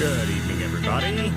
Good evening, everybody.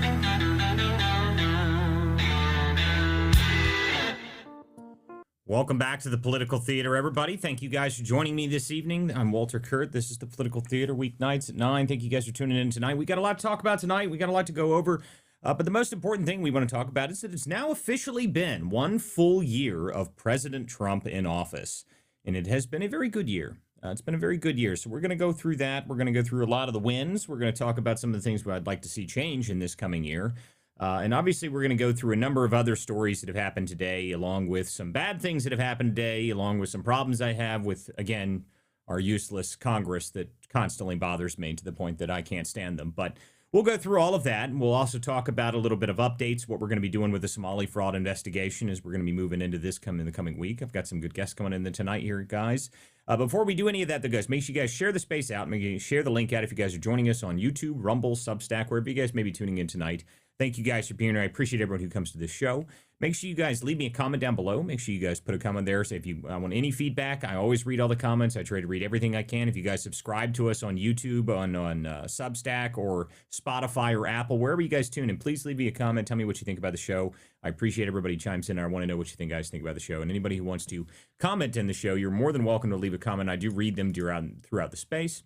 Welcome back to the Political Theater, everybody. Thank you guys for joining me this evening. I'm Walter Curt. This is the Political Theater, weeknights at 9. Thank you guys for tuning in tonight. We got a lot to talk about tonight. We got a lot to go over. But the most important thing we want to talk about is that it's now officially been 1 full year of President Trump in office. And it has been a very good year. It's been a very good year. So we're going to go through that. We're going to go through a lot of the wins. We're going to talk about some of the things I'd like to see change in this coming year. And obviously, we're going to go through a number of other stories that have happened today, along with some bad things that have happened today, along with some problems I have with, again, our useless Congress that constantly bothers me to the point that I can't stand them. But we'll go through all of that, and we'll also talk about a little bit of updates, what we're going to be doing with the Somali fraud investigation as we're going to be moving into this in the coming week. I've got some good guests coming in tonight here, guys. Before we do any of that, though, guys, make sure you guys share the space out. Make sure you share the link out if you guys are joining us on YouTube, Rumble, Substack, wherever you guys may be tuning in tonight. Thank you guys for being here. I appreciate everyone who comes to this show. Make sure you guys leave me a comment down below. Make sure you guys put a comment there. Say if you want any feedback, I always read all the comments. I try to read everything I can. If you guys subscribe to us on YouTube, on Substack, or Spotify, or Apple, wherever you guys tune in, please leave me a comment. Tell me what you think about the show. I appreciate everybody who chimes in. I want to know what you guys think about the show. And anybody who wants to comment in the show, you're more than welcome to leave a comment. I do read them throughout the space.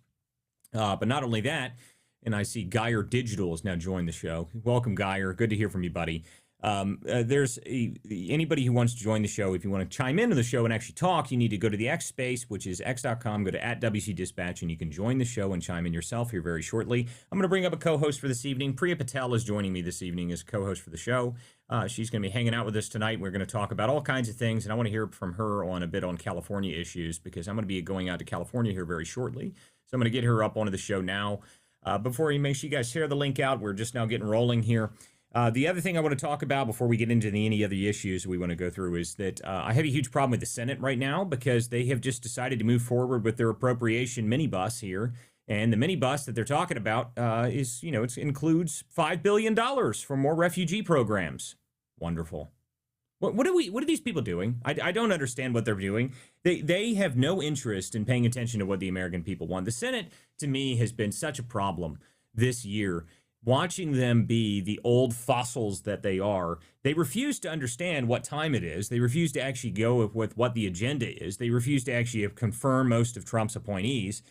But not only that, and I see Geyer Digital has now joined the show. Welcome, Geyer. Good to hear from you, buddy. There's anybody who wants to join the show. If you want to chime into the show and actually talk, you need to go to the X space, which is x.com. Go to @WCDispatch, and you can join the show and chime in yourself here very shortly. I'm going to bring up a co-host for this evening. Priya Patel is joining me this evening as co-host for the show. She's going to be hanging out with us tonight. We're going to talk about all kinds of things, and I want to hear from her on a bit on California issues because I'm going to be going out to California here very shortly. So I'm going to get her up onto the show now. Before you make sure you guys share the link out, we're just now getting rolling here. The other thing I want to talk about before we get into any other issues we want to go through is that I have a huge problem with the Senate right now because they have just decided to move forward with their appropriation minibus here. And the minibus that they're talking about is, it includes $5 billion for more refugee programs. Wonderful. What are these people doing? I don't understand what they're doing. They have no interest in paying attention to what the American people want. The Senate, to me, has been such a problem this year. Watching them be the old fossils that they are, they refuse to understand what time it is. They refuse to actually go with what the agenda is. They refuse to actually confirm most of Trump's appointees.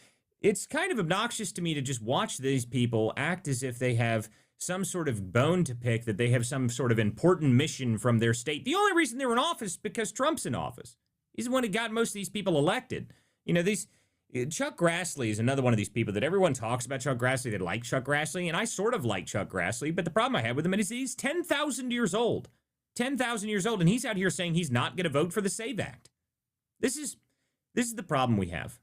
It's kind of obnoxious to me to just watch these people act as if they have some sort of bone to pick, that they have some sort of important mission from their state. The only reason they're in office is because Trump's in office. He's the one who got most of these people elected. Chuck Grassley is another one of these people that everyone talks about. Chuck Grassley, they like Chuck Grassley, and I sort of like Chuck Grassley, but the problem I have with him is he's 10,000 years old. 10,000 years old, and he's out here saying he's not going to vote for the SAVE Act. This is the problem we have.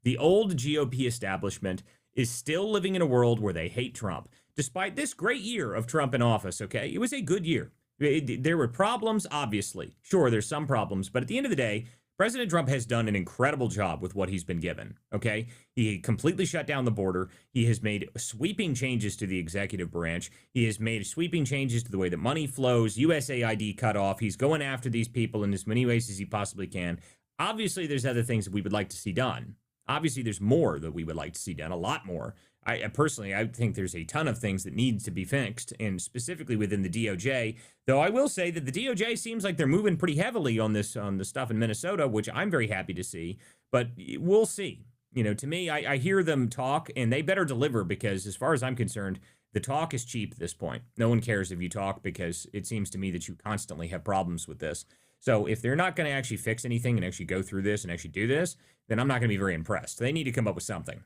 The old GOP establishment is still living in a world where they hate Trump. Despite this great year of Trump in office, okay? It was a good year. There were problems, obviously. Sure, there's some problems, but at the end of the day, President Trump has done an incredible job with what he's been given, okay? He completely shut down the border. He has made sweeping changes to the executive branch. He has made sweeping changes to the way that money flows, USAID cut off. He's going after these people in as many ways as he possibly can. Obviously, there's other things that we would like to see done. Obviously, there's more that we would like to see done, a lot more. I think there's a ton of things that needs to be fixed, and specifically within the DOJ. Though I will say that the DOJ seems like they're moving pretty heavily on the stuff in Minnesota, which I'm very happy to see. But we'll see. To me, I hear them talk, and they better deliver because, as far as I'm concerned, the talk is cheap at this point. No one cares if you talk because it seems to me that you constantly have problems with this. So if they're not going to actually fix anything and actually go through this and actually do this, then I'm not going to be very impressed. They need to come up with something.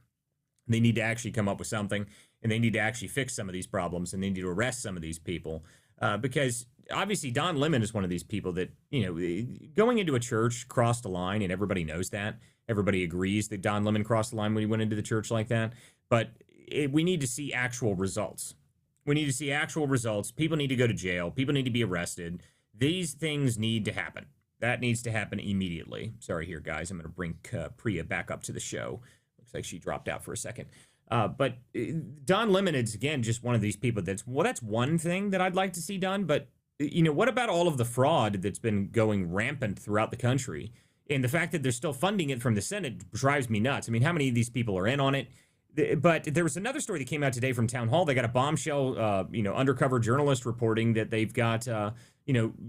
They need to actually come up with something, and they need to actually fix some of these problems, and they need to arrest some of these people. Because obviously Don Lemon is one of these people that, going into a church crossed the line, and everybody knows that. Everybody agrees that Don Lemon crossed the line when he went into the church like that. But we need to see actual results. We need to see actual results. People need to go to jail. People need to be arrested. These things need to happen. That needs to happen immediately. Sorry here, guys. I'm going to bring Priya back up to the show. Looks like she dropped out for a second. But Don Lemon is, again, just one of these people that's one thing that I'd like to see done. But, what about all of the fraud that's been going rampant throughout the country? And the fact that they're still funding it from the Senate drives me nuts. I mean, how many of these people are in on it? But there was another story that came out today from Town Hall. They got a bombshell, undercover journalist reporting that they've got,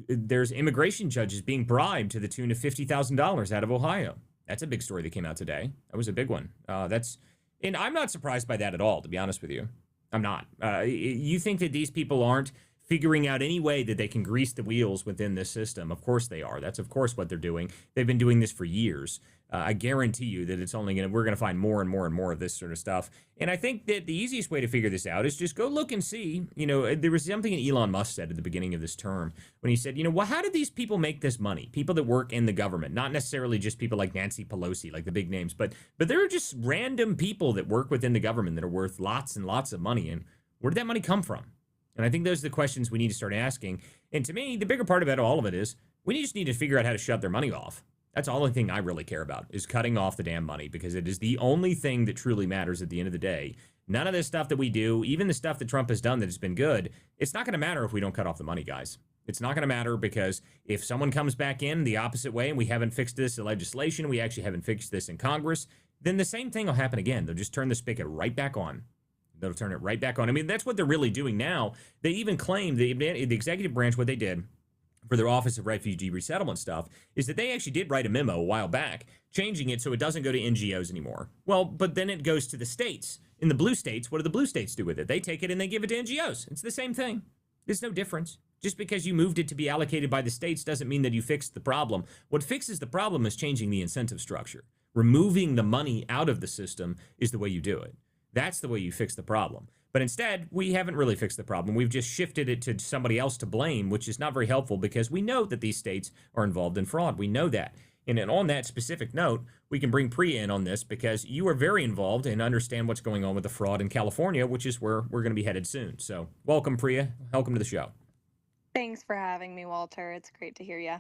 there's immigration judges being bribed to the tune of $50,000 out of Ohio. That's a big story that came out today. That was a big one. And I'm not surprised by that at all, to be honest with you. I'm not. You think that these people aren't figuring out any way that they can grease the wheels within this system? Of course they are. That's of course what they're doing. They've been doing this for years. I guarantee you that we're going to find more and more and more of this sort of stuff. And I think that the easiest way to figure this out is just go look and see. There was something Elon Musk said at the beginning of this term when he said, well, how did these people make this money? People that work in the government, not necessarily just people like Nancy Pelosi, like the big names, but there are just random people that work within the government that are worth lots and lots of money. And where did that money come from? And I think those are the questions we need to start asking. And to me, the bigger part about all of it is we just need to figure out how to shut their money off. That's the only thing I really care about is cutting off the damn money, because it is the only thing that truly matters at the end of the day. None of this stuff that we do, even the stuff that Trump has done that has been good, it's not going to matter if we don't cut off the money, guys. It's not going to matter, because if someone comes back in the opposite way and we haven't fixed this in legislation, we actually haven't fixed this in Congress, then the same thing will happen again. They'll just turn the spigot right back on. They'll turn it right back on. I mean, that's what they're really doing now. They even claim, the executive branch, what they did for their Office of Refugee Resettlement stuff is that they actually did write a memo a while back changing it so it doesn't go to NGOs anymore. Well, but then it goes to the states. In the blue states, what do the blue states do with it? They take it and they give it to NGOs. It's the same thing. There's no difference. Just because you moved it to be allocated by the states doesn't mean that you fixed the problem. What fixes the problem is changing the incentive structure. Removing the money out of the system is the way you do it. That's the way you fix the problem. But instead, we haven't really fixed the problem. We've just shifted it to somebody else to blame, which is not very helpful, because we know that these states are involved in fraud. We know that. And on that specific note, we can bring Priya in on this, because you are very involved and understand what's going on with the fraud in California, which is where we're going to be headed soon. So welcome, Priya. Welcome to the show. Thanks for having me, Walter. It's great to hear you.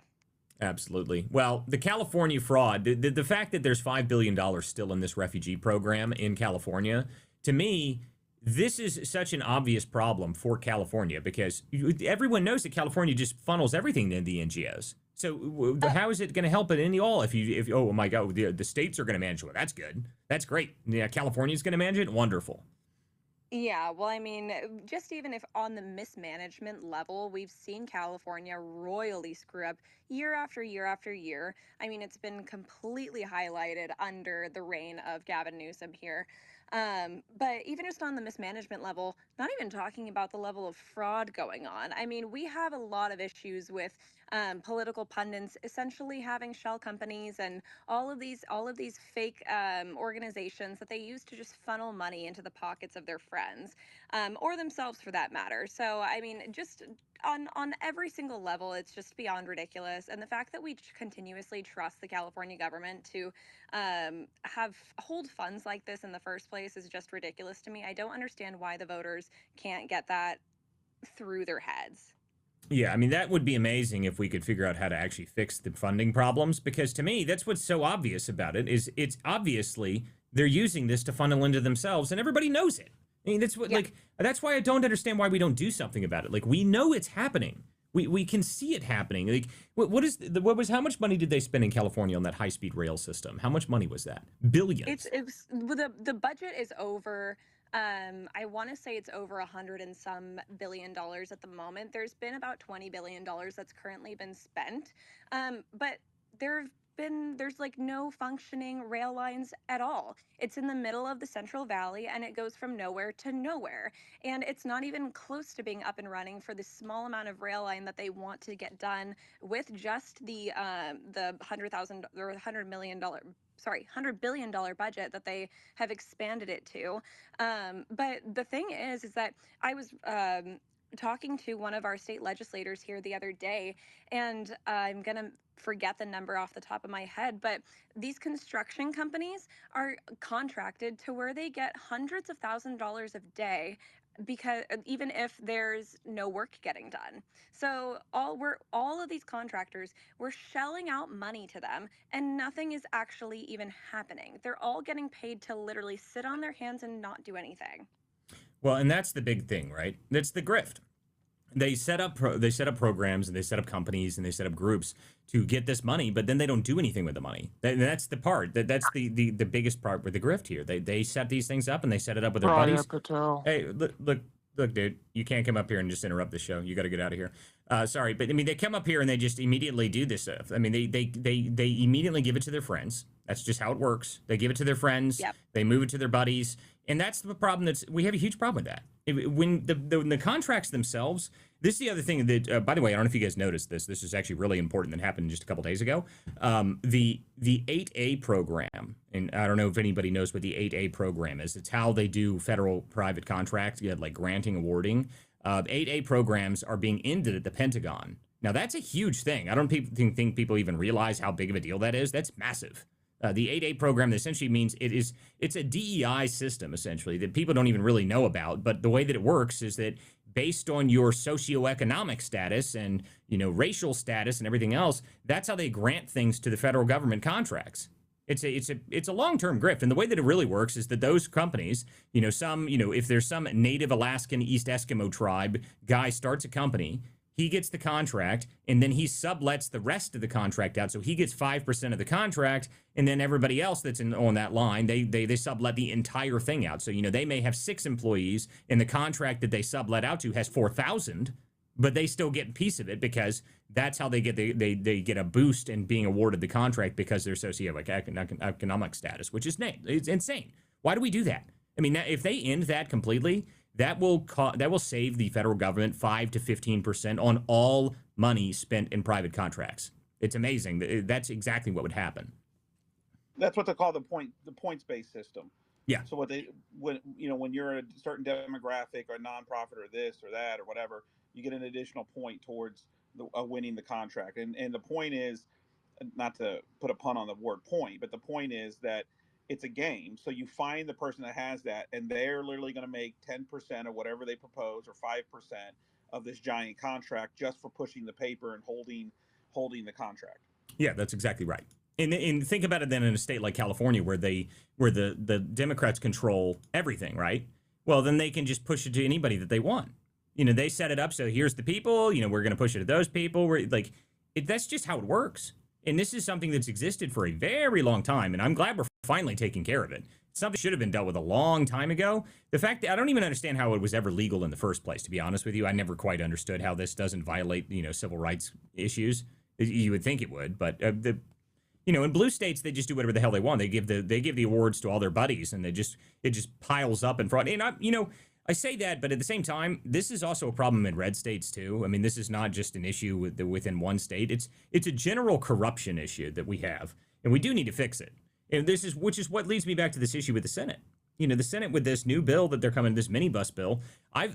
Absolutely. Well, the California fraud, the fact that there's $5 billion still in this refugee program in California, to me, this is such an obvious problem for California, because everyone knows that California just funnels everything to the NGOs. So how is it going to help it any all if oh my God, the states are going to manage it? That's good. That's great. Yeah, California's going to manage it. Wonderful. Yeah, well, I mean, just even if on the mismanagement level, we've seen California royally screw up year after year after year. I mean, it's been completely highlighted under the reign of Gavin Newsom here. But even just on the mismanagement level, not even talking about the level of fraud going on. I mean, we have a lot of issues with political pundits essentially having shell companies and all of these fake organizations that they use to just funnel money into the pockets of their friends, or themselves for that matter. So I mean, just on every single level, it's just beyond ridiculous. And the fact that we continuously trust the California government to have hold funds like this in the first place is just ridiculous to me. I don't understand why the voters can't get that through their heads. Yeah, I mean, that would be amazing if we could figure out how to actually fix the funding problems, because to me, that's what's so obvious about it is it's obviously they're using this to funnel into themselves, and everybody knows it. I mean, that's what, Yeah. like, that's why I don't understand why we don't do something about it. Like, we know it's happening. We can see it happening. Like, how much money did they spend in California on that high-speed rail system? How much money was that? Billions. It's well, the budget is over. I want to say it's over 100 and some billion dollars at the moment. There's been about $20 billion that's currently been spent, but there's like no functioning rail lines at all. It's in the middle of the Central Valley and it goes from nowhere to nowhere. And it's not even close to being up and running for the small amount of rail line that they want to get done with just the 100,000 or $100 million, sorry, $100 billion budget that they have expanded it to. But the thing is that I was talking to one of our state legislators here the other day, and I'm going to forget the number off the top of my head, but these construction companies are contracted to where they get hundreds of $1,000s a day, because even if there's no work getting done. So all of these contractors, we're shelling out money to them and nothing is actually even happening. They're all getting paid to literally sit on their hands and not do anything. Well, and that's the big thing, right? That's the grift. they set up programs, and they set up companies, and they set up groups to get this money, but then they don't do anything with the money. That's the part that's the biggest part with the grift here. They set these things up, and they set it up with their buddies. Patel. Hey, look, dude, you can't come up here and just interrupt the show. You got to get out of here. Sorry, but I mean, they come up here and they just immediately do this stuff. I mean, they immediately give it to their friends. That's just how it works. They give it to their friends. Yep. They move it to their buddies, and that's the problem. We have a huge problem with that. When the contracts themselves. This is the other thing that, by the way, I don't know if you guys noticed this. This is actually really important that happened just a couple days ago. The 8A program, and I don't know if anybody knows what the 8A program is. It's how they do federal-private contracts. You have like granting, awarding. 8A programs are being ended at the Pentagon. Now, that's a huge thing. I don't think people even realize how big of a deal that is. That's massive. The 8A program essentially means it's a DEI system, essentially, that people don't even really know about. But the way that it works is that based on your socioeconomic status and, racial status and everything else, that's how they grant things to the federal government contracts. It's a long-term grift. And the way that it really works is that those companies, if there's some native Alaskan East Eskimo tribe guy starts a company, he gets the contract, and then he sublets the rest of the contract out. So he gets 5% of the contract, and then everybody else that's on that line, they sublet the entire thing out. So, they may have 6 employees, and the contract that they sublet out to has 4,000, but they still get a piece of it because that's how they get they get a boost in being awarded the contract because their socioeconomic status, which is it's insane. Why do we do that? I mean, if they end that completely, that will save the federal government 5 to 15% on all money spent in private contracts. It's amazing. That's exactly what would happen. That's what they call the points-based system. Yeah. So when you're a certain demographic or nonprofit or this or that or whatever, you get an additional point towards winning the contract. And the point is, not to put a pun on the word point, but the point is that it's a game. So you find the person that has that, and they're literally going to make 10% of whatever they propose, or 5% of this giant contract, just for pushing the paper and holding the contract. Yeah, that's exactly right. And think about it then in a state like California, where the Democrats control everything, right? Well, then they can just push it to anybody that they want. They set it up so here's the people. We're going to push it to those people. That's just how it works. And this is something that's existed for a very long time, and I'm glad we're finally taking care of it. Something should have been dealt with a long time ago. The fact that I don't even understand how it was ever legal in the first place, to be honest with you. I never quite understood how this doesn't violate, civil rights issues. You would think it would, but in blue states, they just do whatever the hell they want. They give the awards to all their buddies, and it just piles up in front. And I say that, but at the same time, this is also a problem in red states too. I mean, this is not just an issue within one state. It's a general corruption issue that we have, and we do need to fix it. And which is what leads me back to this issue with the Senate. The Senate with this new bill that they're coming, this minibus bill.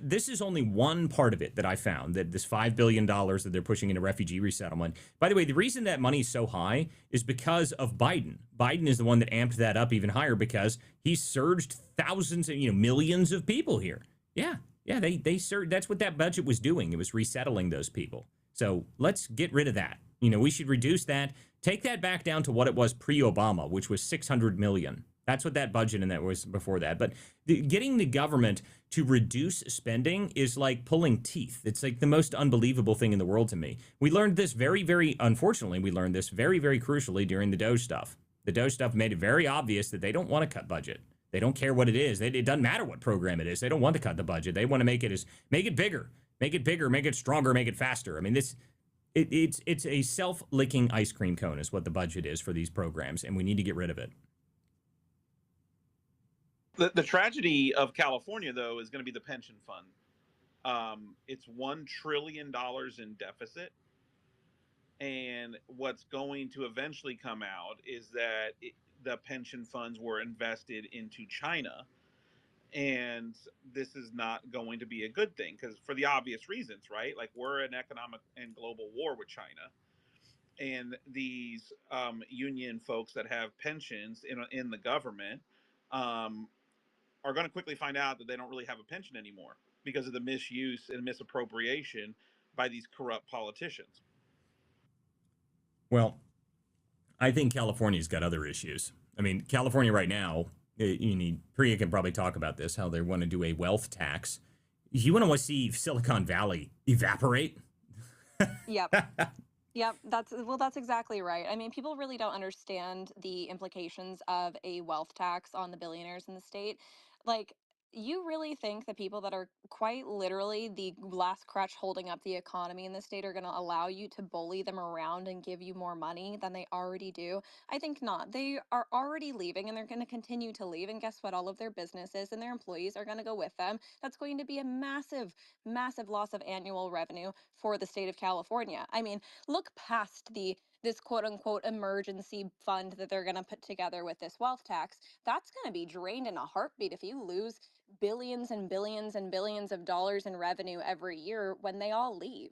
This is only one part of it that I found, that this $5 billion that they're pushing into refugee resettlement. By the way, the reason that money is so high is because of Biden. Biden is the one that amped that up even higher because he surged thousands of, millions of people here. Yeah, they surged. That's what that budget was doing. It was resettling those people. So let's get rid of that. We should reduce that, take that back down to what it was pre-Obama, which was $600 million. That's what that budget and that was before that. But getting the government to reduce spending is like pulling teeth. It's like the most unbelievable thing in the world to me. We learned this unfortunately, we learned this very, very crucially during the DOJ stuff. The DOJ stuff made it very obvious that they don't want to cut budget. They don't care what it is. It doesn't matter what program it is. They don't want to cut the budget. They want to make it bigger, make it stronger, make it faster. I mean, it's a self-licking ice cream cone is what the budget is for these programs, and we need to get rid of it. The tragedy of California, though, is going to be the pension fund. It's $1 trillion in deficit. And what's going to eventually come out is that the pension funds were invested into China. And this is not going to be a good thing because for the obvious reasons, right? Like we're in economic and global war with China. And these union folks that have pensions in the government are going to quickly find out that they don't really have a pension anymore because of the misuse and misappropriation by these corrupt politicians. Well, I think California's got other issues. I mean, California right now, Priya can probably talk about this, how they want to do a wealth tax. You want to see Silicon Valley evaporate? Yep. Yep, that's exactly right. I mean, people really don't understand the implications of a wealth tax on the billionaires in the state. Like, you really think the people that are quite literally the last crutch holding up the economy in the state are going to allow you to bully them around and give you more money than they already do? I think not. They are already leaving and they're going to continue to leave. And guess what? All of their businesses and their employees are going to go with them. That's going to be a massive, massive loss of annual revenue for the state of California. I mean, look past the this quote unquote emergency fund that they're going to put together with this wealth tax. That's going to be drained in a heartbeat if you lose billions and billions and billions of dollars in revenue every year when they all leave.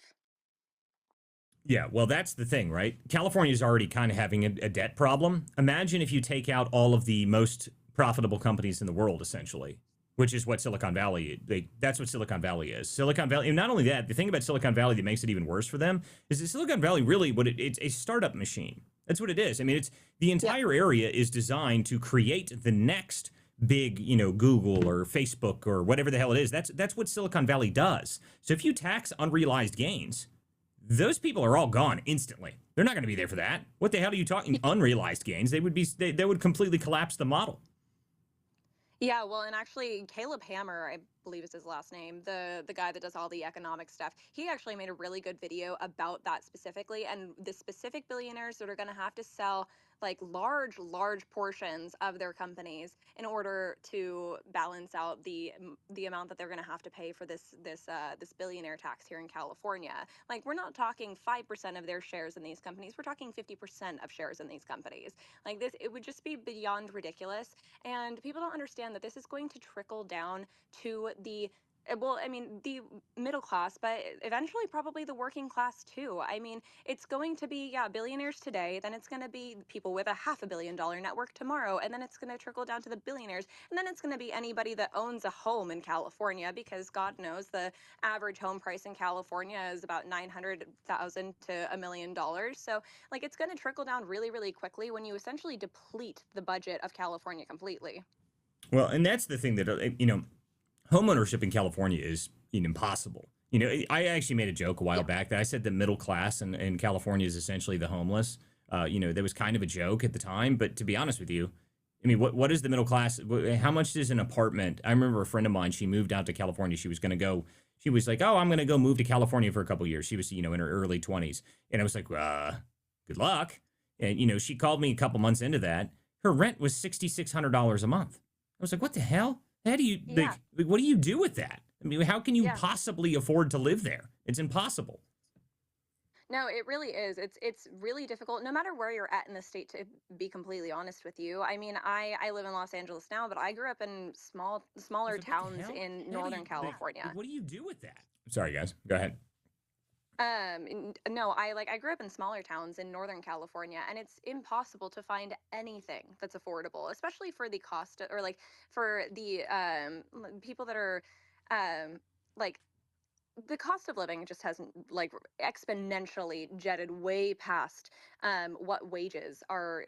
Yeah, well, that's the thing, right? California is already kind of having a debt problem. Imagine if you take out all of the most profitable companies in the world, essentially, which is what Silicon Valley, that's what Silicon Valley is. Silicon Valley, and not only that, the thing about Silicon Valley that makes it even worse for them is that Silicon Valley really, it's a startup machine. That's what it is. I mean, it's the entire area is designed to create the next big, Google or Facebook or whatever the hell it is. That's what Silicon Valley does. So if you tax unrealized gains, those people are all gone instantly. They're not going to be there for that. What the hell are you talking? Unrealized gains? They would completely collapse the model. Yeah, well, and actually, Caleb Hammer, I believe is his last name, the guy that does all the economic stuff, he actually made a really good video about that specifically, and the specific billionaires that are going to have to sell like large portions of their companies in order to balance out the amount that they're going to have to pay for this billionaire tax here in California. Like, we're not talking 5% of their shares in these companies, we're talking 50% of shares in these companies. Like, this, it would just be beyond ridiculous. And people don't understand that this is going to trickle down to the well, I mean, the middle class, but eventually probably the working class too. I mean, it's going to be, yeah, billionaires today, then it's going to be people with a $500 million network tomorrow, and then it's going to trickle down to the billionaires, and then it's going to be anybody that owns a home in California, because God knows the average home price in California is about $900,000 to $1 million. So, like, it's going to trickle down really quickly when you essentially deplete the budget of California completely. Well, and that's the thing that, homeownership in California is impossible. I actually made a joke a while back that I said the middle class in California is essentially the homeless. That was kind of a joke at the time, but to be honest with you, I mean, what is the middle class? How much is an apartment? I remember a friend of mine, she moved out to California. She was like, oh, I'm going to go move to California for a couple of years. She was, in her early 20s. And I was like, good luck. And, she called me a couple months into that. Her rent was $6,600 a month. I was like, what the hell? How do you, what do you do with that? I mean, how can you possibly afford to live there? It's impossible. No, it really is. It's really difficult, no matter where you're at in the state, to be completely honest with you. I mean, I live in Los Angeles now, but I grew up in smaller towns in Northern California. What do you do with that? Sorry, guys. Go ahead. No, I grew up in smaller towns in Northern California, and it's impossible to find anything that's affordable, especially for the cost, or like for the people that are like, the cost of living just hasn't, like, exponentially jetted way past what wages are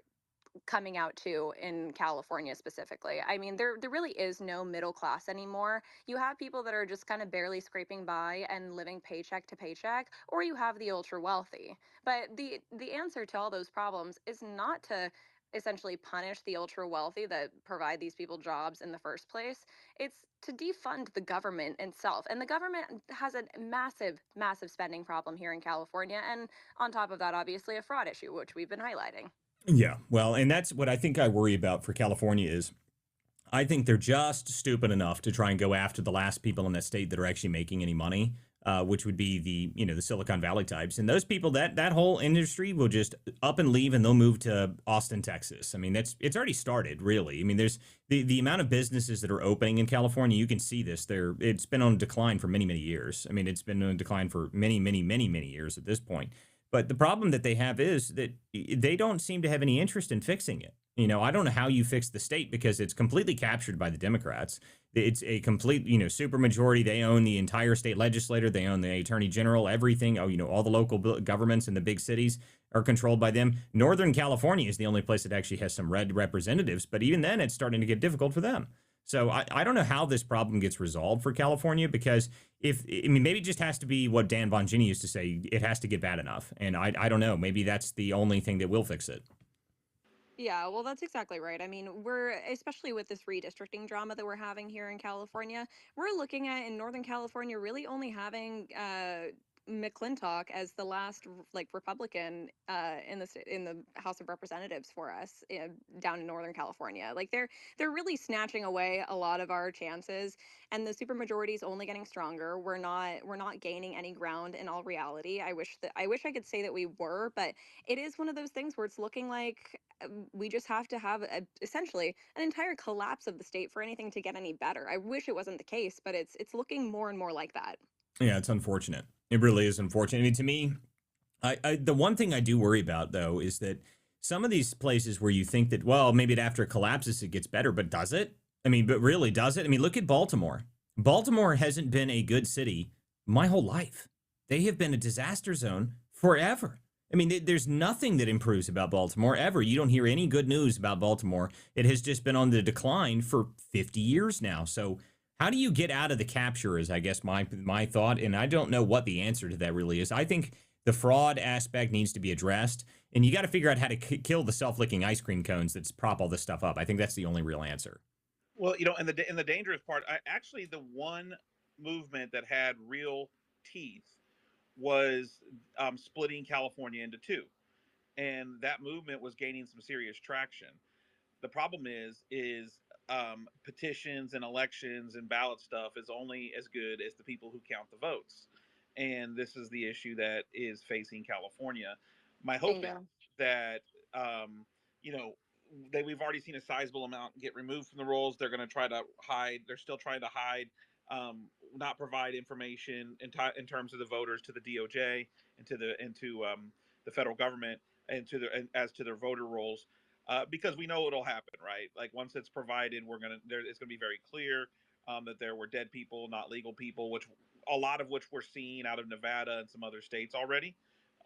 coming out to in California specifically. I mean, there really is no middle class anymore. You have people that are just kind of barely scraping by and living paycheck to paycheck, or you have the ultra wealthy. But the answer to all those problems is not to essentially punish the ultra wealthy that provide these people jobs in the first place. It's to defund the government itself. And the government has a massive spending problem here in California, and on top of that, obviously, a fraud issue, which we've been highlighting. Yeah, well, and that's what I think I worry about for California is I think they're just stupid enough to try and go after the last people in that state that are actually making any money, which would be the Silicon Valley types. And those people, that whole industry will just up and leave, and they'll move to Austin, Texas. I mean, it's already started, really. I mean, there's the amount of businesses that are opening in California. You can see this. It's been on decline for many years. I mean, it's been on decline for many years at this point. But the problem that they have is that they don't seem to have any interest in fixing it. I don't know how you fix the state because it's completely captured by the Democrats. It's a complete, super majority. They own the entire state legislature. They own the attorney general, everything. All the local governments in the big cities are controlled by them. Northern California is the only place that actually has some red representatives. But even then, it's starting to get difficult for them. So I don't know how this problem gets resolved for California, because maybe it just has to be what Dan Bongini used to say, it has to get bad enough. And I don't know, maybe that's the only thing that will fix it. Yeah, well, that's exactly right. I mean, we're, especially with this redistricting drama that we're having here in California, we're looking at in Northern California really only having McClintock as the last like Republican in in the House of Representatives for us down in Northern California. Like they're really snatching away a lot of our chances, and the supermajority is only getting stronger. We're not gaining any ground in all reality. I wish I could say that we were, but it is one of those things where it's looking like we just have to have essentially an entire collapse of the state for anything to get any better. I wish it wasn't the case, but it's looking more and more like that. Yeah, it's unfortunate. It really is unfortunate. I mean, to me, the one thing I do worry about, though, is that some of these places where you think that, well, maybe after it collapses, it gets better, but does it? I mean, but really, does it? I mean, look at Baltimore. Baltimore hasn't been a good city my whole life. They have been a disaster zone forever. I mean, there's nothing that improves about Baltimore ever. You don't hear any good news about Baltimore. It has just been on the decline for 50 years now. So how do you get out of the capture is, I guess, my thought. And I don't know what the answer to that really is. I think the fraud aspect needs to be addressed, and you got to figure out how to kill the self-licking ice cream cones that prop all this stuff up. I think that's the only real answer. Well, and the dangerous part, actually, the one movement that had real teeth was splitting California into two, and that movement was gaining some serious traction. The problem is petitions and elections and ballot stuff is only as good as the people who count the votes, and this is the issue that is facing California. My hope is Bingo. that you know we've already seen a sizable amount get removed from the rolls. They're going to try to hide. They're still trying to hide, not provide information in terms of the voters to the DOJ and to the federal government and as to their voter rolls, because we know it'll happen, right? Like once it's provided, it's gonna be very clear that there were dead people, not legal people, which a lot of which we're seeing out of Nevada and some other states already.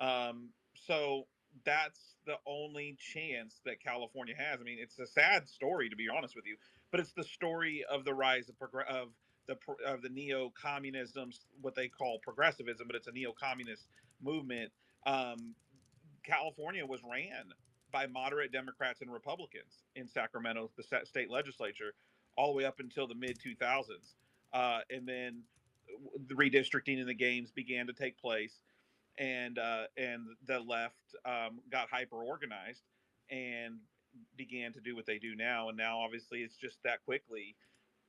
So that's the only chance that California has. I mean, it's a sad story, to be honest with you, but it's the story of the rise of the neo-communism, what they call progressivism, but it's a neo-communist movement. Um, California was ran by moderate Democrats and Republicans in Sacramento, the state legislature, all the way up until the mid 2000s. And then the redistricting in the games began to take place, and the left got hyper organized and began to do what they do now. And now, obviously, it's just that quickly.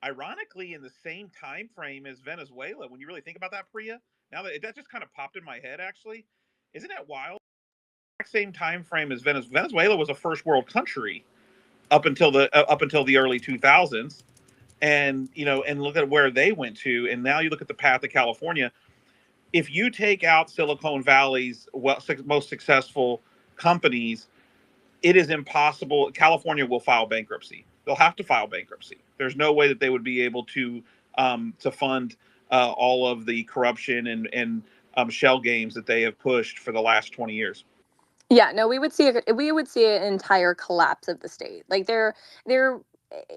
Ironically, in the same time frame as Venezuela, when you really think about that, Priya, now that just kind of popped in my head, actually, isn't it wild? Same time frame as Venezuela. Venezuela was a first world country up until the early 2000s, and and look at where they went to, and now you look at the path of California. If you take out Silicon Valley's most successful companies, it is impossible. California will file bankruptcy. They'll have to file bankruptcy. There's no way that they would be able to fund all of the corruption and shell games that they have pushed for the last 20 years. Yeah, no, we would see an entire collapse of the state. Like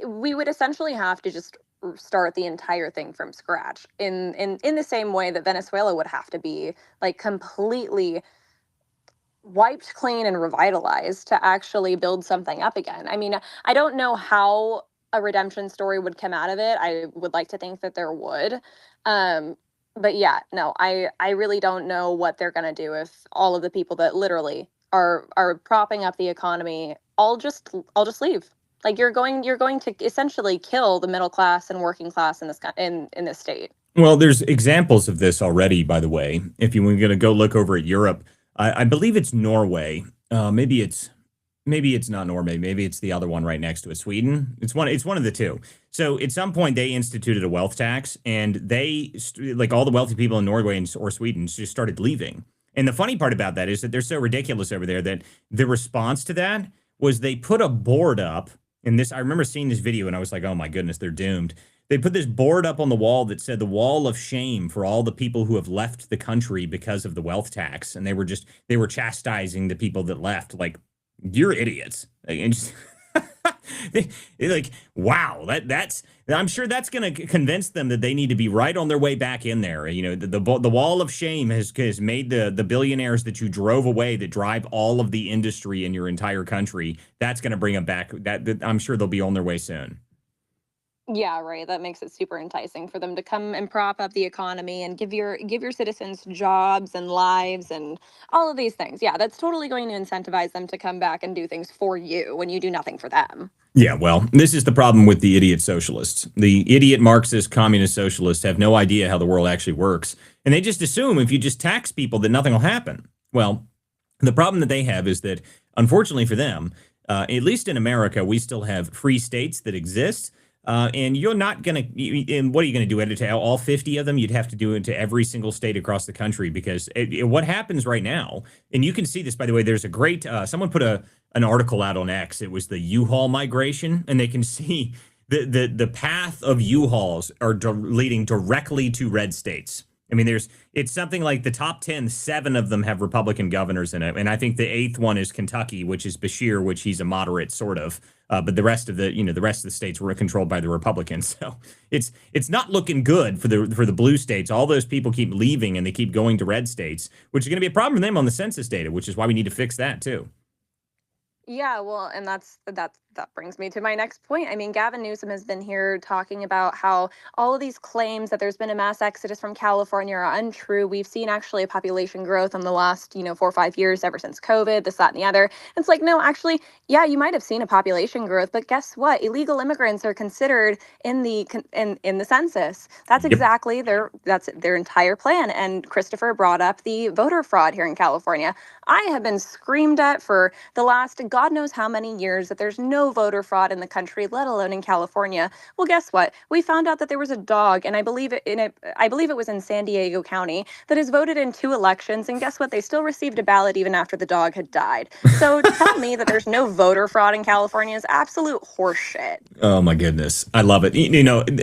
we would essentially have to just start the entire thing from scratch in the same way that Venezuela would have to be like completely wiped clean and revitalized to actually build something up again. I mean, I don't know how a redemption story would come out of it. I would like to think that there would. Um, but yeah, no, I really don't know what they're gonna do if all of the people that literally are propping up the economy all just leave. Like you're going to essentially kill the middle class and working class in in this state. Well, there's examples of this already, by the way. If you were going to go look over at Europe, I believe it's Norway. Maybe it's not Norway. Maybe it's the other one right next to it, Sweden. It's one of the two. So at some point they instituted a wealth tax, and like all the wealthy people in Norway or Sweden just started leaving. And the funny part about that is that they're so ridiculous over there that the response to that was they put a board up. And I remember seeing this video and I was like, oh my goodness, they're doomed. They put this board up on the wall that said the wall of shame for all the people who have left the country because of the wealth tax. And they were chastising the people that left. Like, you're idiots. And Like, wow, that's I'm sure that's going to convince them that they need to be right on their way back in there. You know, the wall of shame has made the billionaires that you drove away, that drive all of the industry in your entire country. That's going to bring them back. That I'm sure they'll be on their way soon. Yeah, right. That makes it super enticing for them to come and prop up the economy and give your citizens jobs and lives and all of these things. Yeah, that's totally going to incentivize them to come back and do things for you when you do nothing for them. Yeah, well, this is the problem with the idiot socialists. The idiot Marxist, communist socialists have no idea how the world actually works. And they just assume if you just tax people that nothing will happen. Well, the problem that they have is that, unfortunately for them, at least in America, we still have free states that exist. And you're not going to, and what are you going to do? It to all 50 of them? You'd have to do it to every single state across the country because what happens right now, and you can see this, by the way, there's a great, someone put an article out on X. It was the U-Haul migration, and they can see the path of U-Hauls are leading directly to red states. I mean, it's something like the top 10, 7 of them have Republican governors in it. And I think the 8th one is Kentucky, which is Bashir, which he's a moderate sort of. But the rest of the states were controlled by the Republicans. So it's not looking good for the blue states. All those people keep leaving and they keep going to red states, which is going to be a problem for them on the census data, which is why we need to fix that too. Yeah, well, and that brings me to my next point. I mean, Gavin Newsom has been here talking about how all of these claims that there's been a mass exodus from California are untrue. We've seen actually a population growth in the last, 4 or 5 years ever since COVID, this, that, and the other. It's like, no, actually, yeah, you might have seen a population growth, but guess what? Illegal immigrants are considered in the census. That's Yep. exactly that's their entire plan. And Christopher brought up the voter fraud here in California. I have been screamed at for the last God knows how many years that there's no voter fraud in the country, let alone in California. Well, guess what? We found out that there was a dog, and I believe it was in San Diego County, that has voted in 2 elections, and guess what? They still received a ballot even after the dog had died. So to tell me that there's no voter fraud in California is absolute horseshit. Oh my goodness, I love it.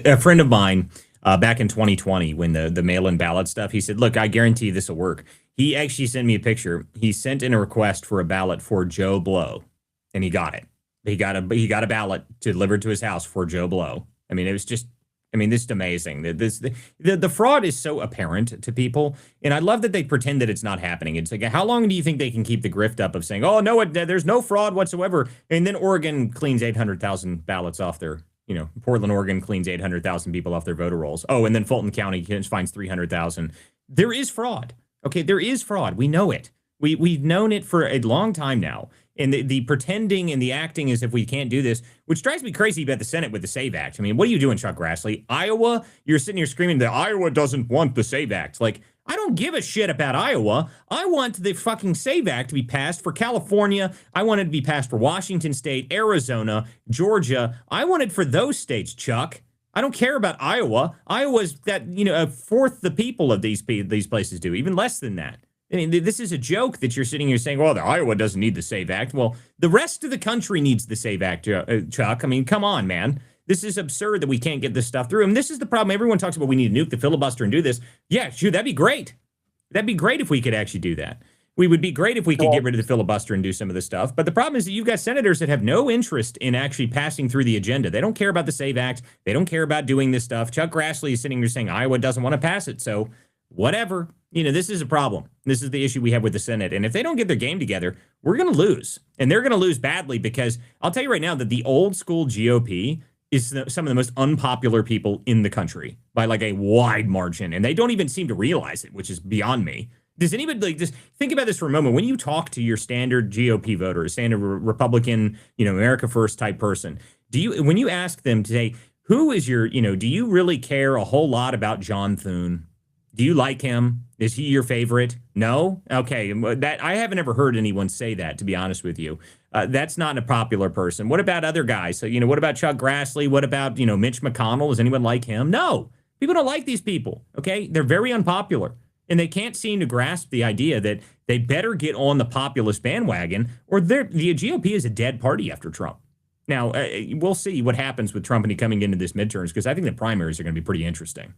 A friend of mine back in 2020, when the mail-in ballot stuff, he said, "Look, I guarantee this will work." He actually sent me a picture. He sent in a request for a ballot for Joe Blow, and he got it. He got a ballot delivered to his house for Joe Blow. I mean, it was just, this is amazing. The fraud is so apparent to people, and I love that they pretend that it's not happening. It's like, how long do you think they can keep the grift up of saying, "Oh no, there's no fraud whatsoever," and then Oregon cleans 800,000 ballots off their, Portland, Oregon cleans 800,000 people off their voter rolls. Oh, and then Fulton County finds 300,000. There is fraud. Okay, there is fraud. We know it. We've known it for a long time now. And the pretending and the acting as if we can't do this, which drives me crazy about the Senate with the SAVE Act. I mean, what are you doing, Chuck Grassley? Iowa, you're sitting here screaming that Iowa doesn't want the SAVE Act. Like, I don't give a shit about Iowa. I want the fucking SAVE Act to be passed for California. I want it to be passed for Washington State, Arizona, Georgia. I want it for those states, Chuck. I don't care about Iowa. Iowa's that, a fourth the people of these places do, even less than that. I mean, this is a joke that you're sitting here saying, well, Iowa doesn't need the SAVE Act. Well, the rest of the country needs the SAVE Act, Chuck. I mean, come on, man. This is absurd that we can't get this stuff through. And this is the problem. Everyone talks about we need to nuke the filibuster and do this. Yeah, sure, that'd be great. That'd be great if we could actually do that. We would be great if we could get rid of the filibuster and do some of this stuff. But the problem is that you've got senators that have no interest in actually passing through the agenda. They don't care about the SAVE Act. They don't care about doing this stuff. Chuck Grassley is sitting here saying Iowa doesn't want to pass it. So whatever. This is a problem. This is the issue we have with the Senate. And if they don't get their game together, we're going to lose. And they're going to lose badly because I'll tell you right now that the old school GOP is some of the most unpopular people in the country by like a wide margin. And they don't even seem to realize it, which is beyond me. Does anybody just think about this for a moment? When you talk to your standard GOP voter, standard Republican, America First type person, when you ask them today, who is your, do you really care a whole lot about John Thune? Do you like him? Is he your favorite? No? Okay. That I haven't ever heard anyone say that, to be honest with you. That's not a popular person. What about other guys? So, what about Chuck Grassley? What about, Mitch McConnell? Does anyone like him? No. People don't like these people. Okay. They're very unpopular. And they can't seem to grasp the idea that they better get on the populist bandwagon or the GOP is a dead party after Trump. Now, we'll see what happens with Trump and he coming into this midterms because I think the primaries are going to be pretty interesting.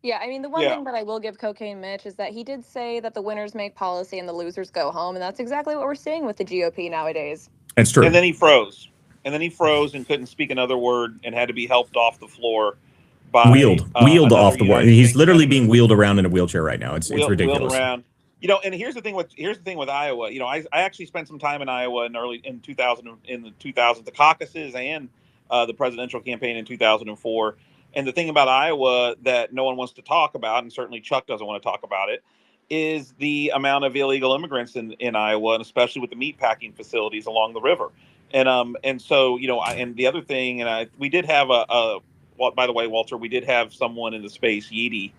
Yeah, I mean, the one thing that I will give Cocaine Mitch is that he did say that the winners make policy and the losers go home, and that's exactly what we're seeing with the GOP nowadays. That's true. And then he froze. and then he froze and couldn't speak another word and had to be helped off the floor by Wheeled another off the wall. United He's States literally senator. being wheeled around in a wheelchair right now. It's Wheeled ridiculous. around. And here's the thing with Iowa. I actually spent some time in Iowa in 2000, in the 2000s, the caucuses and the presidential campaign in 2004. And the thing about Iowa that no one wants to talk about, and certainly Chuck doesn't want to talk about it, is the amount of illegal immigrants in Iowa, and especially with the meatpacking facilities along the river. And so and the other thing, we did have well, by the way, Walter, we did have someone in the space, Yeedy,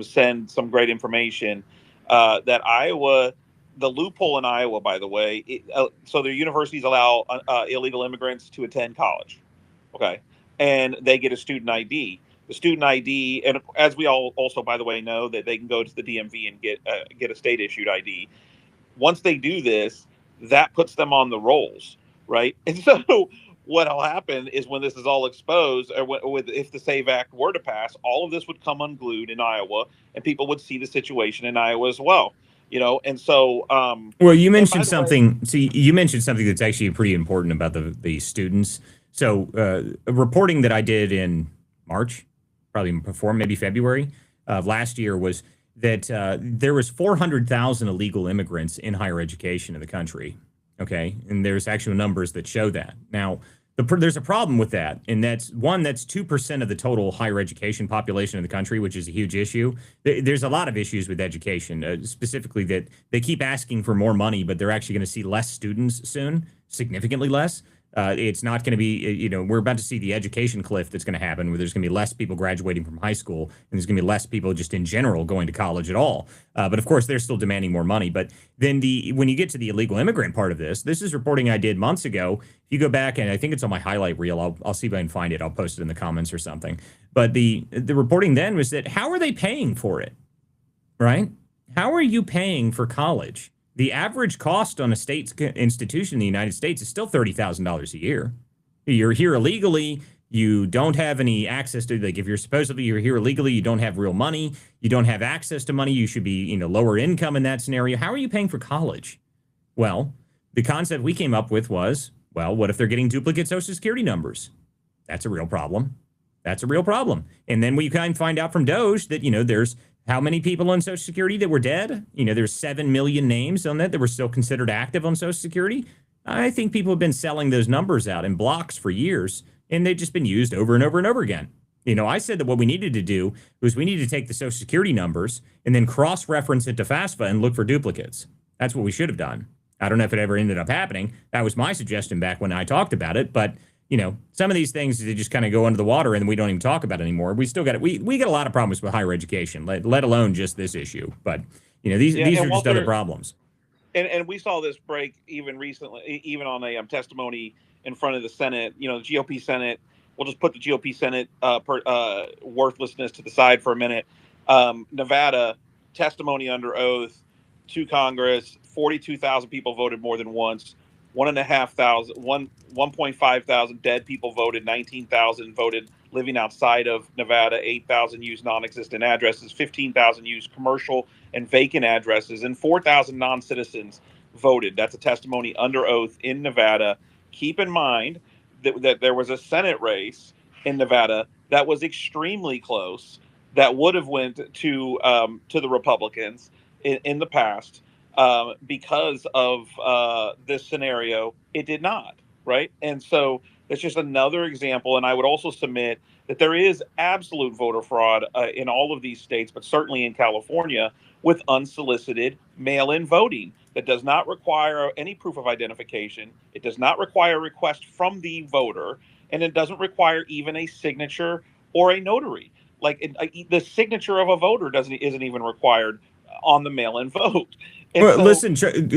send some great information that Iowa, the loophole in Iowa, by the way, so their universities allow illegal immigrants to attend college, okay, and they get a student ID. The student ID, and as we all also, by the way, know that they can go to the DMV and get a state issued ID. Once they do this, that puts them on the rolls, right? And so what'll happen is when this is all exposed, or if the SAVE Act were to pass, all of this would come unglued in Iowa, and people would see the situation in Iowa as well. And so well, you mentioned something. You mentioned something that's actually pretty important about the students. So a reporting that I did in March, probably before, maybe February of last year, was that there was 400,000 illegal immigrants in higher education in the country. Okay, and there's actual numbers that show that. Now, there's a problem with that, and that's 2% of the total higher education population in the country, which is a huge issue. There's a lot of issues with education, specifically that they keep asking for more money, but they're actually going to see less students soon, significantly less. It's not going to be, we're about to see the education cliff that's going to happen, where there's going to be less people graduating from high school, and there's going to be less people just in general going to college at all. But of course, they're still demanding more money. But then when you get to the illegal immigrant part of this is reporting I did months ago. If you go back, and I think it's on my highlight reel, I'll see if I can find it. I'll post it in the comments or something. But the reporting then was that how are they paying for it, right? How are you paying for college? The average cost on a state institution in the United States is still $30,000 a year. You're here illegally. You don't have any access to, like, if you're here illegally, you don't have real money. You don't have access to money. You should be, lower income in that scenario. How are you paying for college? Well, the concept we came up with was, well, what if they're getting duplicate Social Security numbers? That's a real problem. That's a real problem. And then we kind of find out from Doge that, there's how many people on Social Security that were dead? There's 7 million names on that were still considered active on Social Security. I think people have been selling those numbers out in blocks for years, and they've just been used over and over and over again. I said that what we needed to do was we needed to take the Social Security numbers and then cross-reference it to FAFSA and look for duplicates. That's what we should have done. I don't know if it ever ended up happening. That was my suggestion back when I talked about it, but some of these things, they just kind of go under the water and we don't even talk about it anymore. We still got we got a lot of problems with higher education, let alone just this issue. But these are just other problems. And we saw this break even recently, even on a testimony in front of the Senate. The GOP Senate. We'll just put the GOP Senate worthlessness to the side for a minute. Nevada, testimony under oath to Congress. 42,000 people voted more than once. 1.5 thousand dead people voted. 19,000 voted living outside of Nevada. 8,000 used non-existent addresses. 15,000 used commercial and vacant addresses, and 4,000 non-citizens voted. That's a testimony under oath in Nevada. Keep in mind that there was a Senate race in Nevada that was extremely close, that would have went to the Republicans in the past. Because of this scenario, it did not, right? And so that's just another example. And I would also submit that there is absolute voter fraud in all of these states, but certainly in California, with unsolicited mail-in voting that does not require any proof of identification. It does not require a request from the voter, and it doesn't require even a signature or a notary. The signature of a voter isn't even required on the mail-in vote. Well, listen,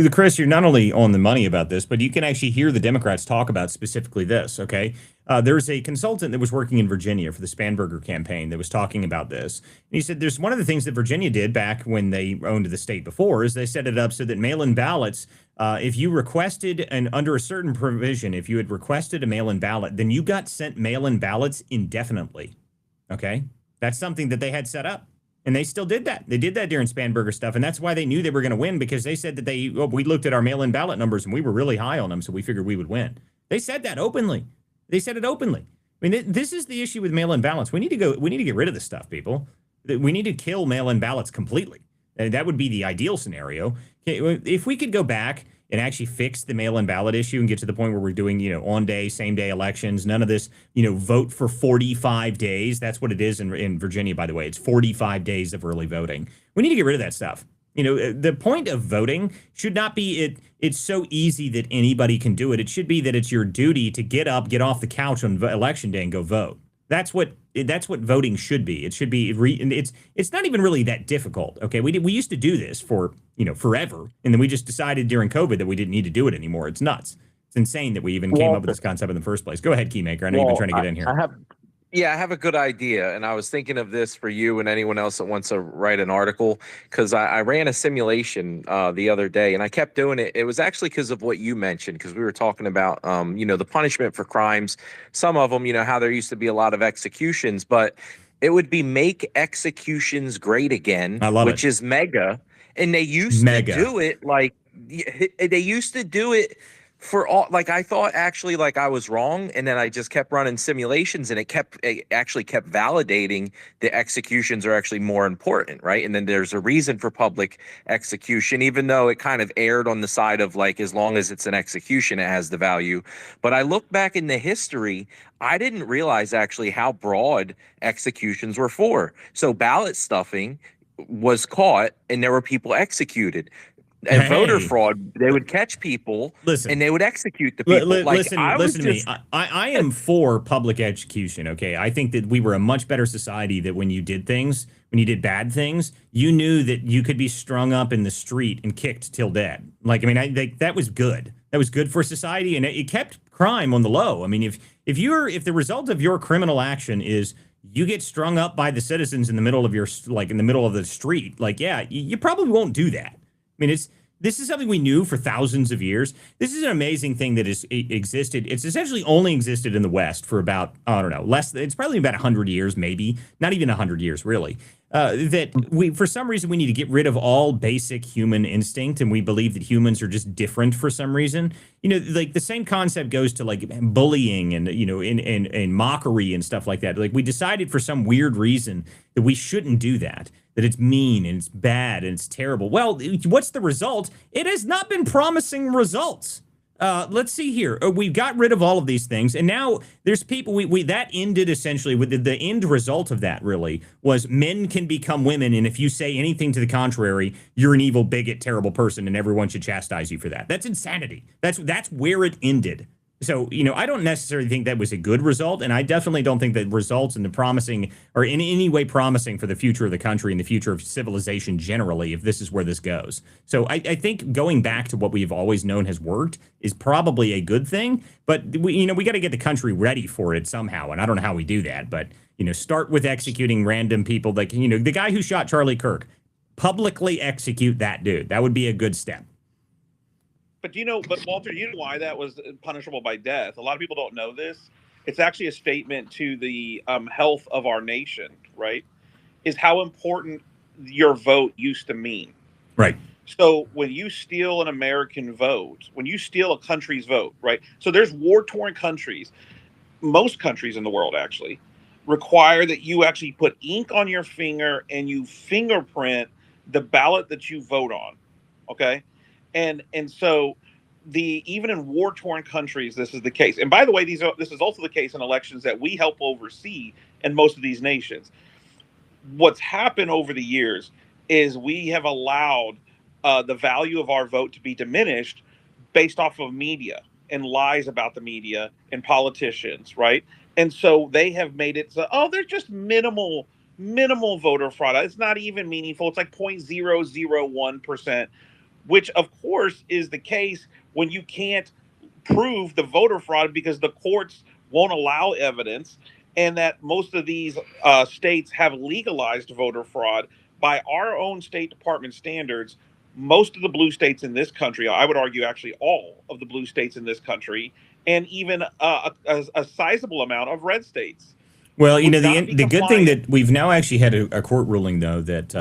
Chris, you're not only on the money about this, but you can actually hear the Democrats talk about specifically this, okay? There's a consultant that was working in Virginia for the Spanberger campaign that was talking about this. And he said there's one of the things that Virginia did back when they owned the state before is they set it up so that mail-in ballots, if you requested, and under a certain provision, if you had requested a mail-in ballot, then you got sent mail-in ballots indefinitely, okay? That's something that they had set up. And they still did that. They did that during Spanberger stuff, and that's why they knew they were going to win, because they said that we looked at our mail-in ballot numbers and we were really high on them, so we figured we would win. They said that openly. They said it openly. I mean, this is the issue with mail-in ballots. We need to go. We need to get rid of this stuff, people. We need to kill mail-in ballots completely. And that would be the ideal scenario. If we could go back and actually fix the mail-in ballot issue and get to the point where we're doing, on day, same day elections, none of this, vote for 45 days. That's what it is in Virginia, by the way. It's 45 days of early voting. We need to get rid of that stuff. The point of voting should not be it's so easy that anybody can do it. It should be that it's your duty to get up, get off the couch on election day and go vote. That's what voting should be. It should be it's not even really that difficult. Okay, we used to do this for forever, and then we just decided during COVID that we didn't need to do it anymore. It's nuts. It's insane that we even came up with this concept in the first place. Go ahead, Keymaker. I know you've been trying to get in here. I have a good idea, and I was thinking of this for you and anyone else that wants to write an article, because I ran a simulation the other day, and I kept doing it. It was actually because of what you mentioned, because we were talking about, the punishment for crimes. Some of them, how there used to be a lot of executions, but it would be make executions great again, which is mega. And they used to do it for all, like, I thought actually like I was wrong, and then I just kept running simulations, and it actually kept validating the executions are actually more important, right? And then there's a reason for public execution, even though it kind of erred on the side of like, as long as it's an execution, it has the value. But I look back in the history, I didn't realize actually how broad executions were for. So ballot stuffing was caught, and there were people executed. And voter fraud, they would catch people, and they would execute the people. Listen to me. I am for public execution, okay? I think that we were a much better society that when you did bad things, you knew that you could be strung up in the street and kicked till dead. That was good. That was good for society, and it kept crime on the low. I mean, if the result of your criminal action is you get strung up by the citizens in the middle of the street, you probably won't do that. I mean, this is something we knew for thousands of years. This is an amazing thing that has existed. It's essentially only existed in the West for about, it's probably about 100 years, maybe. Not even 100 years, really. For some reason, we need to get rid of all basic human instinct, and we believe that humans are just different for some reason. The same concept goes to bullying and, and mockery and stuff like that. We decided for some weird reason that we shouldn't do that it's mean and it's bad and it's terrible. Well, what's the result? It has not been promising results. Let's see here. We've got rid of all of these things, and now there's people. That ended essentially with the end result of that. Really was men can become women, and if you say anything to the contrary, you're an evil, bigot, terrible person, and everyone should chastise you for that. That's insanity. That's where it ended. So, I don't necessarily think that was a good result, and I definitely don't think that results in the promising or in any way promising for the future of the country and the future of civilization generally, if this is where this goes. So I think going back to what we've always known has worked is probably a good thing, but we got to get the country ready for it somehow, and I don't know how we do that, but, start with executing random people the guy who shot Charlie Kirk, publicly execute that dude. That would be a good step. But Walter, you know why that was punishable by death? A lot of people don't know this. It's actually a statement to the health of our nation, right? Is how important your vote used to mean. Right. So when you steal an American vote, when you steal a country's vote, right? So there's war-torn countries, most countries in the world actually, require that you actually put ink on your finger and you fingerprint the ballot that you vote on, okay? And so even in war-torn countries, this is the case. And by the way, this is also the case in elections that we help oversee in most of these nations. What's happened over the years is we have allowed the value of our vote to be diminished based off of media and lies about the media and politicians, right? And so they have made it so, there's just minimal voter fraud. It's not even meaningful. It's like 0.001%. Which, of course, is the case when you can't prove the voter fraud because the courts won't allow evidence, and that most of these states have legalized voter fraud by our own State Department standards. Most of the blue states in this country, I would argue actually all of the blue states in this country, and even a sizable amount of red states. Well, the good thing that we've now actually had a court ruling, though, that,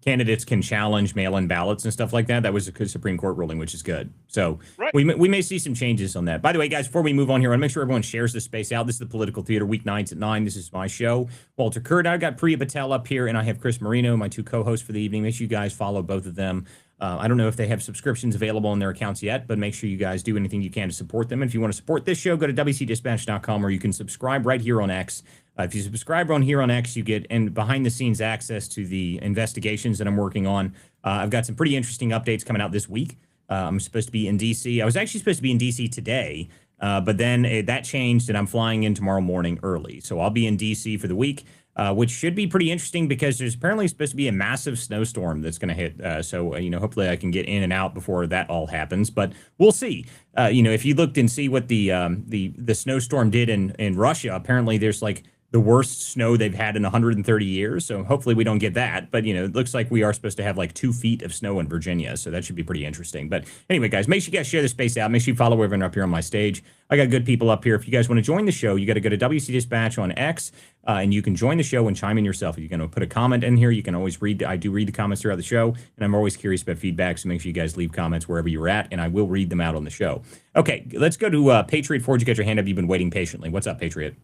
candidates can challenge mail-in ballots and stuff like that. That was a Supreme Court ruling, which is good. So Right. we may see some changes on that. By the way, guys, before we move on here, I want to make sure everyone shares this space out. This is the Political Theater, weeknights at 9. This is my show. Walter Curt. I've got Priya Patel up here, and I have Chris Marino, my two co-hosts for the evening. Make sure you guys follow both of them. I don't know if they have subscriptions available on their accounts yet, but make sure you guys do anything you can to support them. And if you want to support this show, go to WCDispatch.com, or you can subscribe right here on X. If you subscribe on here on X, you get behind-the-scenes access to the investigations that I'm working on. I've got some pretty interesting updates coming out this week. I'm supposed to be in D.C. I was actually supposed to be in D.C. today, but then that changed, and I'm flying in tomorrow morning early. So I'll be in D.C. for the week, which should be pretty interesting because there's apparently supposed to be a massive snowstorm that's going to hit. So hopefully I can get in and out before that all happens. But we'll see. If you looked and see what the snowstorm did in Russia, apparently there's like the worst snow they've had in 130 years. So hopefully we don't get that. But, it looks like we are supposed to have like 2 feet of snow in Virginia. So that should be pretty interesting. But anyway, guys, make sure you guys share the space out. Make sure you follow everyone up here on my stage. I got good people up here. If you guys want to join the show, you got to go to WC Dispatch on X, and you can join the show and chime in yourself. If you're going to put a comment in here, you can always read. I do read the comments throughout the show, and I'm always curious about feedback. So make sure you guys leave comments wherever you're at, and I will read them out on the show. Okay, let's go to Patriot Ford. You got your hand up. You've been waiting patiently. What's up, Patriot?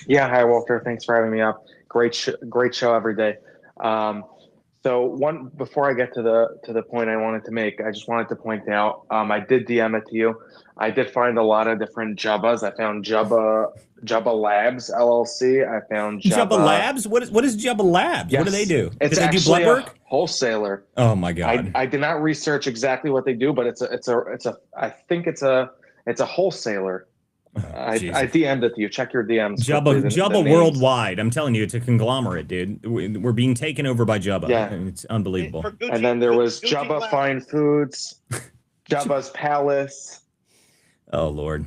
Yeah, hi Walter. Thanks for having me up. Great show every day. So before I get to the point I wanted to make, I just wanted to point out I did DM it to you. I did find a lot of different Jubbas. I found Jubba Labs LLC. I found Jubba Labs. What is Jubba Labs? Yes, what do they do? It's do they do actually blood work? A wholesaler. Oh my god! I did not research exactly what they do, but I think it's a wholesaler. I DM'd it to you. Check your DMs. Jubba Worldwide. I'm telling you, it's a conglomerate, dude. We're being taken over by Jubba. Yeah. It's unbelievable. Gucci, And then there was Gucci Jubba Glass. Fine Foods, Jubba's Palace. Oh Lord.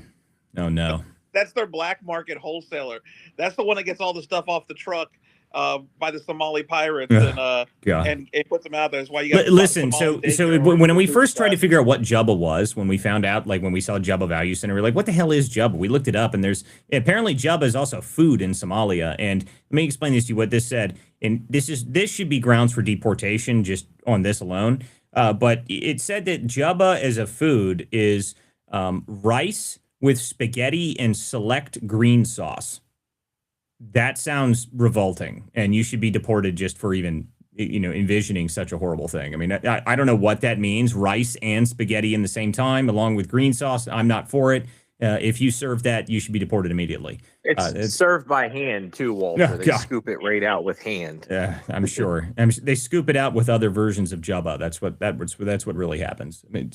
Oh no. That's their black market wholesaler. That's the one that gets all the stuff off the truck by the Somali pirates and puts them out there. That's why you got listen. So when we first tried to figure out what Jubba was, when we found out, like when we saw Jubba Value Center, we were like, what the hell is Jubba? We looked it up, and apparently Jubba is also food in Somalia. And let me explain this to you. What this said, and this should be grounds for deportation just on this alone. But it said that Jubba as a food is rice with spaghetti and select green sauce. That sounds revolting, and you should be deported just for even, envisioning such a horrible thing. I mean, I don't know what that means. Rice and spaghetti in the same time, along with green sauce. I'm not for it. If you serve that, you should be deported immediately. It's served by hand too, Walter. Oh, they God. scoop it right out with hand. I'm sure. They scoop it out with other versions of Jubba. That's what really happens. I mean,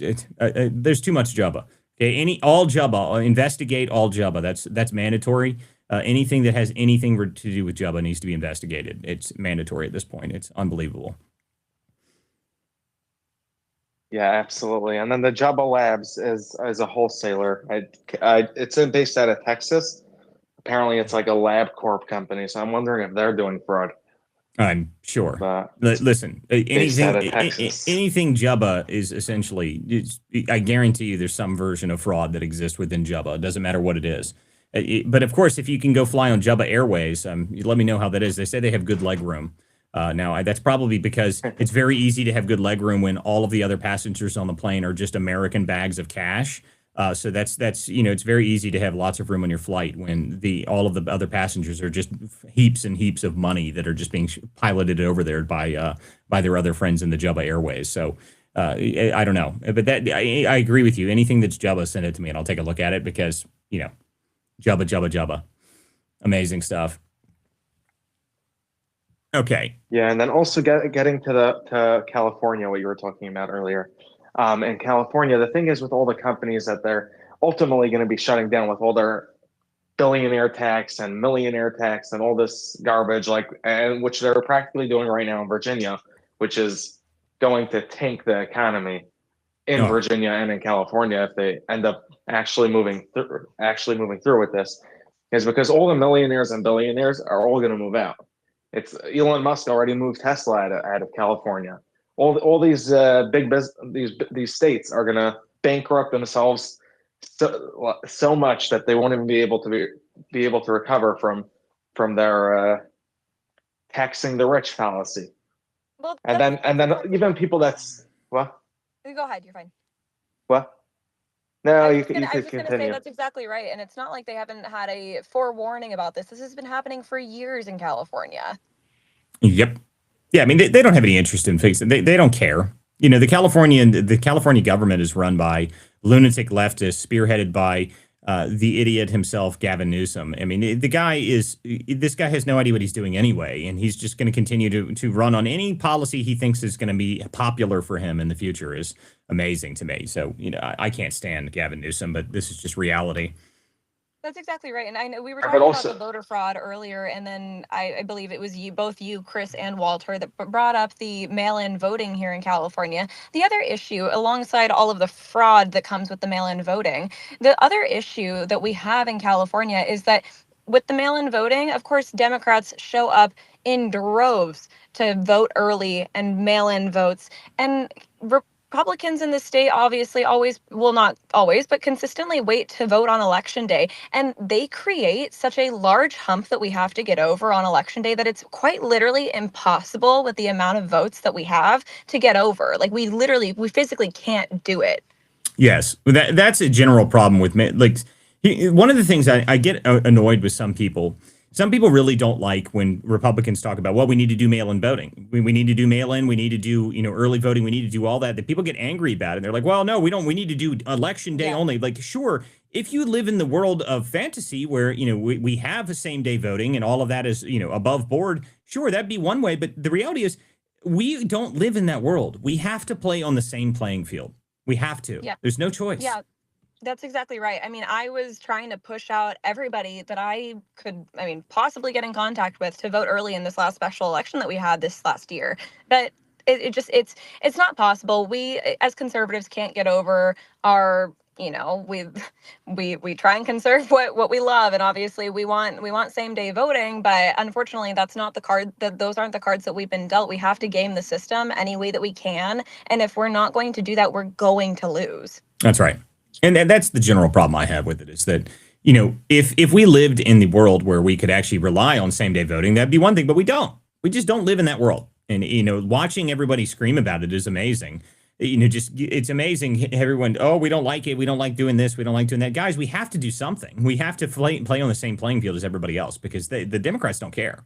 there's too much Jubba. Okay, all Jubba. Investigate all Jubba. That's mandatory. Anything that has anything to do with Jubba needs to be investigated. It's mandatory at this point. It's unbelievable. Yeah, absolutely. And then the Jubba Labs is a wholesaler. It's based out of Texas. Apparently, it's like a LabCorp company. So I'm wondering if they're doing fraud. I'm sure. But Listen, anything Texas. anything Jubba is essentially, I guarantee you there's some version of fraud that exists within Jubba. It doesn't matter what it is. But of course, if you can go fly on Jubba Airways, let me know how that is. They say they have good leg room. Now, that's probably because it's very easy to have good leg room when all of the other passengers on the plane are just American bags of cash. So that's it's very easy to have lots of room on your flight when all of the other passengers are just heaps and heaps of money that are just being piloted over there by their other friends in the Jubba Airways. So I don't know, but I agree with you. Anything that's Jubba, send it to me and I'll take a look at it because Jubba, amazing stuff. Okay. Yeah, and then also getting to California, what you were talking about earlier. In California, the thing is with all the companies that they're ultimately going to be shutting down with all their billionaire tax and millionaire tax and all this garbage, and which they're practically doing right now in Virginia, which is going to tank the economy in Virginia and in California if they end up actually moving through with this, is because all the millionaires and billionaires are all going to move out. It's Elon Musk already moved Tesla out of California. All these these states are going to bankrupt themselves so much that they won't even be able to recover from their taxing the rich fallacy. Well, And that's then exactly even right. people that's what? Go ahead, you're fine. What? No, I you was could you I was could just gonna say continue. that's exactly right, and it's not like they haven't had a forewarning about this. This has been happening for years in California. Yep. Yeah, I mean, they don't have any interest in fixing. They don't care. The California government is run by lunatic leftists, spearheaded by the idiot himself, Gavin Newsom. I mean, this guy has no idea what he's doing anyway, and he's just going to continue to run on any policy he thinks is going to be popular for him in the future. Is amazing to me. So, I can't stand Gavin Newsom, but this is just reality. That's exactly right. And I know we were But talking about the also, voter fraud earlier, and then I believe it was both you, Chris and Walter, that brought up the mail-in voting here in California. The other issue, alongside all of the fraud that comes with the mail-in voting, the other issue that we have in California is that with the mail-in voting, of course, Democrats show up in droves to vote early and mail-in votes. And Republicans in the state obviously always, well, not always, but consistently wait to vote on election day. And they create such a large hump that we have to get over on election day that it's quite literally impossible with the amount of votes that we have to get over. Like we physically can't do it. Yes, that's a general problem with me. Like, one of the things I get annoyed with some people. Some people really don't like when Republicans talk about, well, we need to do mail-in voting. We need to do mail-in. We need to do, early voting. We need to do all that. That people get angry about it. They're like, well, no, we don't. We need to do election day only. Like, sure, if you live in the world of fantasy where, we have the same day voting and all of that is, above board, sure, that'd be one way. But the reality is we don't live in that world. We have to play on the same playing field. We have to. Yeah. There's no choice. Yeah. That's exactly right. I mean, I was trying to push out everybody that I could, possibly get in contact with to vote early in this last special election that we had this last year. But it's not possible. We as conservatives can't get over our, we try and conserve what we love, and obviously we want same day voting, but unfortunately that's not the card, that those aren't the cards that we've been dealt. We have to game the system any way that we can, and if we're not going to do that, we're going to lose. That's right. And that's the general problem I have with it is that, if we lived in the world where we could actually rely on same day voting, that'd be one thing, but we don't. We just don't live in that world. And, watching everybody scream about it is amazing. It's amazing. Everyone, oh, we don't like it. We don't like doing this. We don't like doing that. Guys, we have to do something. We have to play on the same playing field as everybody else because the Democrats don't care.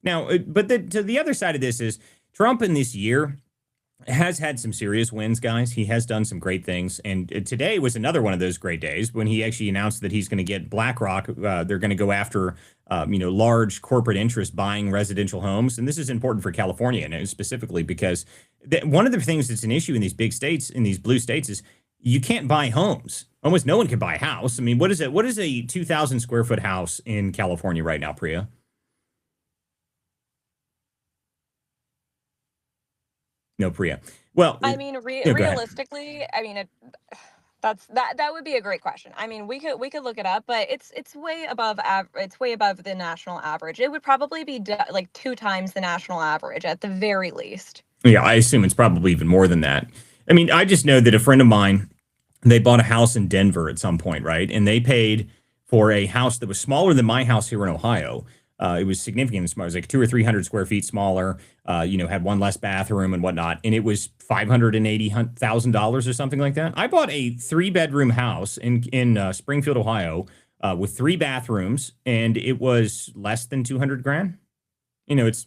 Now, but to the other side of this is Trump in this year has had some serious wins, guys. He has done some great things. And today was another one of those great days when he actually announced that he's going to get BlackRock. They're going to go after, large corporate interests buying residential homes. And this is important for California specifically because one of the things that's an issue in these big states, in these blue states, is you can't buy homes. Almost no one can buy a house. I mean, what is it? What is a 2,000 square foot house in California right now, Priya? No, Priya. Well, realistically, that would be a great question. I mean, we could look it up, but it's way above it's way above the national average. It would probably be like 2 times the national average at the very least. Yeah, I assume it's probably even more than that. I mean, I just know that a friend of mine, they bought a house in Denver at some point, right? And they paid for a house that was smaller than my house here in Ohio. It was significantly smaller. It was like 200 or 300 square feet smaller. Had one less bathroom and whatnot, and it was $580,000 or something like that. I bought a 3-bedroom house in Springfield, Ohio, with 3 bathrooms, and it was less than 200 grand. It's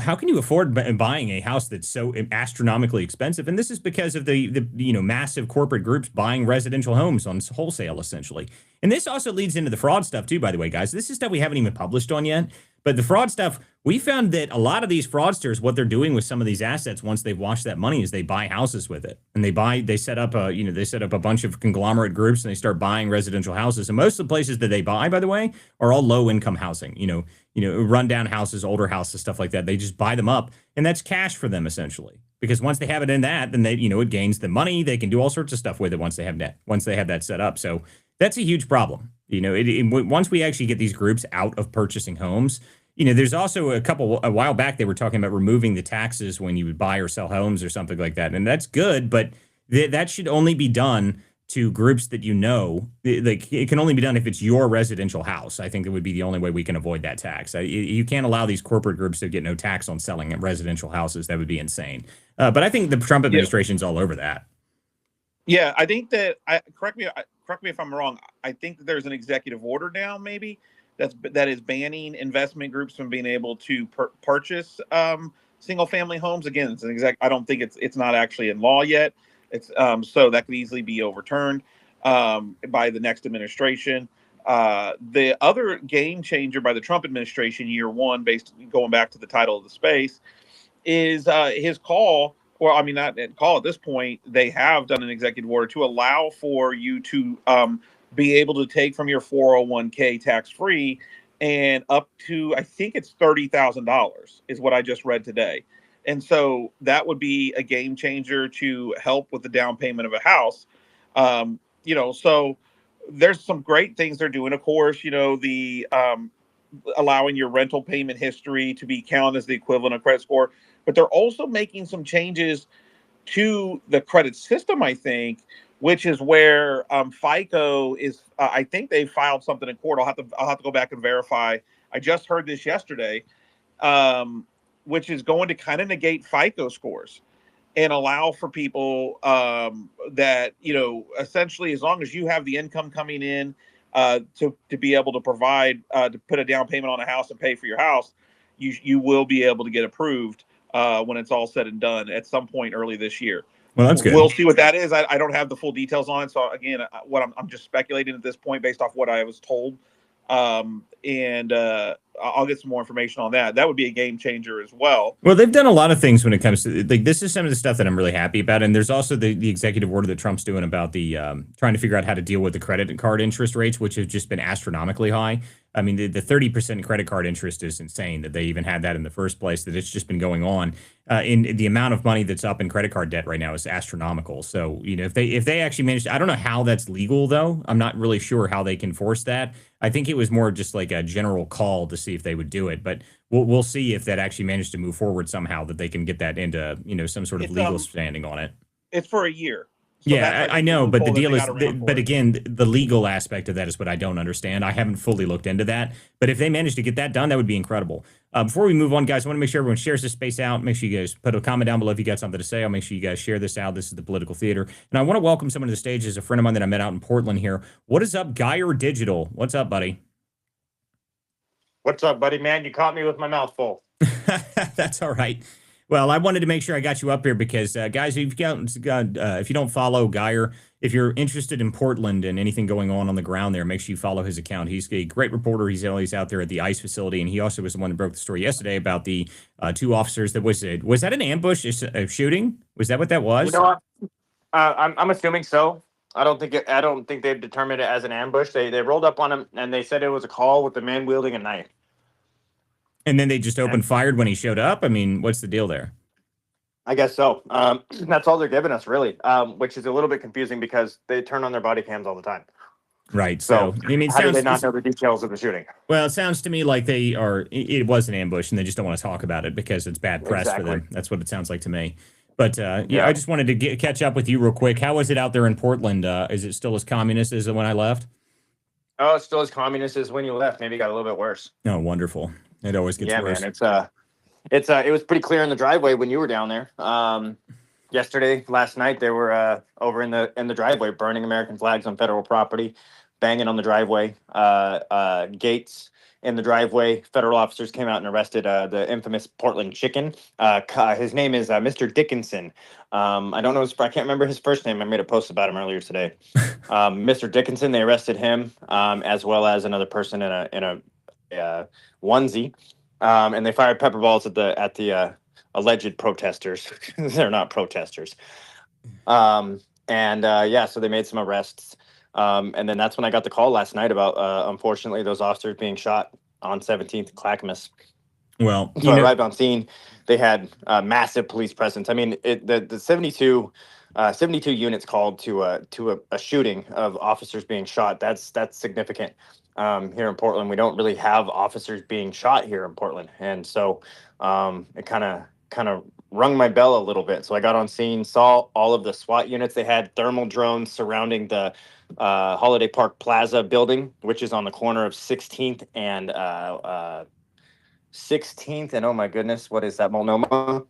how can you afford buying a house that's so astronomically expensive? And this is because of the massive corporate groups buying residential homes on wholesale, essentially. And this also leads into the fraud stuff too, by the way, guys. This is stuff we haven't even published on yet. But the fraud stuff, we found that a lot of these fraudsters, what they're doing with some of these assets once they've washed that money is they buy houses with it. And they set up a bunch of conglomerate groups and they start buying residential houses. And most of the places that they buy, by the way, are all low income housing, rundown houses, older houses, stuff like that. They just buy them up and that's cash for them essentially. Because once they have it in that, then it gains the money. They can do all sorts of stuff with it once they have that set up. So that's a huge problem. Once we actually get these groups out of purchasing homes, there's also a while back, they were talking about removing the taxes when you would buy or sell homes or something like that. And that's good, but that should only be done to groups that like it can only be done if it's your residential house. I think it would be the only way we can avoid that tax. You can't allow these corporate groups to get no tax on selling residential houses. That would be insane. But I think the Trump administration's all over that. Yeah, I think that correct me if I'm wrong. I think that there's an executive order now, maybe that is banning investment groups from being able to purchase single family homes. Again, I don't think it's not actually in law yet. It's so that could easily be overturned by the next administration. The other game changer by the Trump administration, year one, going back to the title of the space, is his call. Well, I mean, not call at this point. They have done an executive order to allow for you to be able to take from your 401k tax free and up to, I think it's $30,000 is what I just read today. And so that would be a game changer to help with the down payment of a house. So there's some great things they're doing. Of course, the allowing your rental payment history to be counted as the equivalent of credit score, but they're also making some changes to the credit system, I think, which is where FICO is. I think they filed something in court. I'll have to go back and verify. I just heard this yesterday, which is going to kind of negate FICO scores and allow for people that essentially, as long as you have the income coming in to be able to provide to put a down payment on a house and pay for your house, you will be able to get approved when it's all said and done at some point early this year. Well, that's good. We'll see what that is. I don't have the full details on it. So again, I'm just speculating at this point based off what I was told. And I'll get some more information on that. That would be a game changer as well. Well, they've done a lot of things when it comes to, like, this is some of the stuff that I'm really happy about. And there's also the executive order that Trump's doing about the trying to figure out how to deal with the credit card interest rates, which have just been astronomically high. I mean, the 30% credit card interest is insane that they even had that in the first place, that it's just been going on. In the amount of money that's up in credit card debt right now is astronomical. So, if they actually managed, I don't know how that's legal, though. I'm not really sure how they can force that. I think it was more just like a general call to see if they would do it. But we'll see if that actually managed to move forward somehow, that they can get that into, some sort of legal standing on it. It's for a year. So yeah, I know, but the deal is, but again, the legal aspect of that is what I don't understand. I haven't fully looked into that, but if they manage to get that done, that would be incredible. Before we move on, guys, I want to make sure everyone shares this space out. Make sure you guys put a comment down below if you got something to say. I'll make sure you guys share this out. This is the Political Theater, and I want to welcome someone to the stage. As a friend of mine that I met out in Portland here. What is up, Geyer Digital? What's up, buddy? What's up, buddy, man? You caught me with my mouth full. That's all right. Well, I wanted to make sure I got you up here because, guys, if you don't follow Geyer, if you're interested in Portland and anything going on the ground there, make sure you follow his account. He's a great reporter. He's always out there at the ICE facility, and he also was the one that broke the story yesterday about the two officers that was that an ambush shooting? Was that what that was? I'm assuming so. I don't think they've determined it as an ambush. They rolled up on him and they said it was a call with the man wielding a knife. And then they just opened fired when he showed up? I mean, what's the deal there? I guess so. That's all they're giving us, really, which is a little bit confusing because they turn on their body cams all the time. Right. So I mean, how do they not know the details of the shooting? Well, it sounds to me like it was an ambush and they just don't want to talk about it because it's bad press for them. That's what it sounds like to me. But yeah, I just wanted to catch up with you real quick. How is it out there in Portland? Is it still as communist as when I left? Oh, it's still as communist as when you left. Maybe it got a little bit worse. Oh, wonderful. It always gets worse. Man, it was pretty clear in the driveway when you were down there. Last night, they were over in the driveway burning American flags on federal property, banging on the driveway, gates in the driveway. Federal officers came out and arrested the infamous Portland chicken. His name is Mr. Dickinson. I don't know I can't remember his first name. I made a post about him earlier today. Mr. Dickinson. They arrested him as well as another person in a onesie, and they fired pepper balls at the alleged protesters. They're not protesters. So they made some arrests. And then that's when I got the call last night about, unfortunately, those officers being shot on 17th Clackamas. Well, so I arrived on scene. They had massive police presence. I mean, the 72 units called to a shooting of officers being shot. That's significant. Here in Portland, we don't really have officers being shot here in Portland, and so it kind of kind of rung my bell a little bit. So I got on scene, saw all of the SWAT units. They had thermal drones surrounding the Holiday Park Plaza building, which is on the corner of 16th and 16th. And oh my goodness, what is that, Multnomah?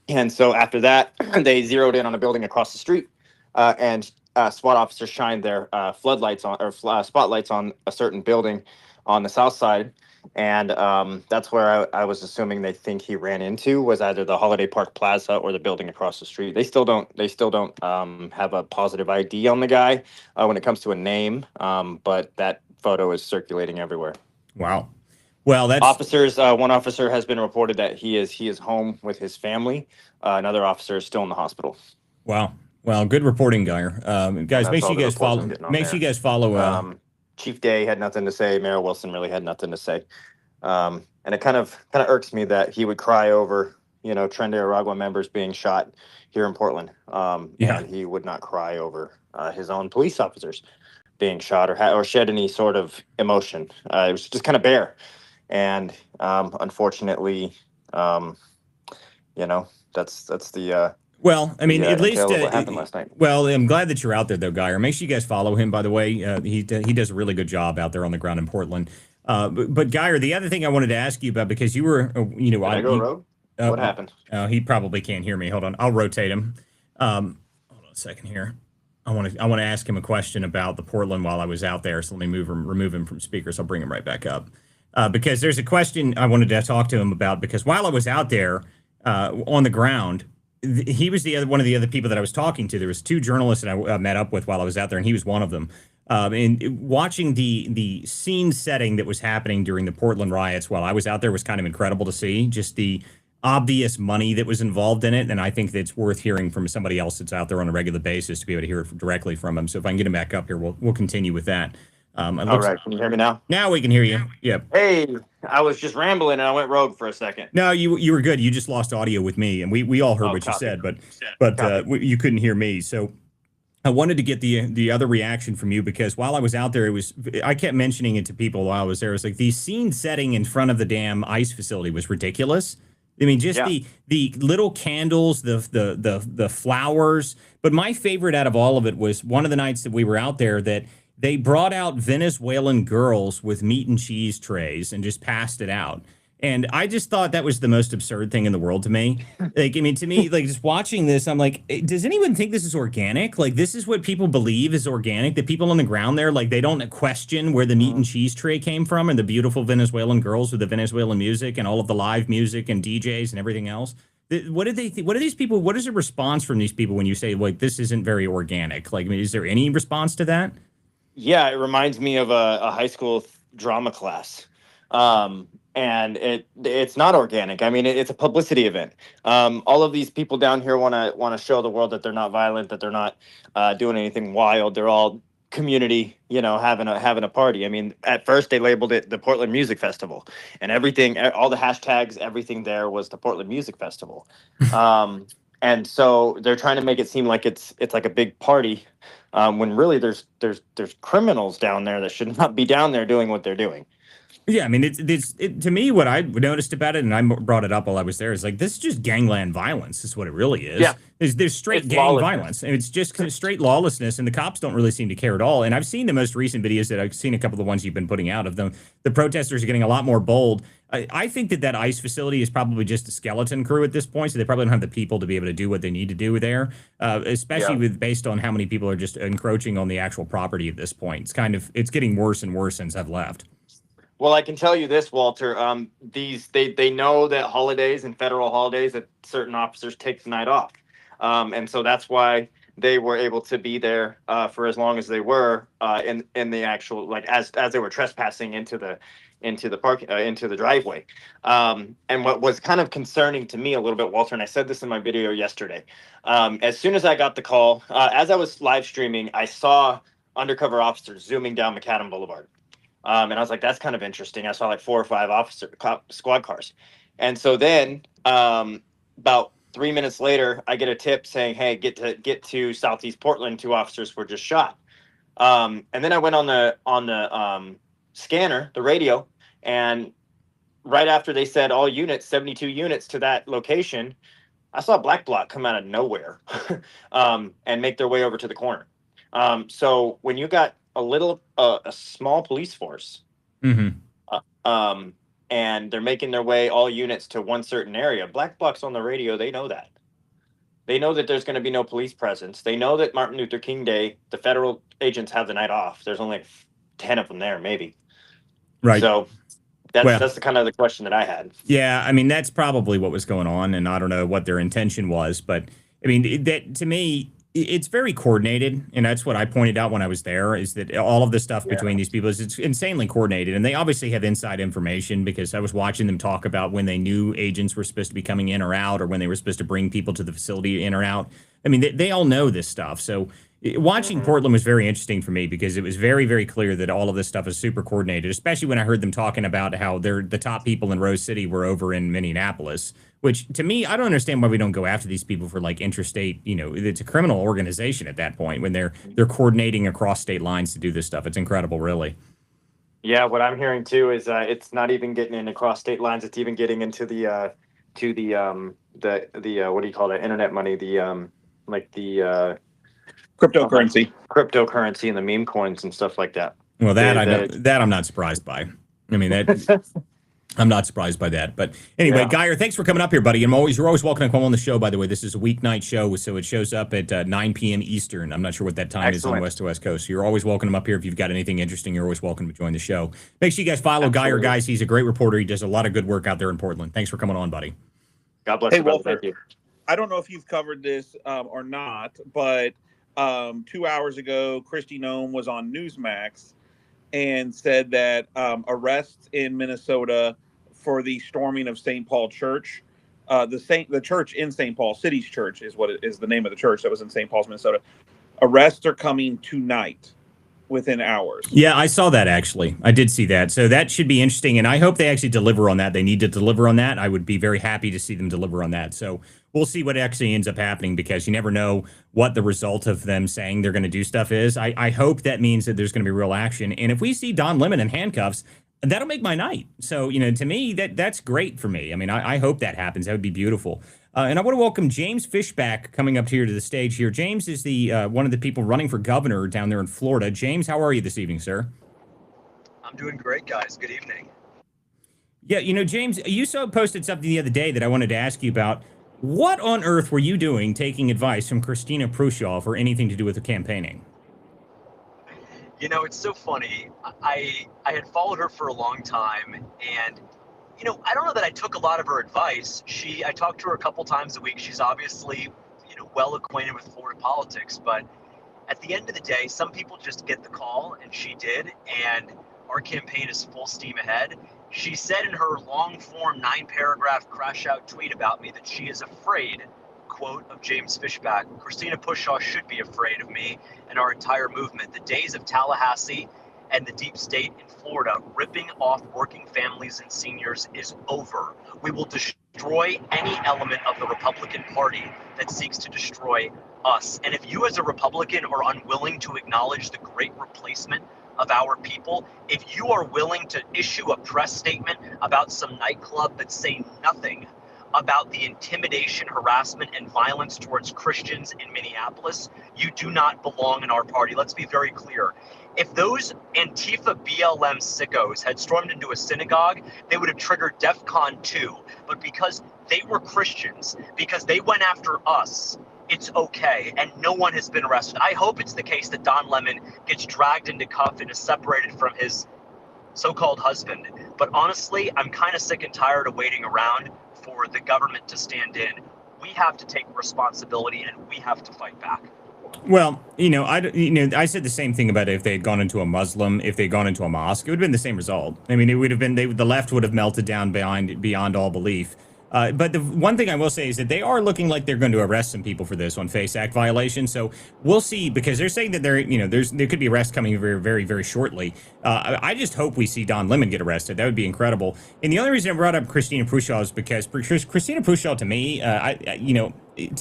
And so after that, they zeroed in on a building across the street, and SWAT officers shined their floodlights on or spotlights on a certain building on the south side. And that's where I was assuming they think he ran into was either the Holiday Park Plaza or the building across the street. They still don't have a positive ID on the guy when it comes to a name, but that photo is circulating everywhere. Wow. Well, that's officers. One officer has been reported that he is home with his family. Another officer is still in the hospital. Wow. Well, good reporting, Geyer. Guys, make sure you guys follow. Make sure you guys follow. Chief Day had nothing to say. Mayor Wilson really had nothing to say. And it kind of irks me that he would cry over, Tren de Aragua members being shot here in Portland. And he would not cry over his own police officers being shot or shed any sort of emotion. It was just kind of bare. And unfortunately, that's the well, I mean, at least what happened last night. Well, I'm glad that you're out there, though, Geyer. Make sure you guys follow him. By the way, he does a really good job out there on the ground in Portland. But Geyer, the other thing I wanted to ask you about, because you were, Did I go rogue? What happened? He probably can't hear me. Hold on, I'll rotate him. Hold on a second here. I want to ask him a question about the Portland while I was out there. So let me remove him from speakers. I'll bring him right back up. Because there's a question I wanted to talk to him about, because while I was out there on the ground, he was one of the other people that I was talking to. There was two journalists that I met up with while I was out there, and he was one of them. And watching the scene setting that was happening during the Portland riots while I was out there was kind of incredible to see, just the obvious money that was involved in it. And I think that it's worth hearing from somebody else that's out there on a regular basis to be able to hear it directly from him. So if I can get him back up here, we'll continue with that. All right. Can you hear me now? Now we can hear you. Yep. Hey, I was just rambling and I went rogue for a second. No, you were good. You just lost audio with me, and we all heard what you said, but you couldn't hear me. So I wanted to get the other reaction from you, because while I was out there, I kept mentioning it to people while I was there. It was like the scene setting in front of the damn ICE facility was ridiculous. I mean, just the little candles, the flowers. But my favorite out of all of it was one of the nights that we were out there that they brought out Venezuelan girls with meat and cheese trays and just passed it out. And I just thought that was the most absurd thing in the world to me. Like, I mean, to me, like, just watching this, I'm like, does anyone think this is organic? Like, this is what people believe is organic? The people on the ground there, like, they don't question where the meat and cheese tray came from, and the beautiful Venezuelan girls with the Venezuelan music and all of the live music and DJs and everything else. What did they think? What are these people? What is the response from these people when you say, like, this isn't very organic? Like, I mean, is there any response to that? Yeah, it reminds me of a high school drama class. And it's not organic. I mean, it's a publicity event. All of these people down here want to show the world that they're not violent, that they're not doing anything wild. They're all community, having a party. I mean, at first they labeled it the Portland Music Festival, and everything, all the hashtags, everything there was the Portland Music Festival. And so they're trying to make it seem like it's like a big party, when really there's criminals down there that should not be down there doing what they're doing. Yeah, I mean, it's to me, what I noticed about it, and I brought it up while I was there, is like, this is just gangland violence is what it really is. Yeah. There's straight gang violence, and it's just straight lawlessness, and the cops don't really seem to care at all. And I've seen the most recent videos that I've seen, a couple of the ones you've been putting out of them. The protesters are getting a lot more bold. I think that ICE facility is probably just a skeleton crew at this point, so they probably don't have the people to be able to do what they need to do there, especially based on how many people are just encroaching on the actual property at this point. It's getting worse and worse since I've left. Well, I can tell you this, Walter. They know that holidays and federal holidays that certain officers take the night off, and so that's why they were able to be there for as long as they were in the actual, like, as they were trespassing into the park, into the driveway. And what was kind of concerning to me a little bit, Walter, and I said this in my video yesterday, as soon as I got the call, as I was live streaming, I saw undercover officers zooming down McAdam Boulevard. And I was like, that's kind of interesting. I saw like 4 or 5 squad cars. And so then about 3 minutes later, I get a tip saying, hey, get to Southeast Portland. 2 officers were just shot. And then I went on the scanner, the radio, and right after they said all units, 72 units to that location, I saw a black bloc come out of nowhere and make their way over to the corner. So when you got a small police force, Mm-hmm. and they're making their way all units to one certain area, black blocs on the radio, they know that. They know that there's going to be no police presence. They know that Martin Luther King Day, the federal agents have the night off. There's only 10 of them there, maybe. Right. So that's the kind of the question that I had. Yeah, I mean, that's probably what was going on, and I don't know what their intention was, but I mean, that to me, it's very coordinated, and that's what I pointed out when I was there, is that all of the stuff between these people it's insanely coordinated, and they obviously have inside information because I was watching them talk about when they knew agents were supposed to be coming in or out, or when they were supposed to bring people to the facility in or out. I mean, they all know this stuff, so watching Portland was very interesting for me because it was very, very clear that all of this stuff is super coordinated, especially when I heard them talking about how the top people in Rose City were over in Minneapolis, which to me, I don't understand why we don't go after these people for like interstate, it's a criminal organization at that point when they're coordinating across state lines to do this stuff. It's incredible, really. Yeah, what I'm hearing too is it's not even getting in across state lines. It's even getting into the what do you call it? Internet money, cryptocurrency and the meme coins and stuff like that. Well, that I'm not surprised by. I mean, that I'm not surprised by that. But anyway, Geyer, thanks for coming up here, buddy. You're always welcome to come on the show, by the way. This is a weeknight show, so it shows up at 9 p.m. Eastern. I'm not sure what that time is on the West to West Coast. So you're always welcome to come up here. If you've got anything interesting, you're always welcome to join the show. Make sure you guys follow Geyer, guys. He's a great reporter. He does a lot of good work out there in Portland. Thanks for coming on, buddy. God bless you, Walter. Thank you. I don't know if you've covered this or not, but 2 hours ago, Kristi Noem was on Newsmax and said that arrests in Minnesota for the storming of St. Paul Church, the church in St. Paul, City's Church is what it is, the name of the church that was in St. Paul's, Minnesota. Arrests are coming tonight, within hours. Yeah, I saw that actually. I did see that. So that should be interesting, and I hope they actually deliver on that. They need to deliver on that. I would be very happy to see them deliver on that. So we'll see what actually ends up happening because you never know what the result of them saying they're going to do stuff is. I hope that means that there's going to be real action. And if we see Don Lemon in handcuffs, that'll make my night. So, to me, that's great for me. I mean, I hope that happens. That would be beautiful. And I want to welcome James Fishback coming up here to the stage here. James is the one of the people running for governor down there in Florida. James, how are you this evening, sir? I'm doing great, guys. Good evening. Yeah, James, you posted something the other day that I wanted to ask you about. What on earth were you doing taking advice from Christina Prushaw for anything to do with the campaigning? It's so funny. I had followed her for a long time, and I don't know that I took a lot of her advice. I talked to her a couple times a week. She's obviously, well acquainted with Florida politics, but at the end of the day, some people just get the call, and she did, and our campaign is full steam ahead. She said in her long-form 9-paragraph crash-out tweet about me that she is afraid, quote, of James Fishback. Christina Prushaw should be afraid of me and our entire movement. The days of Tallahassee and the deep state in Florida ripping off working families and seniors is over. We will destroy any element of the Republican Party that seeks to destroy us. And if you as a Republican are unwilling to acknowledge the great replacement of our people, if you are willing to issue a press statement about some nightclub that say nothing about the intimidation, harassment, and violence towards Christians in Minneapolis, you do not belong in our party. Let's be very clear. If those Antifa BLM sickos had stormed into a synagogue, they would have triggered DEFCON 2. But because they were Christians, because they went after us, it's okay, and no one has been arrested. I hope it's the case that Don Lemon gets dragged into cuff and is separated from his so-called husband. But honestly, I'm kind of sick and tired of waiting around for the government to stand in. We have to take responsibility, and we have to fight back. Well, I said the same thing about if they had gone into a Muslim, if they had gone into a mosque, it would have been the same result. I mean, it would have been the left would have melted down beyond all belief. But the one thing I will say is that they are looking like they're going to arrest some people for this on FACE Act violation. So we'll see, because they're saying that there could be arrests coming very, very, very shortly. I just hope we see Don Lemon get arrested. That would be incredible. And the only reason I brought up Christina Prushaw is because Christina Prushaw, to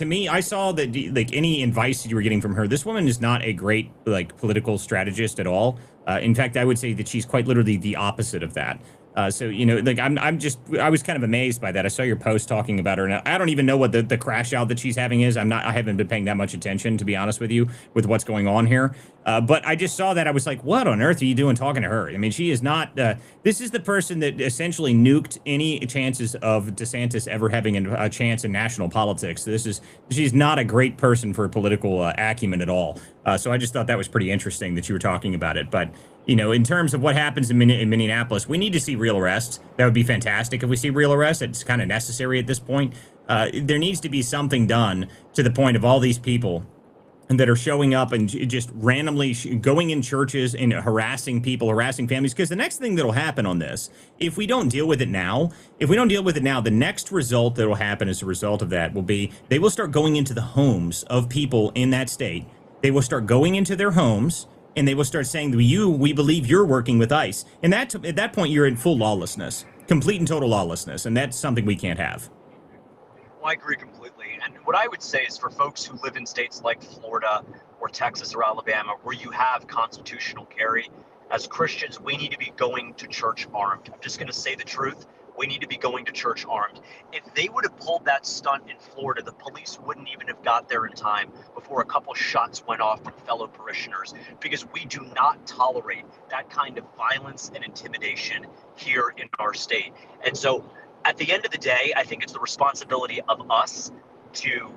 me, I saw that like any advice that you were getting from her, this woman is not a great political strategist at all. In fact, I would say that she's quite literally the opposite of that. So, like I was kind of amazed by that. I saw your post talking about her, and I don't even know what the crash out that she's having is. I haven't been paying that much attention, to be honest with you, with what's going on here. But I just saw that. I was like, what on earth are you doing talking to her? I mean, she is not, this is the person that essentially nuked any chances of DeSantis ever having a chance in national politics. She's not a great person for political acumen at all. So I just thought that was pretty interesting that you were talking about it. But in terms of what happens in Minneapolis, we need to see real arrests. That would be fantastic if we see real arrests. It's kind of necessary at this point. There needs to be something done to the point of all these people that are showing up and just randomly going in churches and harassing people, harassing families. Because the next thing that'll happen on this, if we don't deal with it now, the next result that will happen as a result of that will be they will start going into the homes of people in that state. They will start going into their homes, and they will start saying to you, we believe you're working with ICE. And at that point, you're in full lawlessness, complete and total lawlessness. And that's something we can't have. Well, I agree completely. And what I would say is for folks who live in states like Florida or Texas or Alabama, where you have constitutional carry, as Christians, we need to be going to church armed. I'm just going to say the truth. We need to be going to church armed. If they would have pulled that stunt in Florida, the police wouldn't even have got there in time before a couple shots went off from fellow parishioners, because we do not tolerate that kind of violence and intimidation here in our state. And so at the end of the day, I think it's the responsibility of us to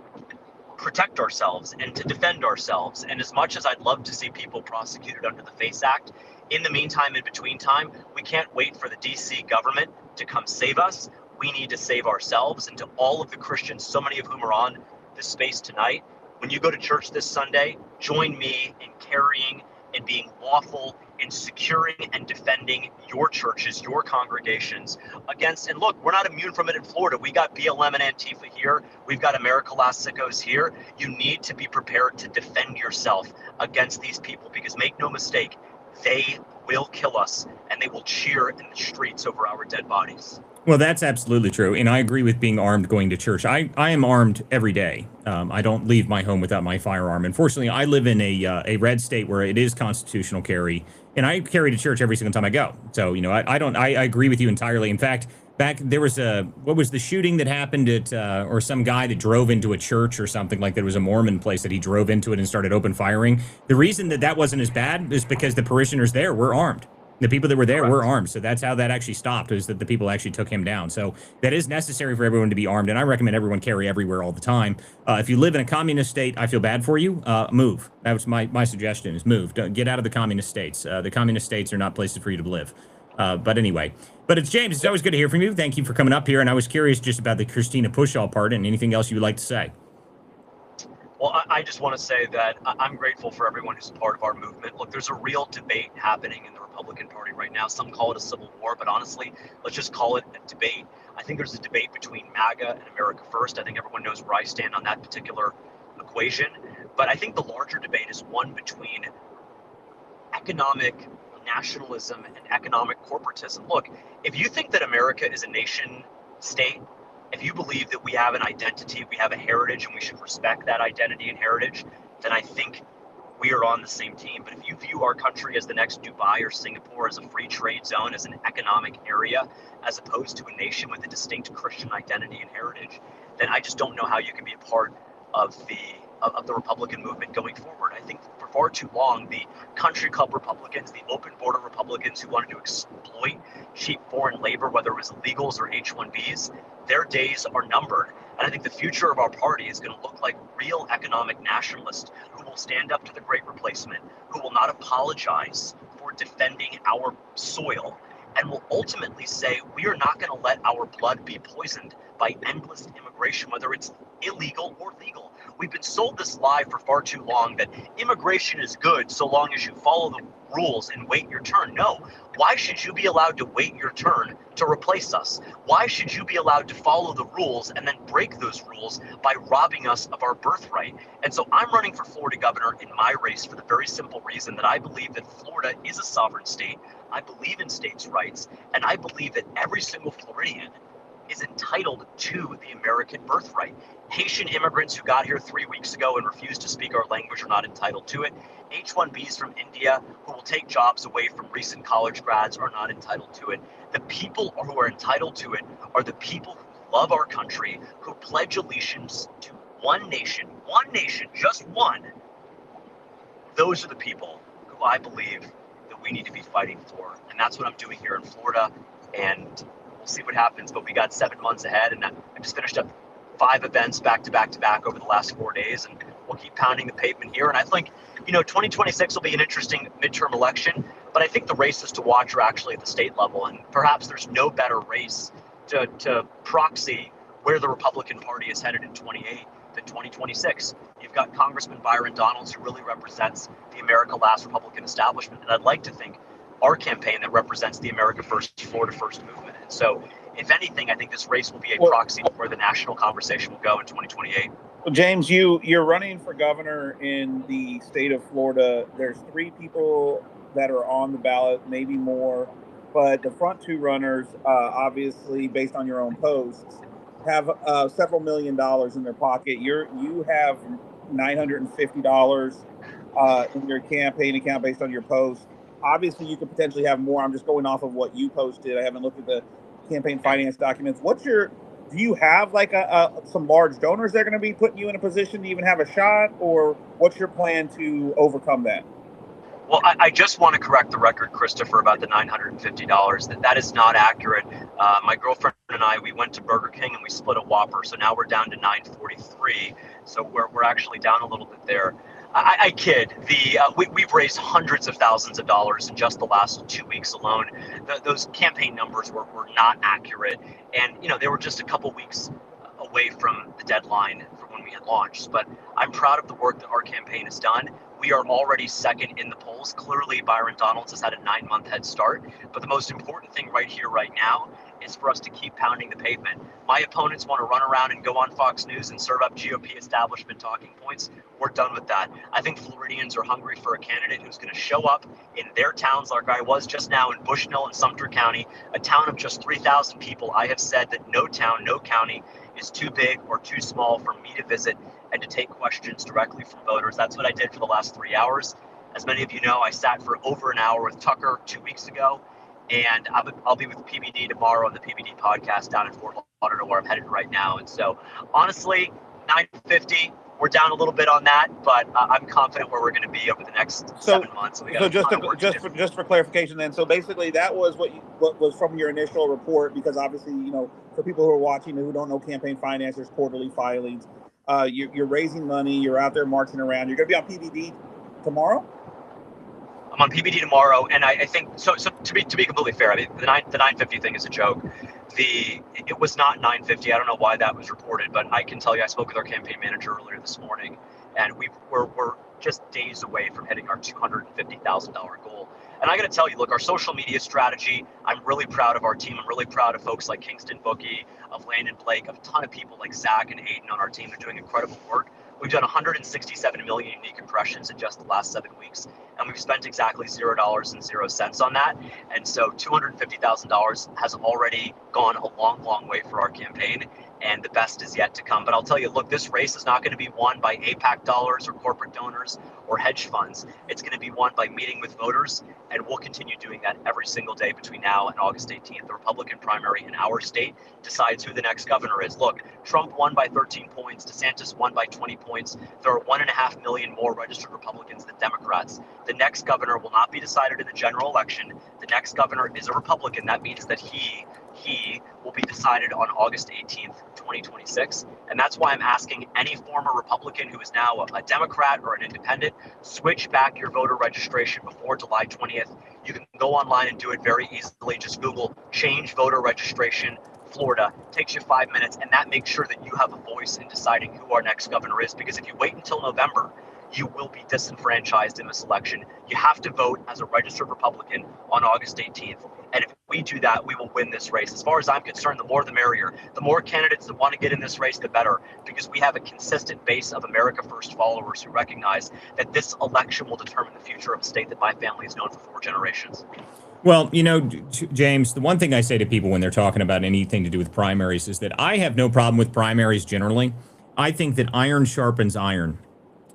protect ourselves and to defend ourselves. And as much as I'd love to see people prosecuted under the FACE Act, in the meantime, in between time, we can't wait for the DC government to come save us. We need to save ourselves. And to all of the Christians, so many of whom are on this space tonight, when you go to church this Sunday, join me in carrying and being lawful in securing and defending your churches, your congregations against, and look, we're not immune from it in Florida. We got BLM and Antifa here. We've got America Last Sickos here. You need to be prepared to defend yourself against these people, because make no mistake, they will kill us and they will cheer in the streets over our dead bodies. Well, that's absolutely true. And I agree with being armed going to church. I am armed every day. I don't leave my home without my firearm. Unfortunately, I live in a red state where it is constitutional carry, and I carry to church every single time I go. So, I agree with you entirely. In fact, there was what was the shooting that happened at, or some guy that drove into a church or something like that. It was a Mormon place that he drove into it and started open firing. The reason that wasn't as bad is because the parishioners there were armed. The people that were there were armed. So that's how that actually stopped, is that the people actually took him down. So that is necessary for everyone to be armed. And I recommend everyone carry everywhere all the time. If you live in a communist state, I feel bad for you. Move. That was my suggestion, is move. Get out of the communist states. The communist states are not places for you to live. But anyway, it's James. It's always good to hear from you. Thank you for coming up here. And I was curious just about the Christina Pushaw part and anything else you would like to say. Well, I just want to say that I'm grateful for everyone who's a part of our movement. Look, there's a real debate happening in the Republican Party right now. Some call it a civil war, but honestly, let's just call it a debate. I think there's a debate between MAGA and America First. I think everyone knows where I stand on that particular equation. But I think the larger debate is one between economic nationalism and economic corporatism. Look, if you think that America is a nation state, if you believe that we have an identity, we have a heritage, and we should respect that identity and heritage, then I think we are on the same team. But if you view our country as the next Dubai or Singapore, as a free trade zone, as an economic area, as opposed to a nation with a distinct Christian identity and heritage, then I just don't know how you can be a part of the Republican movement going forward. I think for far too long, the country club Republicans, the open border Republicans who wanted to exploit cheap foreign labor, whether it was illegals or H-1Bs, their days are numbered. And I think the future of our party is going to look like real economic nationalists who will stand up to the Great Replacement, who will not apologize for defending our soil, and will ultimately say we are not going to let our blood be poisoned by endless immigration, whether it's illegal or legal. We've been sold this lie for far too long that immigration is good so long as you follow the rules and wait your turn. No. Why should you be allowed to wait your turn to replace us? Why should you be allowed to follow the rules and then break those rules by robbing us of our birthright? And so I'm running for Florida governor in my race for the very simple reason that I believe that Florida is a sovereign state. I believe in states' rights, and I believe that every single Floridian is entitled to the American birthright. Haitian immigrants who got here 3 weeks ago and refused to speak our language are not entitled to it. H-1Bs from India who will take jobs away from recent college grads are not entitled to it. The people who are entitled to it are the people who love our country, who pledge allegiance to one nation, just one. Those are the people who I believe that we need to be fighting for. And that's what I'm doing here in Florida. And we'll see what happens. But we got 7 months ahead. And I just finished up 5 events back to back over the last 4 days. And we'll keep pounding the pavement here. And I think, 2026 will be an interesting midterm election. But I think the races to watch are actually at the state level. And perhaps there's no better race to proxy where the Republican Party is headed in 28 than 2026. You've got Congressman Byron Donalds, who really represents the America Last Republican establishment. And I'd like to think our campaign that represents the America First, Florida First movement. And so, if anything, I think this race will be a proxy for where the national conversation will go in 2028. Well, James, you're running for governor in the state of Florida. There's 3 people that are on the ballot, maybe more, but the front 2 runners, obviously, based on your own posts, have several $1 million in their pocket. You have $950 in your campaign account based on your post. Obviously, you could potentially have more. I'm just going off of what you posted. I haven't looked at the campaign finance documents. Do you have like some large donors that are going to be putting you in a position to even have a shot, or what's your plan to overcome that? Well, I just want to correct the record, Christopher, about the $950. That is not accurate. My girlfriend and I, we went to Burger King and we split a Whopper, so now we're down to $943. So we're actually down a little bit there. I kid. We've raised hundreds of thousands of dollars in just the last 2 weeks alone. Those campaign numbers were not accurate, and they were just a couple weeks away from the deadline for when we had launched. But I'm proud of the work that our campaign has done. We are already second in the polls. Clearly, Byron Donalds has had a 9-month head start. But the most important thing right here, right now, is for us to keep pounding the pavement. My opponents want to run around and go on Fox News and serve up GOP establishment talking points. We're done with that. I think Floridians are hungry for a candidate who's going to show up in their towns like I was just now in Bushnell and Sumter County, a town of just 3,000 people. I have said that no town, no county is too big or too small for me to visit and to take questions directly from voters. That's what I did for the last 3 hours. As many of you know, I sat for over an hour with Tucker 2 weeks ago, and I'll be with PBD tomorrow on the PBD podcast down in Fort Lauderdale, where I'm headed right now. And so, honestly, $950, we're down a little bit on that, but I'm confident where we're going to be over the next 7 months. So just for clarification, then, so basically that was what was from your initial report, because obviously, for people who are watching who don't know campaign finance, there's quarterly filings. You're raising money. You're out there marching around. You're going to be on PBD tomorrow. I'm on PBD tomorrow, and I think so. To be completely fair, I mean the 950 thing is a joke. It was not 950. I don't know why that was reported, but I can tell you I spoke with our campaign manager earlier this morning, and we're just days away from hitting our $250,000 goal. And I got to tell you, look, our social media strategy, I'm really proud of our team. I'm really proud of folks like Kingston Bookie, of Landon Blake, of a ton of people like Zach and Aiden on our team. They're doing incredible work. We've done 167 million unique impressions in just the last 7 weeks, and we've spent exactly $0.00 on that. And so $250,000 has already gone a long, long way for our campaign, and the best is yet to come. But I'll tell you, look, this race is not going to be won by APAC dollars or corporate donors or hedge funds. It's going to be won by meeting with voters, and we'll continue doing that every single day between now and August 18th. The Republican primary in our state decides who the next governor is. Look, Trump won by 13 points. DeSantis won by 20 points. There are 1.5 million more registered Republicans than Democrats. The next governor will not be decided in the general election. The next governor is a Republican. That means that he will be decided on August 18th, 2026. And that's why I'm asking any former Republican who is now a Democrat or an independent, switch back your voter registration before July 20th. You can go online and do it very easily. Just Google change voter registration Florida. It takes you 5 minutes, and that makes sure that you have a voice in deciding who our next governor is. Because if you wait until November, you will be disenfranchised in this election. You have to vote as a registered Republican on August 18th. And if we do that, we will win this race. As far as I'm concerned, the more the merrier. The more candidates that want to get in this race, the better, because we have a consistent base of America First followers who recognize that this election will determine the future of a state that my family has known for 4 generations. Well, James, the one thing I say to people when they're talking about anything to do with primaries is that I have no problem with primaries generally. I think that iron sharpens iron.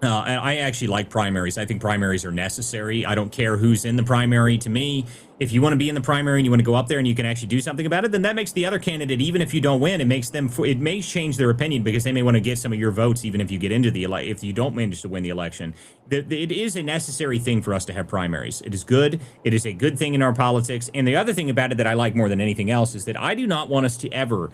And I actually like primaries. I think primaries are necessary. I don't care who's in the primary. To me, if you want to be in the primary and you want to go up there and you can actually do something about it, then that makes the other candidate, even if you don't win, it may change their opinion because they may want to get some of your votes, even if you get into if you don't manage to win the election. It is a necessary thing for us to have primaries. It is good. It is a good thing in our politics. And the other thing about it that I like more than anything else is that I do not want us to ever,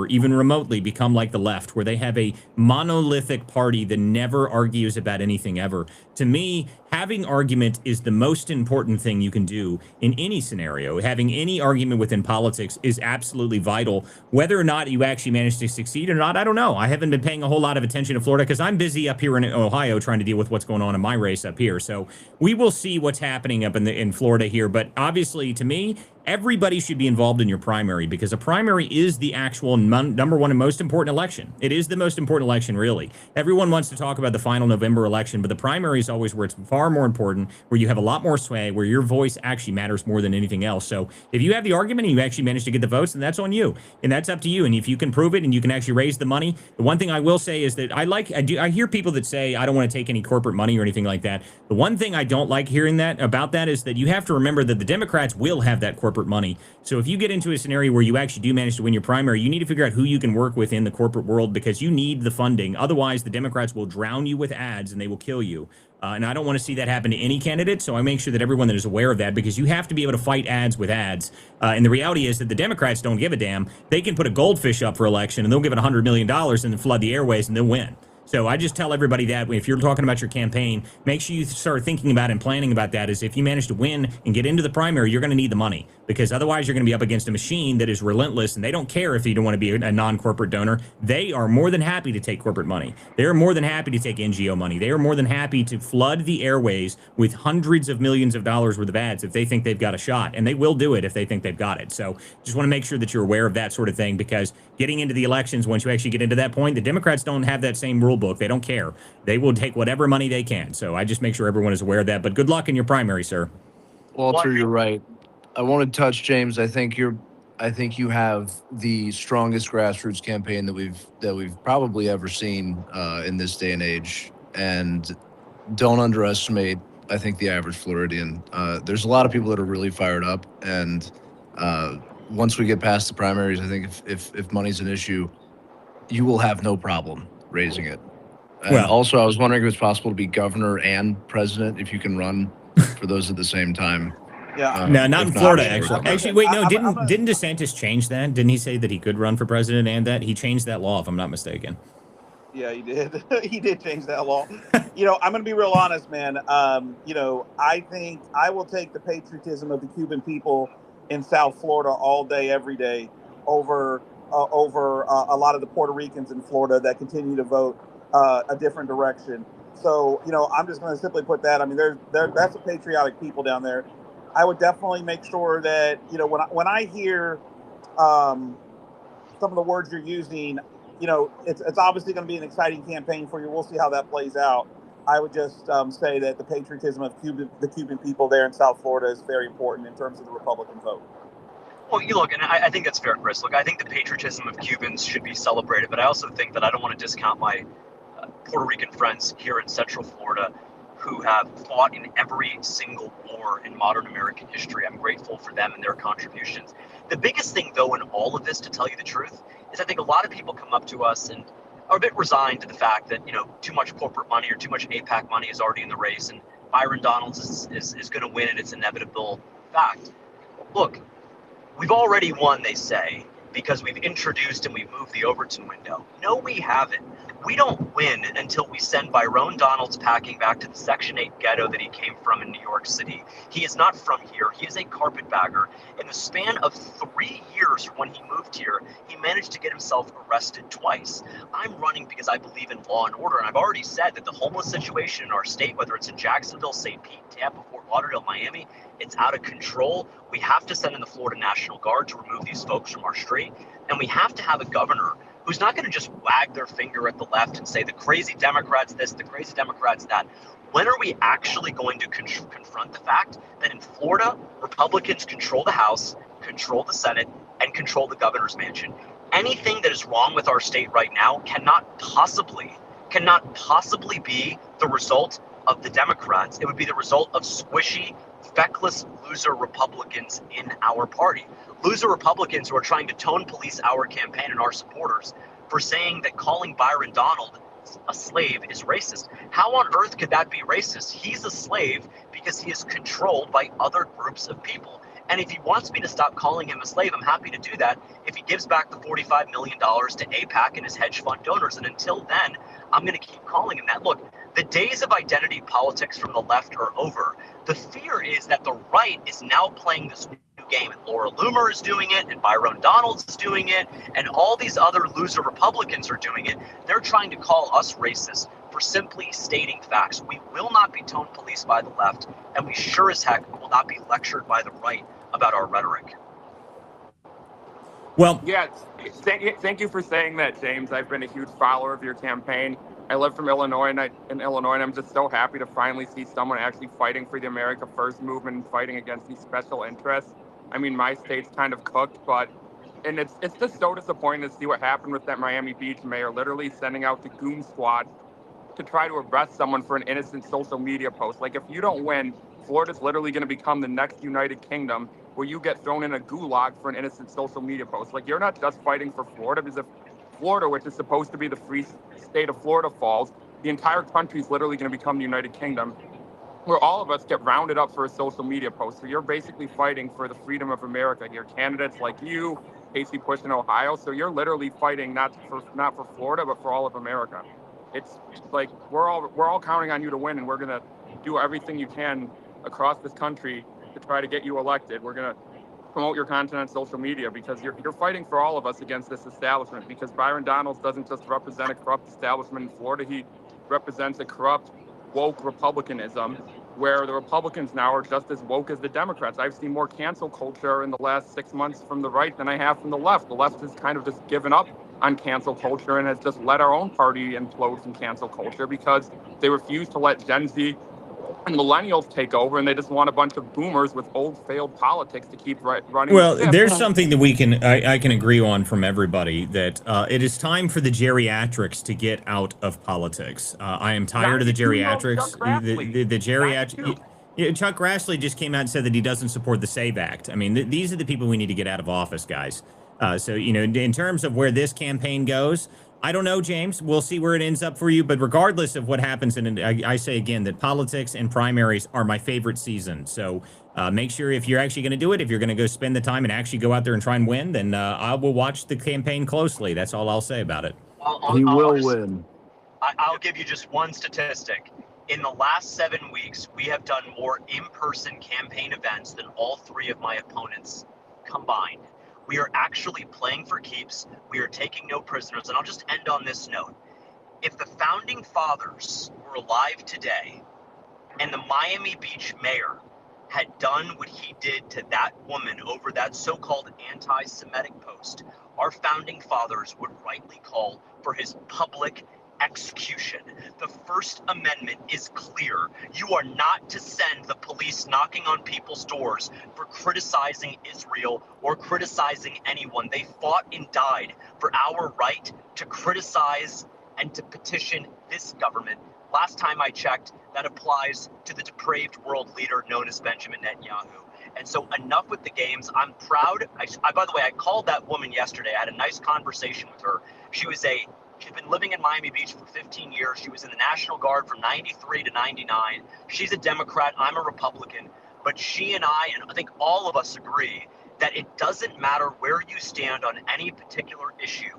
even remotely become like the left, where they have a monolithic party that never argues about anything ever. To me, having argument is the most important thing you can do in any scenario. Having any argument within politics is absolutely vital. Whether or not you actually manage to succeed or not, I don't know. I haven't been paying a whole lot of attention to Florida because I'm busy up here in Ohio trying to deal with what's going on in my race up here. So we will see what's happening up in Florida here. But obviously, to me, everybody should be involved in your primary because a primary is the actual number one and most important election. It is the most important election, really. Everyone wants to talk about the final November election, but the primary is always where it's far more important, where you have a lot more sway, where your voice actually matters more than anything else. So if you have the argument and you actually manage to get the votes, then that's on you, and that's up to you. And if you can prove it and you can actually raise the money, the one thing I will say is that I hear people that say I don't want to take any corporate money or anything like that. The one thing I don't like hearing about that is that you have to remember that the Democrats will have that corporate money. So if you get into a scenario where you actually do manage to win your primary, you need to figure out who you can work with in the corporate world because you need the funding. Otherwise, the Democrats will drown you with ads and they will kill you. And I don't want to see that happen to any candidate. So I make sure that everyone that is aware of that, because you have to be able to fight ads with ads. And the reality is that the Democrats don't give a damn. They can put a goldfish up for election and they'll give it $100 million and then flood the airways and they'll win. So I just tell everybody that if you're talking about your campaign, make sure you start thinking about and planning about that. Is if you manage to win and get into the primary, you're going to need the money, because otherwise you're going to be up against a machine that is relentless, and they don't care if you don't want to be a non-corporate donor. They are more than happy to take corporate money. They're more than happy to take NGO money. They are more than happy to flood the airways with hundreds of millions of dollars worth of ads if they think they've got a shot, and they will do it if they think they've got it. So just want to make sure that you're aware of that sort of thing, because getting into the elections, once you actually get into that point, the Democrats don't have that same rule book. They don't care. They will take whatever money they can. So I just make sure everyone is aware of that. But good luck in your primary, sir. Walter, you're right. I want to touch James. I think you have the strongest grassroots campaign that we've probably ever seen in this day and age. And don't underestimate, I think, the average Floridian. There's a lot of people that are really fired up, and once we get past the primaries, I think if money's an issue, you will have no problem raising it. And Well, also, I was wondering if it's possible to be governor and president, if you can run for those at the same time. Yeah. no, not in if Florida, sure. actually. Actually, wait, no, didn't DeSantis change that? Didn't he say that he could run for president and that? He changed that law, if I'm not mistaken. Yeah, he did. He did change that law. I'm going to be real honest, man. I think I will take the patriotism of the Cuban people in South Florida all day, every day, over a lot of the Puerto Ricans in Florida that continue to vote a different direction. So, I'm just going to simply put that. I mean, that's a patriotic people down there. I would definitely make sure that, when I hear some of the words you're using, it's obviously going to be an exciting campaign for you. We'll see how that plays out. I would just say that the patriotism of the Cuban people there in South Florida is very important in terms of the Republican vote. Well, you look, and I think that's fair, Chris. Look, I think the patriotism of Cubans should be celebrated, but I also think that I don't want to discount my Puerto Rican friends here in Central Florida who have fought in every single war in modern American history. I'm grateful for them and their contributions. The biggest thing, though, in all of this, to tell you the truth, is I think a lot of people come up to us and are a bit resigned to the fact that, too much corporate money or too much APAC money is already in the race, and Byron Donalds is going to win, and it's an inevitable fact. Look, we've already won, they say, because we've introduced and we've moved the Overton window. No, we haven't. We don't win until we send Byron Donalds packing back to the Section 8 ghetto that he came from in New York City. He is not from here. He is a carpetbagger. In the span of 3 years from when he moved here, he managed to get himself arrested twice. I'm running because I believe in law and order, and I've already said that the homeless situation in our state, whether it's in Jacksonville, St. Pete, Tampa, Fort Lauderdale, Miami, it's out of control. We have to send in the Florida National Guard to remove these folks from our street, and we have to have a governor who's not going to just wag their finger at the left and say the crazy Democrats this, the crazy Democrats that. When are we actually going to confront the fact that in Florida, Republicans control the House, control the Senate, and control the governor's mansion? Anything that is wrong with our state right now cannot possibly be the result of the Democrats. It would be the result of squishy, feckless loser Republicans in our party. Loser Republicans who are trying to tone police our campaign and our supporters for saying that calling Byron Donald a slave is racist. How on earth could that be racist? He's a slave because he is controlled by other groups of people. And if he wants me to stop calling him a slave, I'm happy to do that if he gives back the $45 million to AIPAC and his hedge fund donors. And until then, I'm going to keep calling him that. Look, the days of identity politics from the left are over. The fear is that the right is now playing this new game, and Laura Loomer is doing it, and Byron Donalds is doing it, and all these other loser Republicans are doing it. They're trying to call us racist for simply stating facts. We will not be tone policed by the left, and we sure as heck will not be lectured by the right about our rhetoric. Well, yeah, thank you for saying that, James. I've been a huge follower of your campaign. I live from Illinois, and I'm just so happy to finally see someone actually fighting for the America First movement and fighting against these special interests. I mean, my state's kind of cooked, and it's just so disappointing to see what happened with that Miami Beach mayor, literally sending out the goon squad to try to arrest someone for an innocent social media post. Like, if you don't win, Florida's literally going to become the next United Kingdom where you get thrown in a gulag for an innocent social media post. Like, you're not just fighting for Florida, because if Florida, which is supposed to be the free state of Florida, falls, the entire country is literally going to become the United Kingdom, where all of us get rounded up for a social media post. So you're basically fighting for the freedom of America here. Candidates like you, Casey Bush in Ohio. So you're literally fighting not for Florida, but for all of America. It's like we're all counting on you to win, and we're gonna do everything you can across this country to try to get you elected. We're gonna promote your content on social media because you're fighting for all of us against this establishment. Because Byron Donalds doesn't just represent a corrupt establishment in Florida; he represents a corrupt, woke Republicanism, where the Republicans now are just as woke as the Democrats. I've seen more cancel culture in the last 6 months from the right than I have from the left. The left has kind of just given up on cancel culture and has just let our own party implode from cancel culture because they refuse to let Gen Z and millennials take over, and they just want a bunch of boomers with old failed politics to keep running. Well, there's something that I can agree on from everybody, that it is time for the geriatrics to get out of politics. I am tired of the geriatrics. The geriatrics. Chuck Grassley just came out and said that he doesn't support the SAVE Act. I mean, these are the people we need to get out of office, guys. So, in terms of where this campaign goes, I don't know, James. We'll see where it ends up for you. But regardless of what happens, and I say again that politics and primaries are my favorite season. So make sure if you're actually going to do it, if you're going to go spend the time and actually go out there and try and win, then I will watch the campaign closely. That's all I'll say about it. He will win. I'll give you just one statistic. In the last 7 weeks, we have done more in-person campaign events than all three of my opponents combined. We are actually playing for keeps. We are taking no prisoners. And I'll just end on this note. If the founding fathers were alive today and the Miami Beach mayor had done what he did to that woman over that so-called anti-Semitic post, our founding fathers would rightly call for his public execution. The First Amendment is clear. You are not to send the police knocking on people's doors for criticizing Israel or criticizing anyone. They fought and died for our right to criticize and to petition this government. Last time I checked, that applies to the depraved world leader known as Benjamin Netanyahu. And so enough with the games. I'm proud. By the way, I called that woman yesterday. I had a nice conversation with her. She's been living in Miami Beach for 15 years. She was in the National Guard from 93 to 99. She's a Democrat. I'm a Republican. But she and I think all of us agree that it doesn't matter where you stand on any particular issue.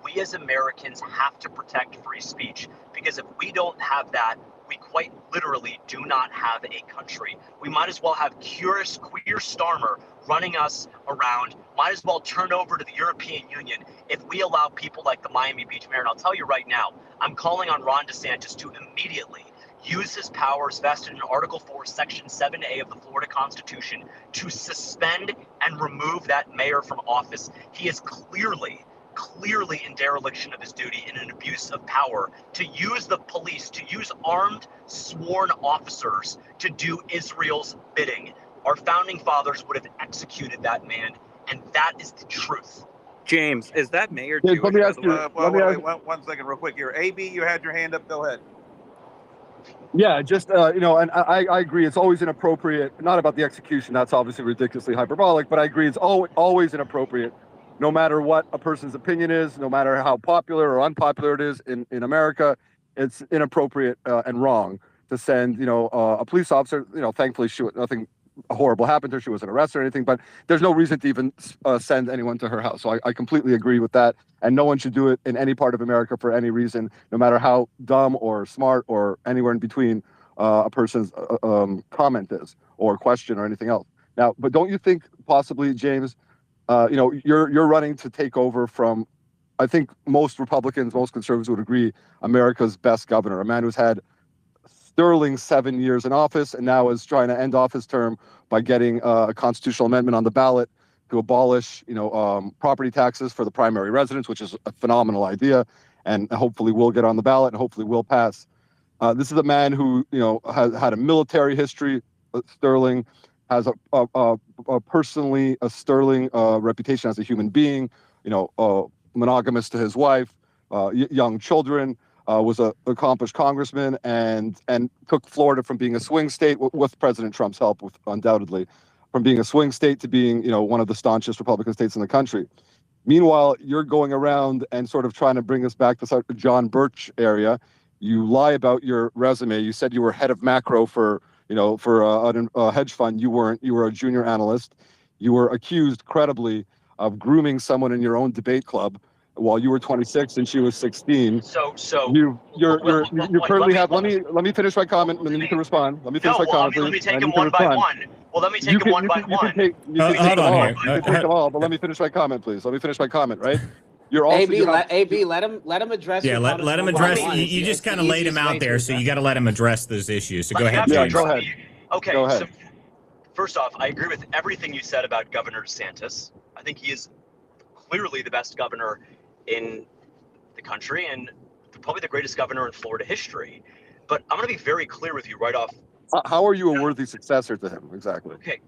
We as Americans have to protect free speech, because if we don't have that, we quite literally do not have a country. We might as well have Keir Starmer running us around, might as well turn over to the European Union if we allow people like the Miami Beach mayor. And I'll tell you right now, I'm calling on Ron DeSantis to immediately use his powers vested in Article 4, Section 7A of the Florida Constitution to suspend and remove that mayor from office. He is clearly clearly in dereliction of his duty and an abuse of power to use the police, to use armed sworn officers to do Israel's bidding. Our founding fathers would have executed that man, and that is the truth. James, is that mayor Yeah, Jewish? let me ask you. Wait, one second, real quick here. AB, you had your hand up. Go ahead. Yeah, just and I agree. It's always inappropriate. Not about the execution. That's obviously ridiculously hyperbolic. But I agree. It's always inappropriate, no matter what a person's opinion is, no matter how popular or unpopular it is in America. It's inappropriate and wrong to send a police officer. Thankfully, nothing horrible happened to her. She wasn't arrested or anything. But there's no reason to even send anyone to her house. So I completely agree with that. And no one should do it in any part of America for any reason, no matter how dumb or smart or anywhere in between a person's comment is or question or anything else. Now, but don't you think possibly, James, you're running to take over from, I think most Republicans, most conservatives would agree, America's best governor, a man who's had sterling 7 years in office and now is trying to end off his term by getting a constitutional amendment on the ballot to abolish, property taxes for the primary residents, which is a phenomenal idea, and hopefully will get on the ballot and hopefully will pass. This is a man who, has had a military history. Sterling has a personally a sterling reputation as a human being. Monogamous to his wife, young children. Was an accomplished congressman and took Florida from being a swing state with President Trump's help, undoubtedly, from being a swing state to being, one of the staunchest Republican states in the country. Meanwhile, you're going around and sort of trying to bring us back to sort of John Birch area. You lie about your resume. You said you were head of macro for a hedge fund. You weren't. You were a junior analyst. You were accused credibly of grooming someone in your own debate club while you were 26 and she was 16. So you currently have. Let me finish my comment and then you can respond. Let me finish my comment. Let me take them one by one. Well, let me take them one by one. You can take them all, but let me finish my comment, please. Let me finish my comment, right? You're also AB, let him address. Yeah, let him address. You just kind of laid him out there, so you got to let him address those issues. So go ahead, James. Go ahead. Okay. Go ahead. So first off, I agree with everything you said about Governor DeSantis. I think he is clearly the best governor in the country and probably the greatest governor in Florida history. But I'm going to be very clear with you right off. How are you a worthy successor to him? Exactly. Okay.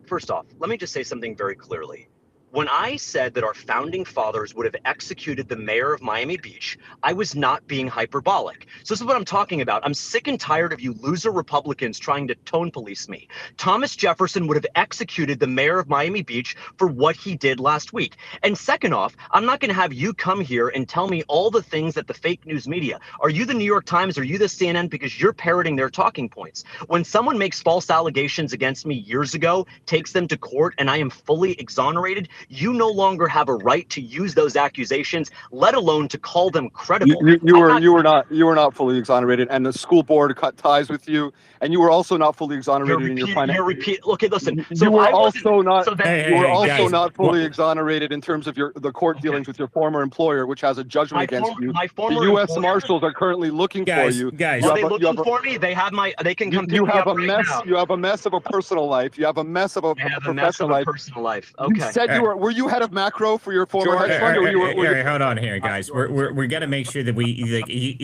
First off, let me just say something very clearly. When I said that our founding fathers would have executed the mayor of Miami Beach, I was not being hyperbolic. So this is what I'm talking about. I'm sick and tired of you loser Republicans trying to tone police me. Thomas Jefferson would have executed the mayor of Miami Beach for what he did last week. And second off, I'm not going to have you come here and tell me all the things that the fake news media. Are you the New York Times? Are you the CNN? Because you're parroting their talking points. When someone makes false allegations against me years ago, takes them to court, and I am fully exonerated, you no longer have a right to use those accusations, let alone to call them credible. You were not fully exonerated, and the school board cut ties with you, and you were also not fully exonerated in your financial. Okay, listen. You were also not fully guys, exonerated in terms of the court dealings with your former employer, which has a judgment against you. The U.S. Marshals are currently looking for you. Are they looking for me? They have my. They can come pick me up right now. You have a mess of a personal life. You have a mess of a professional life. Okay. You said were you head of macro for your former hedge fund? Hold on here, guys. We're gonna make sure that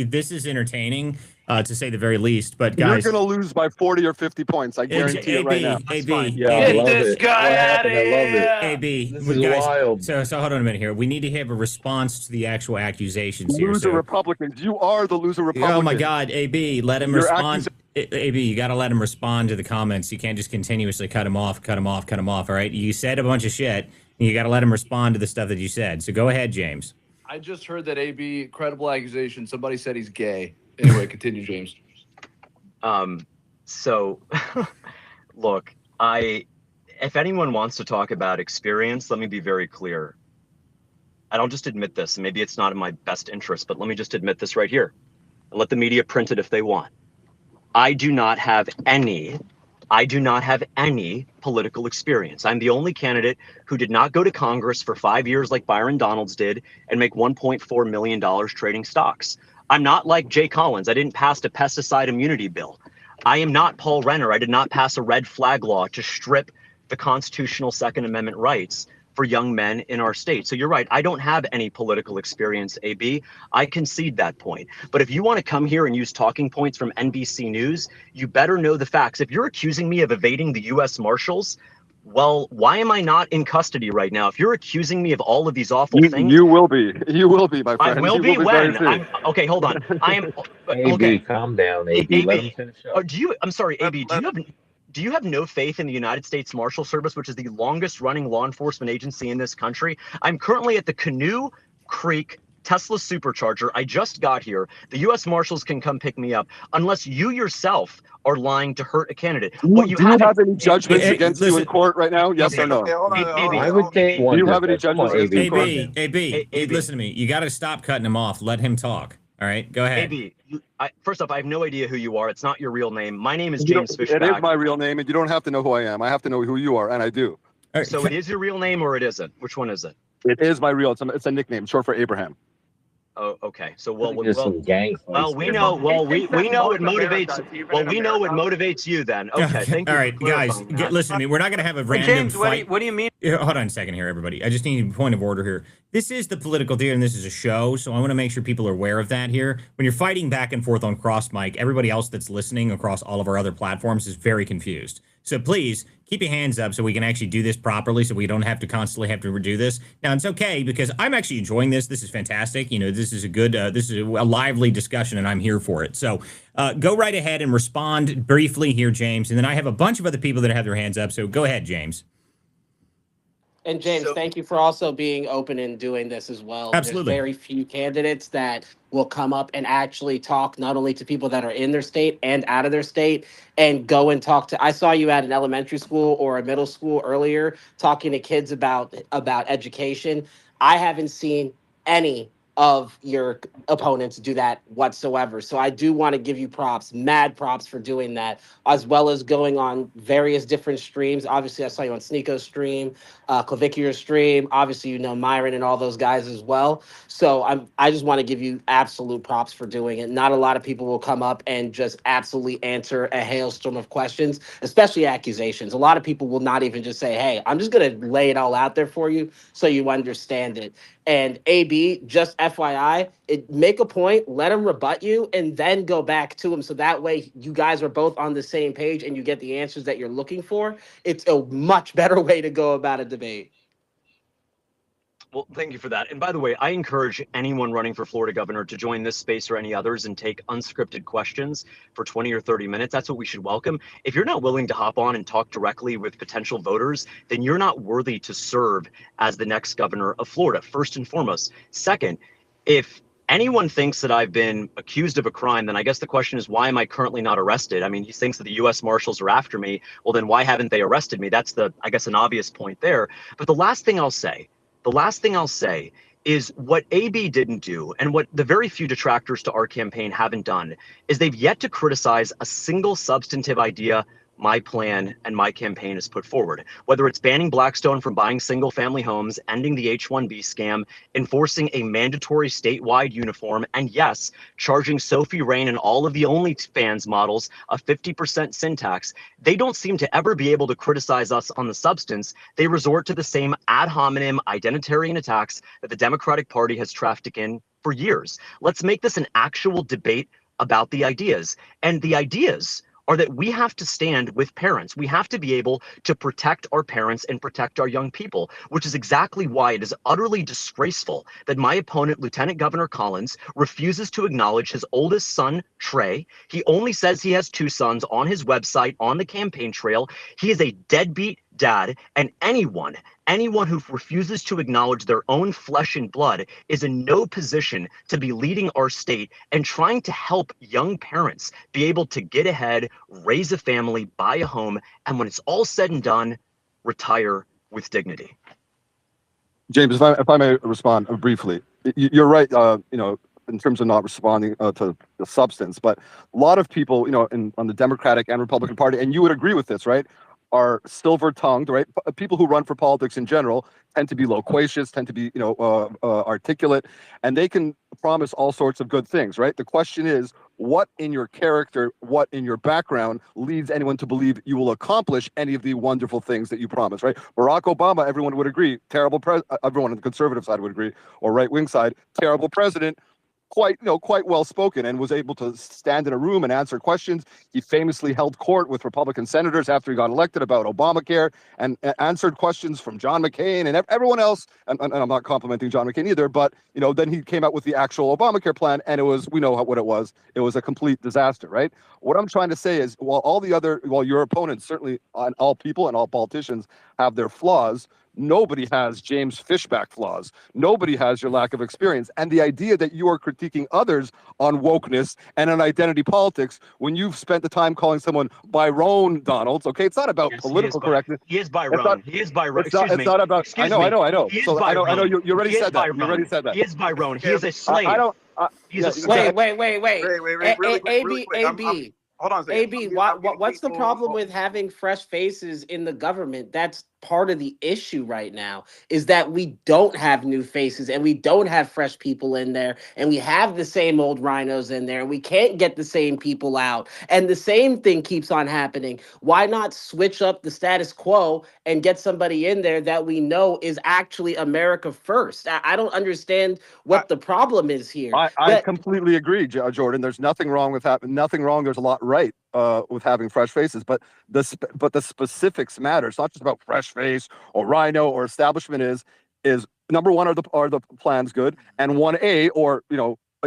this is entertaining, to say the very least. But guys, you're gonna lose by 40 or 50 points. I guarantee it right now. AB, get this guy out of here. AB, this is wild. So hold on a minute here. We need to have a response to the actual accusations here. Loser Republicans. You are the loser Republican. Oh my God, AB, let him respond. AB, you got to let him respond to the comments. You can't just continuously cut him off. All right. You said a bunch of shit. And you got to let him respond to the stuff that you said. So go ahead, James. I just heard that AB, credible accusation. Somebody said he's gay. Anyway, continue, James. So, look, if anyone wants to talk about experience, let me be very clear. And I'll just admit this. Maybe it's not in my best interest, but let me just admit this right here. And let the media print it if they want. I do not have any political experience. I'm the only candidate who did not go to Congress for 5 years like Byron Donalds did and make $1.4 million trading stocks. I'm not like Jay Collins. I didn't pass a pesticide immunity bill. I am not Paul Renner. I did not pass a red flag law to strip the constitutional Second Amendment rights for young men in our state. So you're right. I don't have any political experience, AB. I concede that point. But if you want to come here and use talking points from NBC News, you better know the facts. If you're accusing me of evading the U.S. Marshals, well, why am I not in custody right now? If you're accusing me of all of these awful things, You will be. You will be, my I friend. will You be will be very when soon. okay, hold on. I am AB, okay. calm down, AB. Let him AB, finish up. I'm sorry, AB, do you have no faith in the United States Marshal Service, which is the longest running law enforcement agency in this country? I'm currently at the Canoe Creek Tesla supercharger. I just got here. The U.S. Marshals can come pick me up unless you yourself are lying to hurt a candidate. Do you have any judgments against you in court right now? Yes or no? I would take Do one. you have any Come on, judgments against you in court? AB, listen to me. You got to stop cutting him off. Let him talk. All right, go ahead. AB, first off, I have no idea who you are. It's not your real name. My name is You James Fishback. It is my real name, and you don't have to know who I am. I have to know who you are, and I do. So it is your real name or it isn't? Which one is it? It is my real. It's a nickname, short for Abraham. Oh, okay. So we know it motivates. Well, we know it motivates you then. Okay, thank you. All right, guys, listen to me. We're not going to have a random James, fight. what do you mean? Hold on a second here, everybody. I just need a point of order here. This is the Political Theater, and this is a show, so I want to make sure people are aware of that here. When you're fighting back and forth on cross mic, everybody else that's listening across all of our other platforms is very confused. So please keep your hands up so we can actually do this properly, so we don't have to constantly have to redo this. Now, it's okay because I'm actually enjoying this. This is fantastic. You know, this is a good, this is a lively discussion, and I'm here for it. So go right ahead and respond briefly here, James. And then I have a bunch of other people that have their hands up. So go ahead, James. And James, thank you for also being open and doing this as well. Absolutely. There's very few candidates that will come up and actually talk not only to people that are in their state and out of their state and go and talk to. I saw you at an elementary school or a middle school earlier talking to kids about education. I haven't seen any of your opponents do that whatsoever. So I do want to give you props, mad props for doing that, as well as going on various different streams. Obviously, I saw you on Sneeko's stream, Clavicula's stream. Obviously, you know Myron and all those guys as well. So I just want to give you absolute props for doing it. Not a lot of people will come up and just absolutely answer a hailstorm of questions, especially accusations. A lot of people will not even just say, hey, I'm just going to lay it all out there for you so you understand it. And AB, just FYI, make a point, let him rebut you, and then go back to him. So that way you guys are both on the same page and you get the answers that you're looking for. It's a much better way to go about a debate. Well, thank you for that. And by the way, I encourage anyone running for Florida governor to join this space or any others and take unscripted questions for 20 or 30 minutes. That's what we should welcome. If you're not willing to hop on and talk directly with potential voters, then you're not worthy to serve as the next governor of Florida, first and foremost. Second, if anyone thinks that I've been accused of a crime, then I guess the question is, why am I currently not arrested? I mean, he thinks that the U.S. Marshals are after me. Well, then why haven't they arrested me? That's I guess, an obvious point there. But the last thing I'll say is what AB didn't do, and what the very few detractors to our campaign haven't done, is they've yet to criticize a single substantive idea my plan and my campaign has put forward, whether it's banning Blackstone from buying single-family homes, ending the H-1B scam, enforcing a mandatory statewide uniform, and yes, charging Sophie Rain and all of the OnlyFans models a 50% sin tax. They don't seem to ever be able to criticize us on the substance. They resort to the same ad hominem identitarian attacks that the Democratic Party has trafficked in for years. Let's make this an actual debate about the ideas. And the ideas are that we have to stand with parents. We have to be able to protect our parents and protect our young people, which is exactly why it is utterly disgraceful that my opponent, Lieutenant Governor Collins, refuses to acknowledge his oldest son, Trey. He only says he has 2 sons on his website, on the campaign trail. He is a deadbeat dad, and anyone who refuses to acknowledge their own flesh and blood is in no position to be leading our state and trying to help young parents be able to get ahead, raise a family, buy a home, and when it's all said and done, retire with dignity. James, if I may respond briefly, you're right. In terms of not responding to the substance, but a lot of people, on the Democratic and Republican Party, and you would agree with this, right, are silver-tongued, right? People who run for politics in general tend to be loquacious, tend to be, articulate, and they can promise all sorts of good things, right? The question is, what in your character, what in your background leads anyone to believe you will accomplish any of the wonderful things that you promise, right? Barack Obama, everyone would agree, everyone on the conservative side would agree, or right-wing side, terrible president, quite well spoken, and was able to stand in a room and answer questions. He famously held court with Republican senators after he got elected about Obamacare, and answered questions from John McCain and everyone else. And I'm not complimenting John McCain either, but then he came out with the actual Obamacare plan, and we know what it was. It was a complete disaster, right? What I'm trying to say is, while your opponents, certainly on all people and all politicians, have their flaws, nobody has James Fishback flaws. Nobody has your lack of experience. And the idea that you are critiquing others on wokeness and on identity politics when you've spent the time calling someone Byron Donalds, okay? It's not about political correctness. He is Byron. He is Byron. It's not about. I know. He is so Byron. I know you already said that. Byron. You already said that. He is Byron. He is a slave. He's a Wait. slave. Really quick. AB. Hold on a second. AB, what's the problem with having fresh faces in the government? That's part of the issue right now, is that we don't have new faces and we don't have fresh people in there, and we have the same old rhinos in there, and we can't get the same people out, and the same thing keeps on happening. Why not switch up the status quo and get somebody in there that we know is actually America first? I don't understand what the problem is here. I completely agree, Jordan. There's nothing wrong with nothing wrong. There's a lot right with having fresh faces, but the specifics matter. It's not just about fresh face or rhino or establishment. Is number one, are the plans good, and 1A, or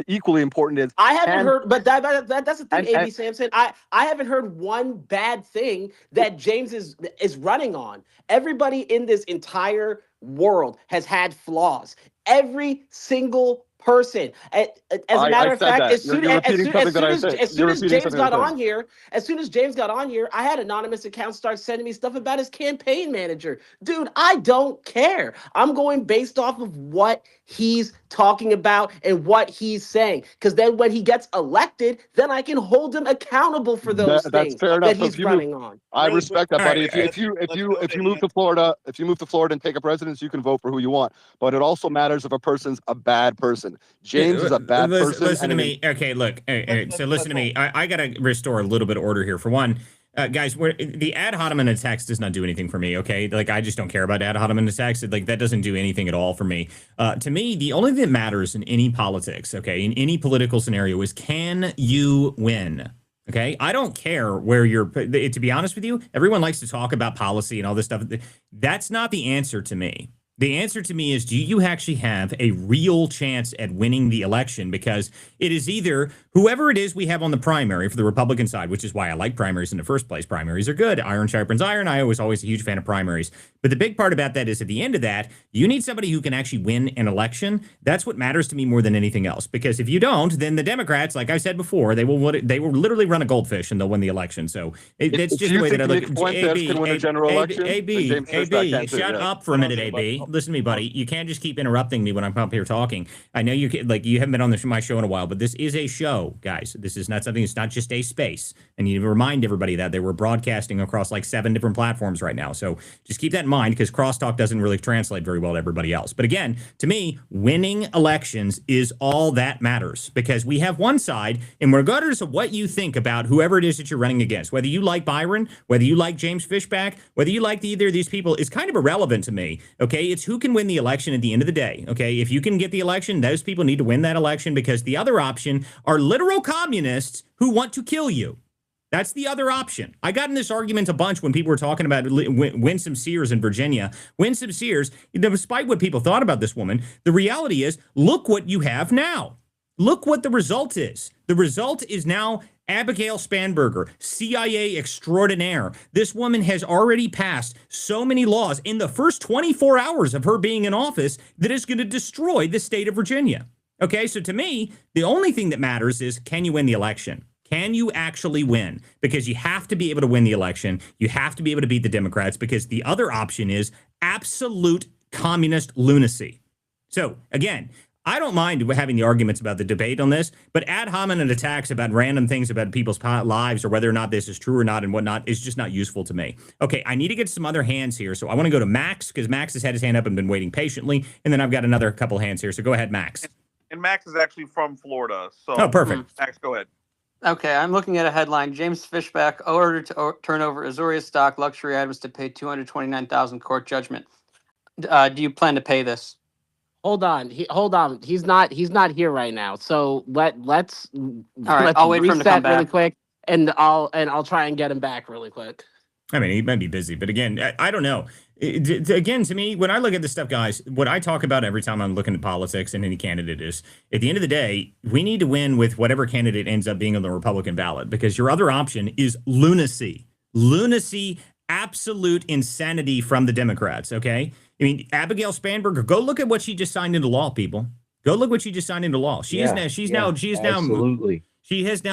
equally important is, I haven't heard, but that's the thing, AB Sampson. I haven't heard one bad thing that James is running on. Everybody in this entire world has had flaws. Every single person. As a matter of fact, as soon as James got on here, I had anonymous accounts start sending me stuff about his campaign manager. Dude, I don't care. I'm going based off of what he's talking about and what he's saying. Because then when he gets elected, then I can hold him accountable for those things that he's running on. I respect that, buddy. If you move to Florida, and take up residence, you can vote for who you want. But it also matters if a person's a bad person. James is a bad person. Listen to me. Okay, look. So listen to me. I got to restore a little bit of order here. For one, guys, the ad hominem attacks does not do anything for me, okay? Like, I just don't care about ad hominem attacks. Like, that doesn't do anything at all for me. To me, the only thing that matters in any politics, okay, in any political scenario, is can you win? Okay, I don't care where you're. To be honest with you, everyone likes to talk about policy and all this stuff. That's not the answer to me. The answer to me is, do you actually have a real chance at winning the election? Because it is either whoever it is we have on the primary for the Republican side, which is why I like primaries in the first place. Primaries are good. Iron sharpens iron. I was always a huge fan of primaries. But the big part about that is, at the end of that, you need somebody who can actually win an election. That's what matters to me more than anything else. Because if you don't, then the Democrats, like I said before, they will literally run a goldfish and they'll win the election. So it's just the way that I look at AB, shut up for a minute, AB. Listen to me, buddy. You can't just keep interrupting me when I'm up here talking. I know you haven't been on my show in a while, but this is a show, guys. This is not something. It's not just a space. And you need to remind everybody that we're broadcasting across like 7 different platforms right now. So just keep that in mind, because crosstalk doesn't really translate very well to everybody else. But again, to me, winning elections is all that matters, because we have one side, and regardless of what you think about whoever it is that you're running against, whether you like Byron, whether you like James Fishback, whether you like either of these people, is kind of irrelevant to me. Okay, it's who can win the election at the end of the day. Okay, if you can get the election, those people need to win that election, because the other option are literal communists who want to kill you. That's the other option. I got in this argument a bunch when people were talking about Winsome Sears in Virginia. Winsome Sears, despite what people thought about this woman, the reality is, look what you have now. Look what the result is. The result is now Abigail Spanberger, CIA extraordinaire. This woman has already passed so many laws in the first 24 hours of her being in office that is going to destroy the state of Virginia. Okay, so to me, the only thing that matters is, can you win the election? Can you actually win? Because you have to be able to win the election. You have to be able to beat the Democrats, because the other option is absolute communist lunacy. So again, I don't mind having the arguments about the debate on this, but ad hominem attacks about random things about people's lives, or whether or not this is true or not and whatnot, is just not useful to me. Okay, I need to get some other hands here. So I want to go to Max, because Max has had his hand up and been waiting patiently. And then I've got another couple hands here. So go ahead, Max. And Max is actually from Florida. So perfect. Max, go ahead. Okay, I'm looking at a headline. James Fishback ordered to turn over Azoria stock luxury items to pay 229,000 court judgment. Do you plan to pay this? Hold on. Hold on. He's not here right now. So let's All right, let's I'll wait for him to come reset really back. quick, and I'll try and get him back really quick. I mean, he might be busy, but again, I don't know. Again, to me, when I look at this stuff, guys, what I talk about every time I'm looking at politics and any candidate is, at the end of the day, we need to win with whatever candidate ends up being on the Republican ballot, because your other option is lunacy. Lunacy, absolute insanity from the Democrats, okay? I mean, Abigail Spanberger, go look at what she just signed into law, people. Go look what she just signed into law. She has now absolutely.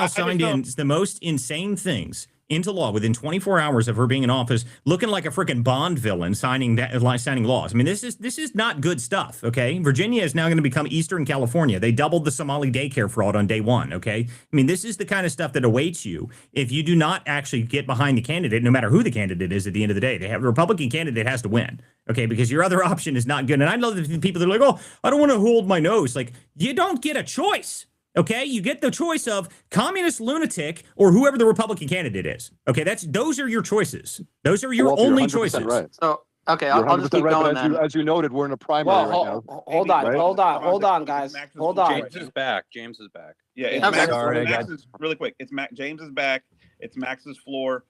signed in the most insane things into law within 24 hours of her being in office, looking like a freaking Bond villain signing laws. I mean, this is not good stuff, okay? Virginia is now going to become Eastern California. They doubled the Somali daycare fraud on day one, okay? I mean, this is the kind of stuff that awaits you if you do not actually get behind the candidate, no matter who the candidate is at the end of the day. The Republican candidate has to win, okay? Because your other option is not good. And I love the people that are like, oh, I don't want to hold my nose. Like, you don't get a choice. Okay, you get the choice of communist lunatic or whoever the Republican candidate is. Okay, those are your choices. Those are your Walter, only you're 100% choices. right. So, okay, You're I'll just 100% keep right, going but then. as you noted, we're in a primary right now. Hold on, Right? hold on, guys. Hold on. James is back. James is back. Yeah, it's Okay. Max. Sorry, Max is really quick. It's James is back. It's Max's floor.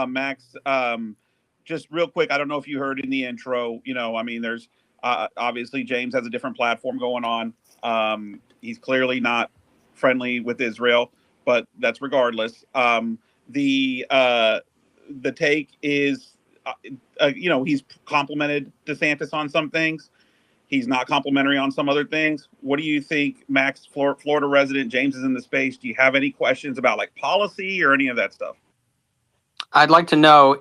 Max, just real quick. I don't know if you heard in the intro. I mean, there's obviously James has a different platform going on. He's clearly not friendly with Israel, but that's regardless. The take is, he's complimented DeSantis on some things. He's not complimentary on some other things. What do you think, Max, Florida resident? James is in the space. Do you have any questions about like policy or any of that stuff? I'd like to know.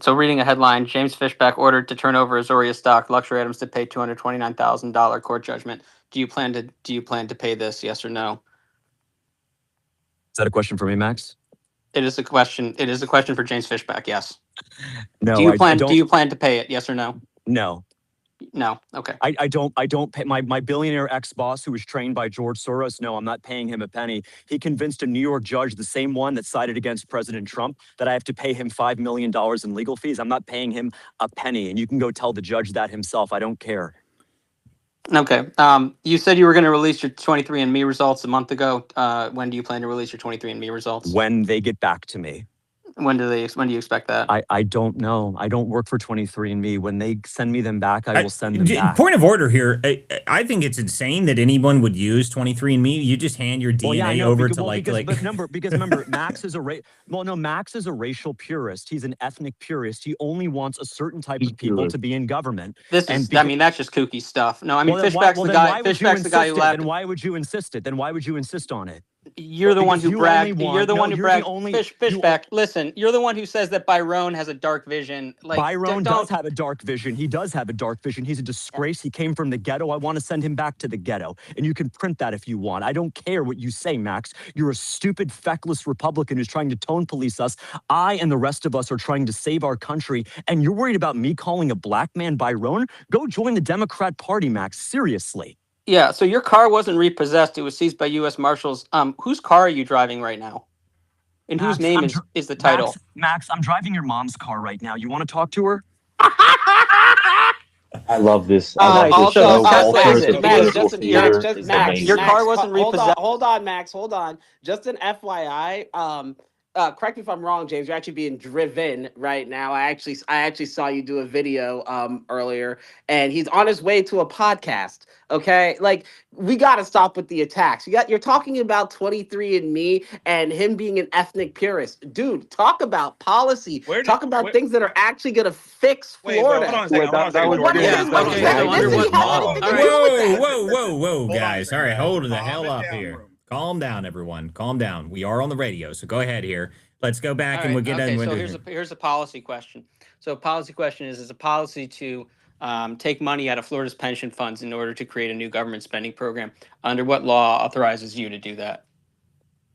So, reading a headline: James Fishback ordered to turn over Azoria stock luxury items to pay $229,000 court judgment. Do you plan to pay this? Yes or no? Is that a question for me, Max? It is a question. It is a question for James Fishback. Yes. No, Do you I don't. Do you plan to pay it? Yes or no? No, No. Okay. I don't pay my billionaire ex-boss who was trained by George Soros. No, I'm not paying him a penny. He convinced a New York judge, the same one that sided against President Trump, that I have to pay him $5 million in legal fees. I'm not paying him a penny. And you can go tell the judge that himself. I don't care. Okay. You said you were going to release your 23andMe results a month ago. When do you plan to release your 23andMe results? When they get back to me. When do you expect that? I don't know. I don't work for 23andMe. When they send me them back, I will send them back. Point of order here. I think it's insane that anyone would use 23andMe. You just hand your DNA over to remember, Max is Max is a racial purist. He's an ethnic purist. He only wants a certain type of people to be in government. That's just kooky stuff. No, I mean, Fishback's the guy. Fishback's the guy who left. Then why would you insist it? Then why would you insist on it? You're the one who bragged. You're the one who bragged. Fishback, listen. You're the one who says that Byron has a dark vision. Like, Byron does have a dark vision. He does have a dark vision. He's a disgrace. He came from the ghetto. I want to send him back to the ghetto. And you can print that if you want. I don't care what you say, Max. You're a stupid, feckless Republican who's trying to tone police us. I and the rest of us are trying to save our country. And you're worried about me calling a black man Byron? Go join the Democrat Party, Max. Seriously. Yeah, so your car wasn't repossessed. It was seized by U.S. Marshals. Whose car are you driving right now? And whose name is the title? Max, I'm driving your mom's car right now. You want to talk to her? I love this. Max, your car wasn't repossessed. Hold on, Max. Hold on. Just an FYI. Correct me if I'm wrong, James. You're actually being driven right now. I actually saw you do a video earlier, and he's on his way to a podcast. Okay, like, we got to stop with the attacks. You're talking about 23andMe and him being an ethnic purist. Dude, talk about policy. Talk about things that are actually going to fix Florida. Whoa, guys. All right, hold the hell up here. Calm down, everyone. Calm down. We are on the radio, so go ahead here. Let's go back and we'll get in. So here's a policy question. So policy question is a policy to take money out of Florida's pension funds in order to create a new government spending program. Under what law authorizes you to do that?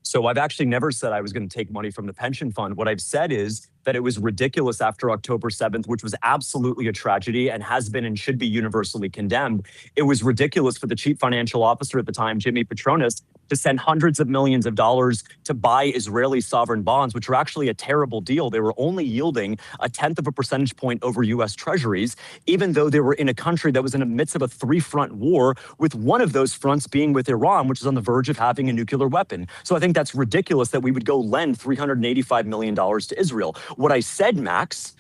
So I've actually never said I was going to take money from the pension fund. What I've said is that it was ridiculous after October 7th, which was absolutely a tragedy and has been and should be universally condemned. It was ridiculous for the chief financial officer at the time, Jimmy Petronas, to send hundreds of millions of dollars to buy Israeli sovereign bonds, which are actually a terrible deal. They were only yielding 1/10 of a percentage point over U.S. treasuries, even though they were in a country that was in the midst of a three-front war, with one of those fronts being with Iran, which is on the verge of having a nuclear weapon. So I think that's ridiculous that we would go lend $385 million to Israel. What I said, Max,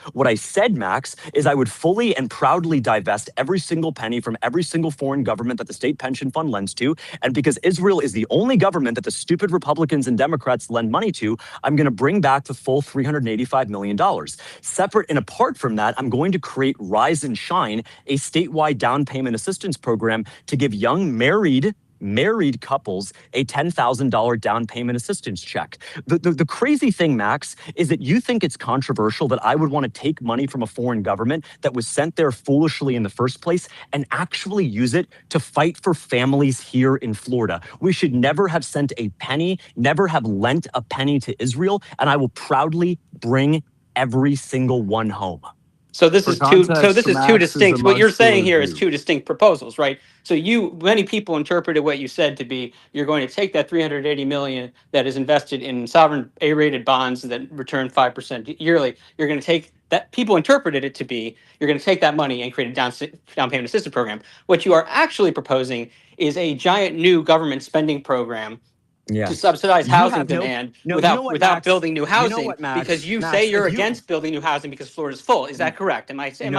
is I would fully and proudly divest every single penny from every single foreign government that the state pension fund lends to. And because Israel is the only government that the stupid Republicans and Democrats lend money to, I'm going to bring back the full $385 million. Separate and apart from that, I'm going to create Rise and Shine, a statewide down payment assistance program to give young married couples a $10,000 down payment assistance check. The crazy thing, Max, is that you think it's controversial that I would want to take money from a foreign government that was sent there foolishly in the first place and actually use it to fight for families here in Florida. We should never have sent a penny, never have lent a penny to Israel, and I will proudly bring every single one home. So this is two. So this is two distinct. What you're saying here is two distinct proposals, right? So many people interpreted what you said to be you're going to take that 380 million that is invested in sovereign A-rated bonds that return 5% yearly. You're going to take that. People interpreted it to be you're going to take that money and create a down payment assistance program. What you are actually proposing is a giant new government spending program. To subsidize housing demand without building new housing, because you say you're against building new housing because Florida's full. Is that correct? Am I saying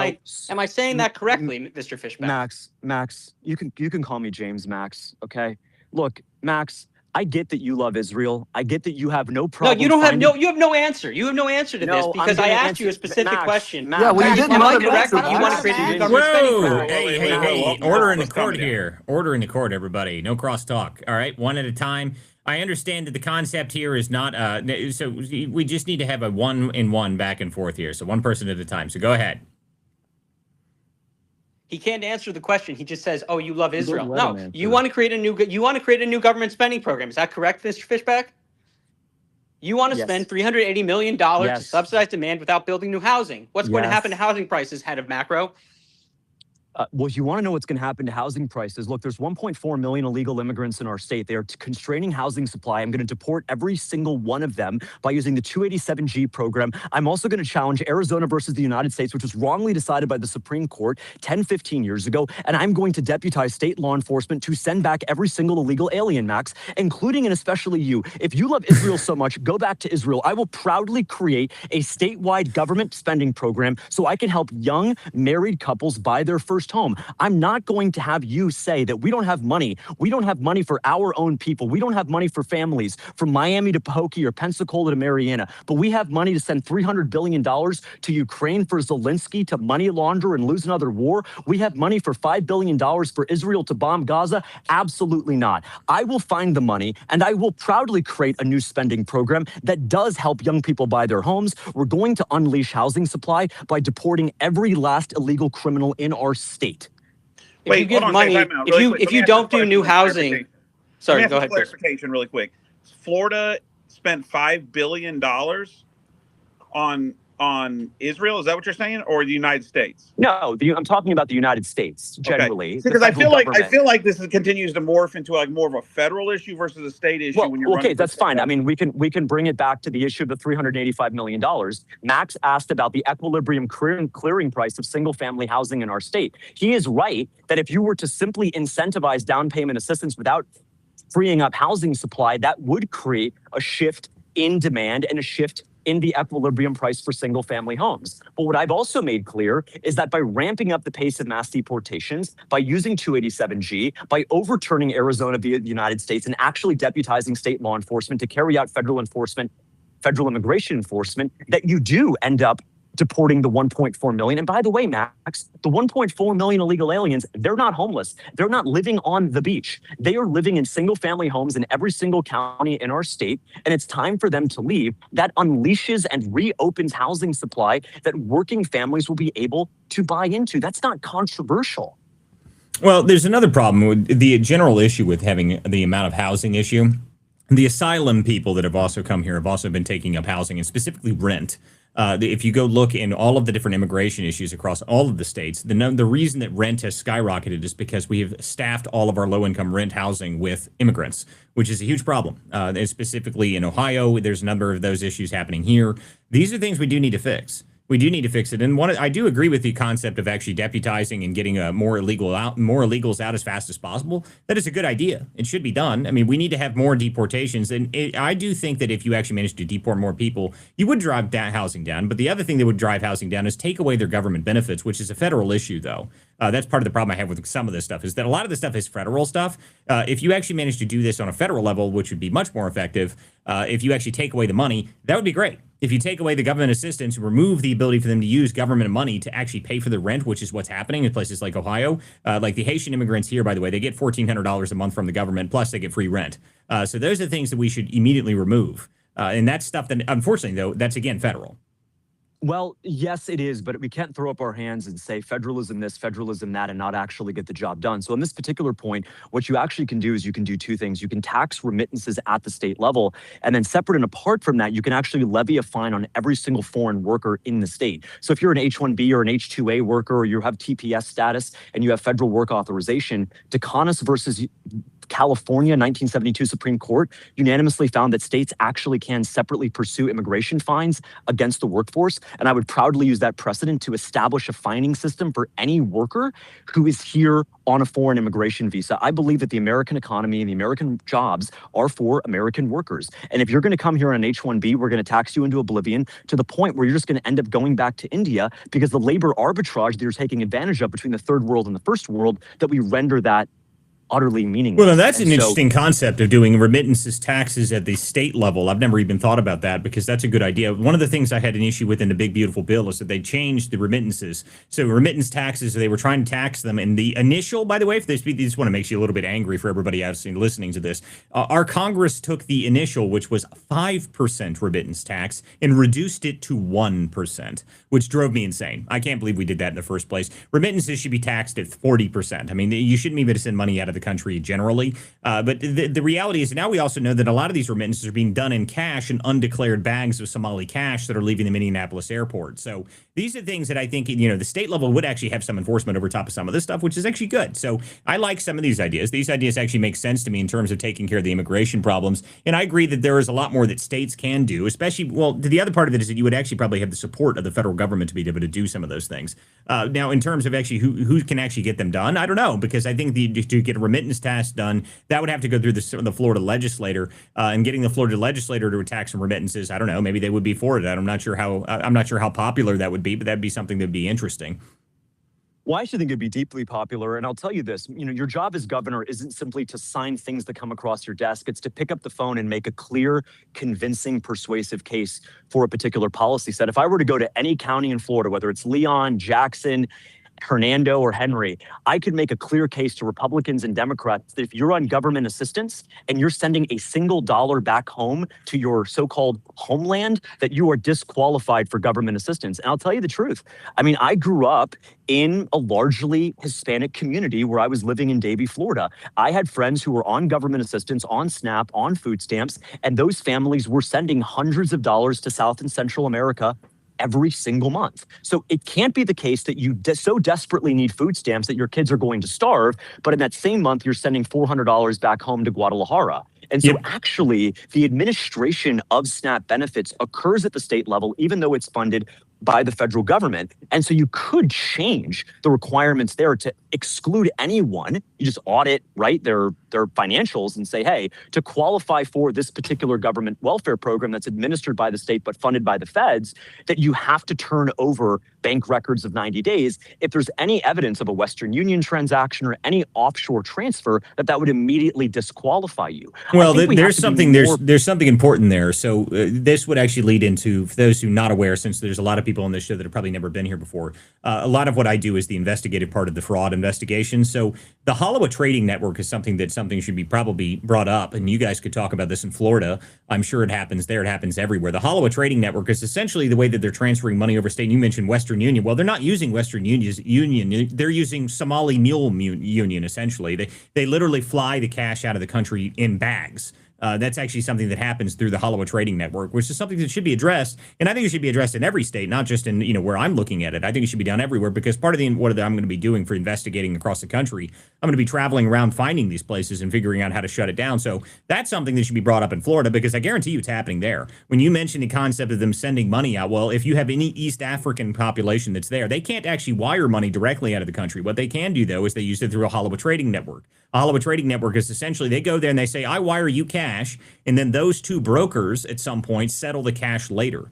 that correctly, Mr. Fishback? Max, you can call me James, Max. Okay, look, Max, I get that you love Israel. I get that you have no problem. No, you have no answer. You have no answer to this because I asked you a specific question. Yeah, well, you didn't Am I let him correct answer. that you want to create a new government spending program? Hey, order in the court here. Order in the court, everybody. No crosstalk. All right, one at a time. I understand that the concept here is not, so we just need to have a one-in-one back and forth here. So one person at a time. So go ahead. He can't answer the question. He just says, "Oh, you love Israel." No, you want to create a new government spending program. Is that correct, Mr. Fishback? You want to spend $380 million to subsidize demand without building new housing. What's going to happen to housing prices, head of macro? Well, if you want to know what's going to happen to housing prices, look, there's 1.4 million illegal immigrants in our state. They are constraining housing supply. I'm going to deport every single one of them by using the 287G program. I'm also going to challenge Arizona versus the United States, which was wrongly decided by the Supreme Court 10, 15 years ago. And I'm going to deputize state law enforcement to send back every single illegal alien, Max, including and especially you. If you love Israel so much, go back to Israel. I will proudly create a statewide government spending program so I can help young married couples buy their first home. I'm not going to have you say that we don't have money. We don't have money for our own people. We don't have money for families from Miami to Pahokee or Pensacola to Mariana, but we have money to send $300 billion to Ukraine for Zelensky to money launder and lose another war. We have money for $5 billion for Israel to bomb Gaza. Absolutely not. I will find the money and I will proudly create a new spending program that does help young people buy their homes. We're going to unleash housing supply by deporting every last illegal criminal in our state. If you give money, if you don't do new housing, sorry, go ahead. Clarification, really quick. Florida spent $5 billion on Israel. Is that what you're saying, or the United States? No, I'm talking about the United States generally. Okay. Because I feel like this continues to morph into like more of a federal issue versus a state issue. Well, okay, that's fine. I mean, we can bring it back to the issue of the $385 million. Max asked about the equilibrium clearing price of single-family housing in our state. He is right that if you were to simply incentivize down payment assistance without freeing up housing supply, that would create a shift in demand and a shift in the equilibrium price for single family homes. But what I've also made clear is that by ramping up the pace of mass deportations, by using 287G, by overturning Arizona via the United States and actually deputizing state law enforcement to carry out federal immigration enforcement, that you do end up deporting the 1.4 million. And by the way, Max, the 1.4 million illegal aliens, they're not homeless. They're not living on the beach. They are living in single family homes in every single county in our state. And it's time for them to leave. That unleashes and reopens housing supply that working families will be able to buy into. That's not controversial. Well, there's another problem with the general issue with having the amount of housing issue. The asylum people that have also come here have also been taking up housing, and specifically rent. If you go look in all of the different immigration issues across all of the states, the reason that rent has skyrocketed is because we have staffed all of our low-income rent housing with immigrants, which is a huge problem. And specifically in Ohio, there's a number of those issues happening here. These are things we do need to fix. We do need to fix it. And I do agree with the concept of actually deputizing and getting more illegals out as fast as possible. That is a good idea. It should be done. I mean, we need to have more deportations. And I do think that if you actually manage to deport more people, you would drive that housing down. But the other thing that would drive housing down is take away their government benefits, which is a federal issue, though. That's part of the problem I have with some of this stuff, is that a lot of this stuff is federal stuff. If you actually manage to do this on a federal level, which would be much more effective, if you actually take away the money, that would be great. If you take away the government assistance, remove the ability for them to use government money to actually pay for the rent, which is what's happening in places like Ohio. Like the Haitian immigrants here, by the way, they get $1,400 a month from the government, plus they get free rent. So those are the things that we should immediately remove. And that's stuff that, unfortunately, though, that's, again, federal. Well, yes, it is, but we can't throw up our hands and say federalism this, federalism that, and not actually get the job done. So on this particular point, what you actually can do is you can do two things. You can tax remittances at the state level, and then separate and apart from that, you can actually levy a fine on every single foreign worker in the state. So if you're an H-1B or an H-2A worker, or you have TPS status and you have federal work authorization, DeConis versus California 1972 Supreme Court unanimously found that states actually can separately pursue immigration fines against the workforce. And I would proudly use that precedent to establish a fining system for any worker who is here on a foreign immigration visa. I believe that the American economy and the American jobs are for American workers. And if you're going to come here on an H-1B, we're going to tax you into oblivion to the point where you're just going to end up going back to India, because the labor arbitrage that you're taking advantage of between the third world and the first world, that we render that utterly meaningless. Well, that's an interesting concept of doing remittances taxes at the state level. I've never even thought about that, because that's a good idea. One of the things I had an issue with in the big, beautiful bill is that they changed the remittances. So remittance taxes, they were trying to tax them. And the initial, by the way, if they speak, this one makes you a little bit angry for everybody else listening to this. Our Congress took the initial, which was 5% remittance tax, and reduced it to 1%, which drove me insane. I can't believe we did that in the first place. Remittances should be taxed at 40%. I mean, you shouldn't be able to send money out of the country generally. But the reality is now we also know that a lot of these remittances are being done in cash and undeclared bags of Somali cash that are leaving the Minneapolis airport. So these are things that I think, the state level would actually have some enforcement over top of some of this stuff, which is actually good. So I like some of these ideas. These ideas actually make sense to me in terms of taking care of the immigration problems. And I agree that there is a lot more that states can do, especially, well, the other part of it is that you would actually probably have the support of the federal government to be able to do some of those things. Now, in terms of actually who can actually get them done, I don't know, because I think to get a remittance tax done, that would have to go through the Florida legislator, and getting the Florida legislator to tax some remittances. I don't know. Maybe they would be for it. I'm not sure how popular that would be, but that'd be something that'd be interesting. Well, I actually think it'd be deeply popular. And I'll tell you this, your job as governor isn't simply to sign things that come across your desk. It's to pick up the phone and make a clear, convincing, persuasive case for a particular policy set. If I were to go to any county in Florida, whether it's Leon, Jackson, Hernando, or Henry, I could make a clear case to Republicans and Democrats that if you're on government assistance and you're sending a single dollar back home to your so-called homeland, that you are disqualified for government assistance. And I'll tell you the truth. I mean, I grew up in a largely Hispanic community where I was living in Davie, Florida. I had friends who were on government assistance, on SNAP, on food stamps, and those families were sending hundreds of dollars to South and Central America every single month. So it can't be the case that you so desperately need food stamps that your kids are going to starve, but in that same month, you're sending $400 back home to Guadalajara. And so actually, the administration of SNAP benefits occurs at the state level, even though it's funded by the federal government. And so you could change the requirements there to exclude anyone. You just audit, right, their financials and say, hey, to qualify for this particular government welfare program that's administered by the state but funded by the feds, that you have to turn over bank records of 90 days. If there's any evidence of a Western Union transaction or any offshore transfer, that would immediately disqualify you. Well, there's something important there. So this would actually lead into, for those who are not aware, since there's a lot of people on this show that have probably never been here before, a lot of what I do is the investigative part of the fraud investigation. So the Hollow Trading Network is something should be probably brought up, and you guys could talk about this in Florida. I'm sure it happens there. It happens everywhere. The Hollow Trading Network is essentially the way that they're transferring money overstate. And you mentioned Western Union. Well, they're not using Western Union. They're using Somali Mule Union, essentially. They literally fly the cash out of the country in bags. That's actually something that happens through the hollow trading network, which is something that should be addressed. And I think it should be addressed in every state, not just in, where I'm looking at it. I think it should be done everywhere, because part of what I'm going to be doing for investigating across the country, I'm going to be traveling around finding these places and figuring out how to shut it down. So that's something that should be brought up in Florida, because I guarantee you it's happening there. When you mention the concept of them sending money out, well, if you have any East African population that's there, they can't actually wire money directly out of the country. What they can do, though, is they use it through a hollow trading network. A hollow trading network is essentially, they go there and they say, I wire you cash, and then those two brokers at some point settle the cash later.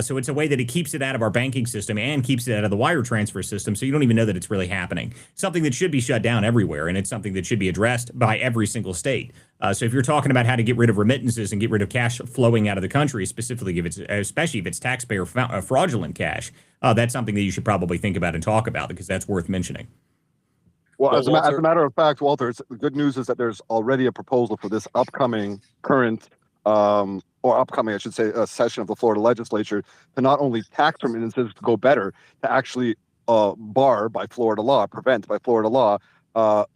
So it's a way that it keeps it out of our banking system and keeps it out of the wire transfer system, so you don't even know that it's really happening. Something that should be shut down everywhere, and it's something that should be addressed by every single state. So if you're talking about how to get rid of remittances and get rid of cash flowing out of the country, especially if it's taxpayer fraudulent cash, that's something that you should probably think about and talk about, because that's worth mentioning. Well, as a matter of fact, Walter, the good news is that there's already a proposal for this upcoming I should say, a session of the Florida legislature to not only tax remittances to go better, to actually prevent by Florida law,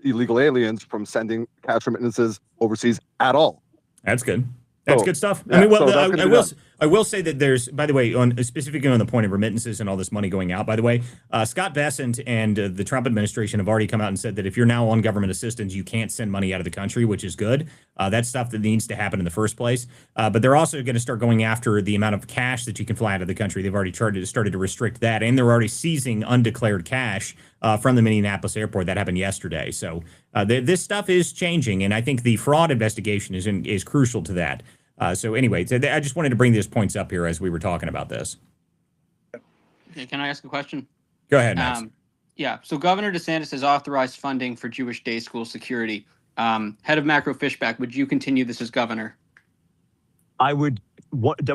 illegal aliens from sending cash remittances overseas at all. That's good. That's good stuff. Yeah, I mean, well, so I will say that there's, by the way, specifically on the point of remittances and all this money going out, by the way, Scott Bessent and the Trump administration have already come out and said that if you're now on government assistance, you can't send money out of the country, which is good. That's stuff that needs to happen in the first place. But they're also going to start going after the amount of cash that you can fly out of the country. They've already started to restrict that, and they're already seizing undeclared cash from the Minneapolis airport. That happened yesterday. So this stuff is changing, and I think the fraud investigation is crucial to that. So anyway, I just wanted to bring these points up here as we were talking about this. Okay, can I ask a question? Go ahead, Max. Yeah, so Governor DeSantis has authorized funding for Jewish day school security. Head of Macro Fishback, would you continue this as governor? That would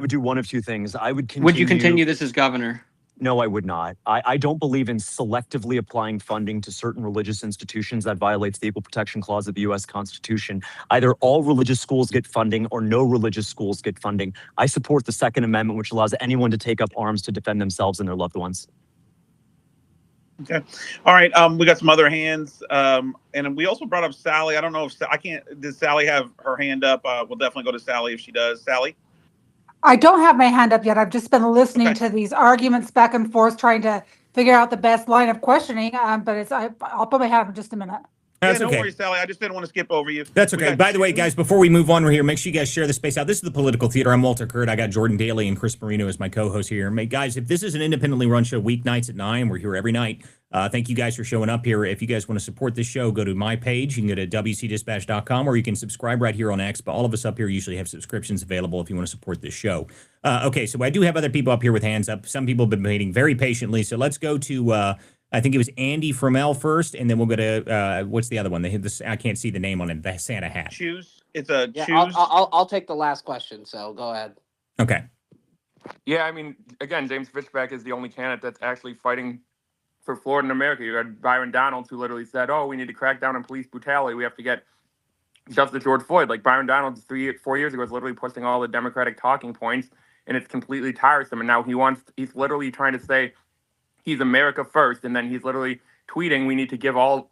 do one of two things. Would you continue this as governor? No, I would not. I don't believe in selectively applying funding to certain religious institutions. That violates the Equal Protection Clause of the U.S. Constitution. Either all religious schools get funding or no religious schools get funding. I support the Second Amendment, which allows anyone to take up arms to defend themselves and their loved ones. Okay. All right. We got some other hands. And we also brought up Sally. I don't know if does Sally have her hand up? We'll definitely go to Sally if she does. Sally? I don't have my hand up yet. I've just been listening to these arguments back and forth, trying to figure out the best line of questioning. But I'll put my hand up in just a minute. That's no okay. worries, Sally. I just didn't want to skip over you. That's okay. By the way, guys, before we move on, we're here. Make sure you guys share the space out. This is the Political Theater. I'm Walter Curt. I got Jordan Daly and Chris Marino as my co-hosts here. Guys, if this is an independently run show, weeknights at 9, we're here every night. Thank you guys for showing up here. If you guys want to support this show, go to my page. You can go to wcdispatch.com, or you can subscribe right here on X. But all of us up here usually have subscriptions available if you want to support this show. Okay, so I do have other people up here with hands up. Some people have been waiting very patiently. So let's go to, I think it was Andy Fromell first, and then we'll go to, what's the other one? They had this, I can't see the name on it, the Santa hat. Choose. It's a Yeah, choose. I'll take the last question. So go ahead. Okay. Yeah, I mean, again, James Fishback is the only candidate that's actually fighting for Florida and America. You had Byron Donalds, who literally said, "Oh, we need to crack down on police brutality. We have to get justice George Floyd." Like Byron Donalds 4 years ago was literally pushing all the Democratic talking points, and it's completely tiresome. And now he's literally trying to say he's America first, and then he's literally tweeting, "We need to give all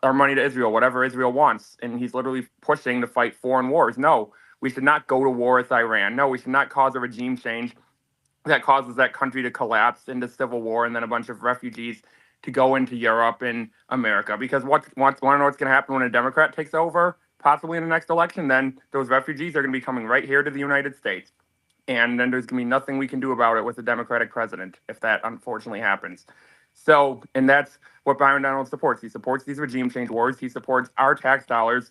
our money to Israel, whatever Israel wants." And he's literally pushing to fight foreign wars. No, we should not go to war with Iran. No, we should not cause a regime change that causes that country to collapse into civil war and then a bunch of refugees to go into Europe and America. Because want to know what's going to happen when a Democrat takes over, possibly in the next election? Then those refugees are going to be coming right here to the United States. And then there's going to be nothing we can do about it with a Democratic president if that unfortunately happens. So, and that's what Byron Donald supports. He supports these regime change wars. He supports our tax dollars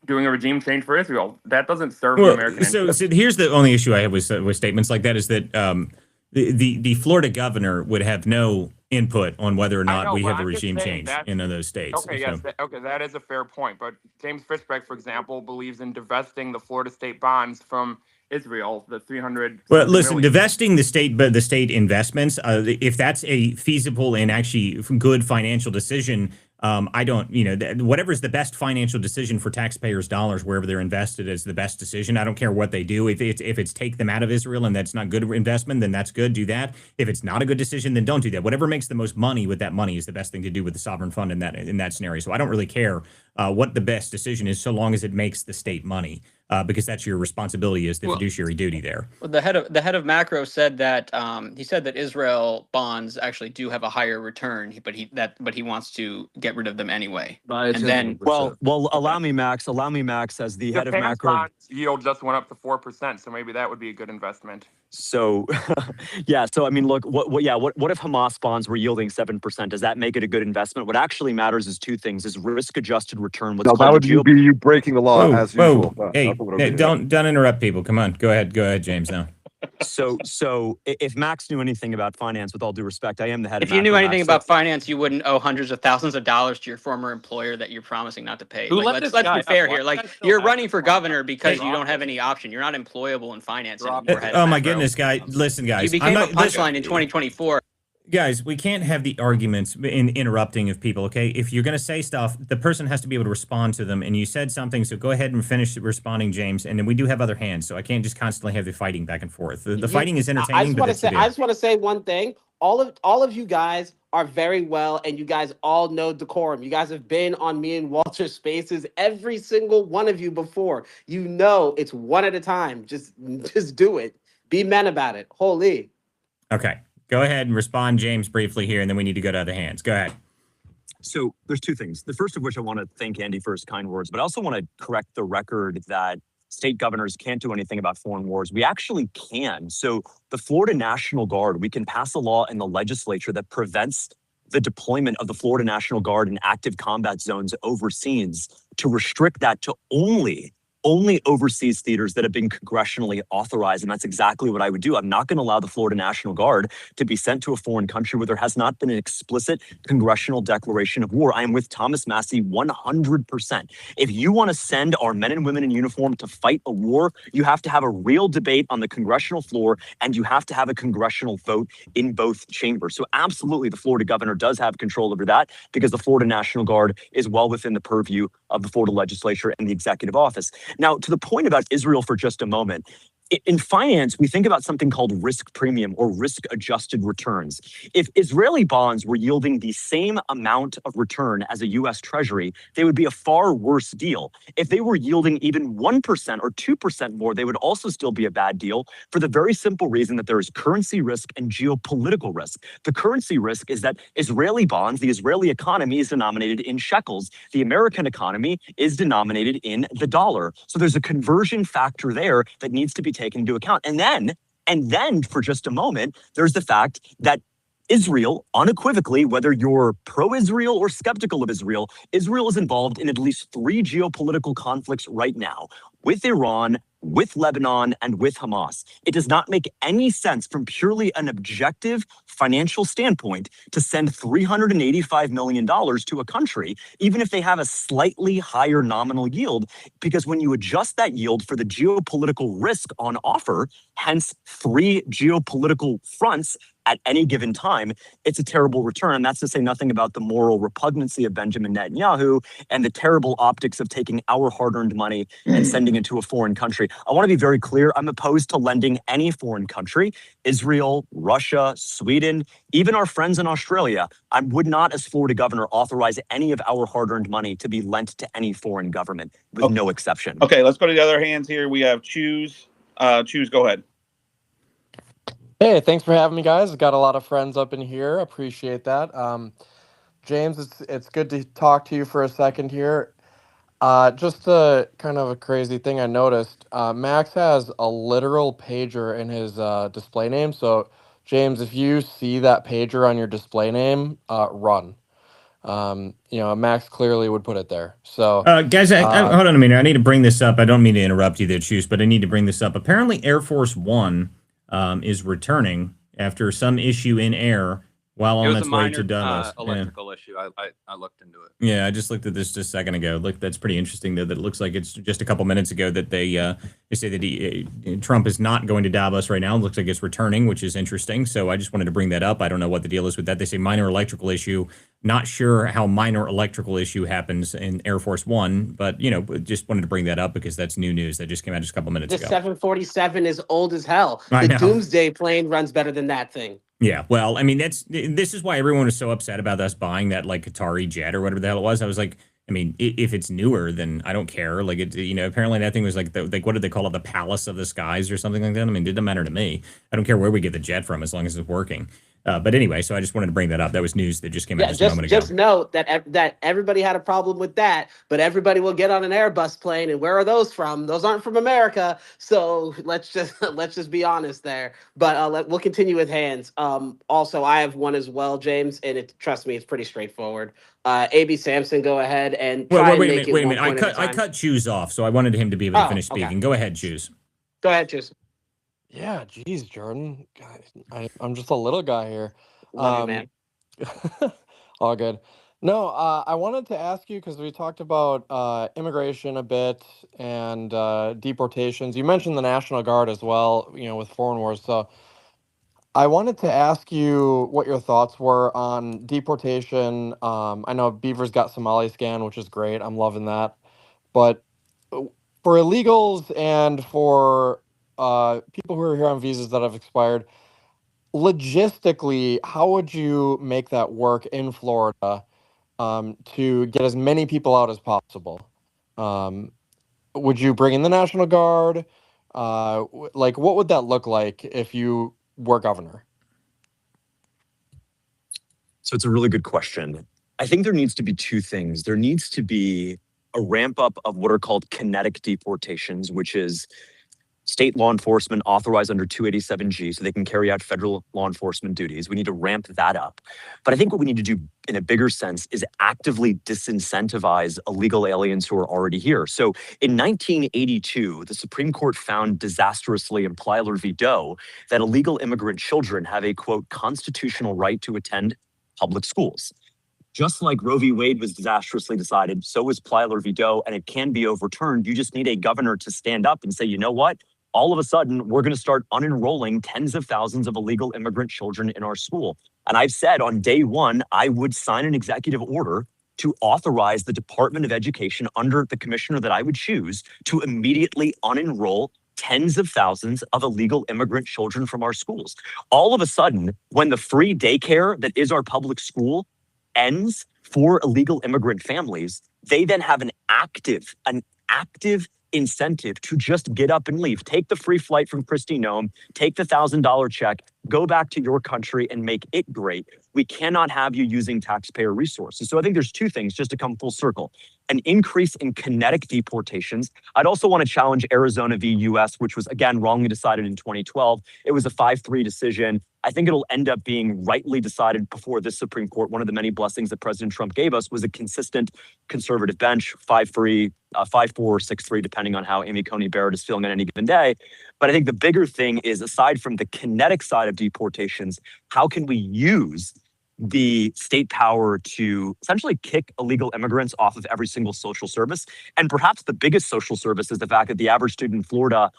doing a regime change for Israel. That doesn't serve the American interest. So here's the only issue I have with statements like that is that the Florida governor would have no input on whether or not we have a regime change in those states. Okay, yes, okay, that is a fair point. But James Fishback, for example, believes in divesting the Florida state bonds from Israel, the 300. Well, listen, divesting the state investments, if that's a feasible and actually good financial decision, I don't, whatever is the best financial decision for taxpayers' dollars, wherever they're invested, is the best decision. I don't care what they do. If it's take them out of Israel and that's not good investment, then that's good. Do that. If it's not a good decision, then don't do that. Whatever makes the most money with that money is the best thing to do with the sovereign fund in that scenario. So I don't really care what the best decision is, so long as it makes the state money. because that's your responsibility as the fiduciary duty there. Well, the head of macro said that he said that Israel bonds actually do have a higher return, but he wants to get rid of them anyway. By And then 10%. Well, allow me, Max, as the head of Japan's macro. bond yield just went up to 4%, so maybe that would be a good investment. So, yeah. So, I mean, look, what if Hamas bonds were yielding 7%? Does that make it a good investment? What actually matters is two things: is risk-adjusted return. No, that would be you breaking the law as usual. Hey, don't interrupt people. Come on, go ahead, James. Now. So if Max knew anything about finance, with all due respect, I am the head of If you knew macro, anything Max, about finance, you wouldn't owe hundreds of thousands of dollars to your former employer that you're promising not to pay. Who Like, let let's this guy be fair up? Why here. do you Like, guys still you're have running this for guy? governor because Hey, you don't have any option. You're not employable in finance anymore. head Oh of my macro. goodness, guys! Listen, guys, You became a punchline in 2024. Guys, we can't have the arguments in interrupting of people, okay? If you're going to say stuff, the person has to be able to respond to them. And you said something, so go ahead and finish responding, James. And then we do have other hands, so I can't just constantly have the fighting back and forth. The fighting is entertaining, but that's I just want to say one thing. All of you guys are very well, and you guys all know decorum. You guys have been on me and Walter's spaces, every single one of you before. You know it's one at a time. Just do it. Be men about it. Holy. Okay. Go ahead and respond, James, briefly here, and then we need to go to other hands. Go ahead. So there's two things. The first of which I want to thank Andy for his kind words, but I also want to correct the record that state governors can't do anything about foreign wars. We actually can. So the Florida National Guard, we can pass a law in the legislature that prevents the deployment of the Florida National Guard in active combat zones overseas, to restrict that to only overseas theaters that have been congressionally authorized. And that's exactly what I would do. I'm not going to allow the Florida National Guard to be sent to a foreign country where there has not been an explicit congressional declaration of war. I am with Thomas Massey 100%. If you want to send our men and women in uniform to fight a war, you have to have a real debate on the congressional floor, and you have to have a congressional vote in both chambers. So absolutely, the Florida governor does have control over that, because the Florida National Guard is well within the purview of the Florida legislature and the executive office. Now, to the point about Israel for just a moment, in finance, we think about something called risk premium or risk adjusted returns. If Israeli bonds were yielding the same amount of return as a US Treasury, they would be a far worse deal. If they were yielding even 1% or 2% more, they would also still be a bad deal, for the very simple reason that there is currency risk and geopolitical risk. The currency risk is that Israeli bonds, the Israeli economy, is denominated in shekels. The American economy is denominated in the dollar. So there's a conversion factor there that needs to be taken into account. And then for just a moment, there's the fact that Israel, unequivocally, whether you're pro-Israel or skeptical of Israel, Israel is involved in at least 3 geopolitical conflicts right now, with Iran, with Lebanon, and with Hamas. It does not make any sense from purely an objective financial standpoint to send $385 million to a country, even if they have a slightly higher nominal yield, because when you adjust that yield for the geopolitical risk on offer, hence 3 geopolitical fronts at any given time, it's a terrible return. And that's to say nothing about the moral repugnancy of Benjamin Netanyahu and the terrible optics of taking our hard-earned money and sending it to a foreign country. I want to be very clear. I'm opposed to lending any foreign country, Israel, Russia, Sweden, even our friends in Australia. I would not, as Florida governor, authorize any of our hard-earned money to be lent to any foreign government, with no exception. Okay, let's go to the other hands here. We have Choose. Choose, go ahead. Hey, thanks for having me, guys. Got a lot of friends up in here. Appreciate that. James, it's good to talk to you for a second here. Just a kind of a crazy thing I noticed. Max has a literal pager in his display name. So, James, if you see that pager on your display name, run. Max clearly would put it there. So, guys, hold on a minute. I need to bring this up. I don't mean to interrupt you there, Choose, but I need to bring this up. Apparently, Air Force One is returning after some issue in air while on its way to Dallas. Electrical issue. I looked into it. Yeah, I just looked at this just a second ago. Look, that's pretty interesting. That it looks like it's just a couple minutes ago that they say that Trump is not going to Davos right now. It looks like it's returning, which is interesting. So I just wanted to bring that up. I don't know what the deal is with that. They say minor electrical issue. Not sure how minor electrical issue happens in Air Force One, but just wanted to bring that up because that's new news that just came out just a couple minutes The ago. 747 is old as hell. I The know. Doomsday plane runs better than that thing. Yeah, well, I mean, this is why everyone was so upset about us buying that like Qatari jet or whatever the hell it was. I was like, I mean, if it's newer, then I don't care. Like, apparently that thing was like, what did they call it? The Palace of the Skies or something like that? I mean, it doesn't matter to me. I don't care where we get the jet from as long as it's working. But anyway, so I just wanted to bring that up. That was news that just came out just a moment ago. Just note that everybody had a problem with that, but everybody will get on an Airbus plane, and where are those from? Those aren't from America. So let's just be honest there. But we'll continue with hands. Also, I have one as well, James, and trust me, it's pretty straightforward. AB Sampson, go ahead and try and make it one point at a time. I cut Choose off, so I wanted him to be able to finish speaking. Okay. Go ahead, Choose. Go ahead, Choose. Yeah, geez, Jordan. God, I'm just a little guy here. Love you, man. All good. No, I wanted to ask you, because we talked about immigration a bit and deportations. You mentioned the National Guard as well, with foreign wars. So I wanted to ask you what your thoughts were on deportation. I know Beaver's got Somali scan, which is great. I'm loving that. But for illegals and for people who are here on visas that have expired, logistically, how would you make that work in Florida to get as many people out as possible? Would you bring in the National Guard? What would that look like if you were governor? So it's a really good question. I think there needs to be two things. There needs to be a ramp up of what are called kinetic deportations, which is state law enforcement authorized under 287G so they can carry out federal law enforcement duties. We need to ramp that up. But I think what we need to do in a bigger sense is actively disincentivize illegal aliens who are already here. So in 1982, the Supreme Court found disastrously in Plyler v. Doe that illegal immigrant children have a, quote, constitutional right to attend public schools. Just like Roe v. Wade was disastrously decided, so was Plyler v. Doe, and it can be overturned. You just need a governor to stand up and say, you know what? All of a sudden, we're going to start unenrolling tens of thousands of illegal immigrant children in our school. And I've said on day one, I would sign an executive order to authorize the Department of Education under the commissioner that I would choose to immediately unenroll tens of thousands of illegal immigrant children from our schools. All of a sudden, when the free daycare that is our public school ends for illegal immigrant families, they then have an active incentive to just get up and leave. Take the free flight from Kristi Noem, take the $1,000 check, go back to your country and make it great. We cannot have you using taxpayer resources. So I think there's two things just to come full circle. An increase in kinetic deportations. I'd also want to challenge Arizona v. US, which was, again, wrongly decided in 2012. It was a 5-3 decision. I think it'll end up being rightly decided before this Supreme Court. One of the many blessings that President Trump gave us was a consistent conservative bench, 5-3, 5-4, 6-3, depending on how Amy Coney Barrett is feeling on any given day. But I think the bigger thing is, aside from the kinetic side of deportations, how can we use the state power to essentially kick illegal immigrants off of every single social service? And perhaps the biggest social service is the fact that the average student in Florida,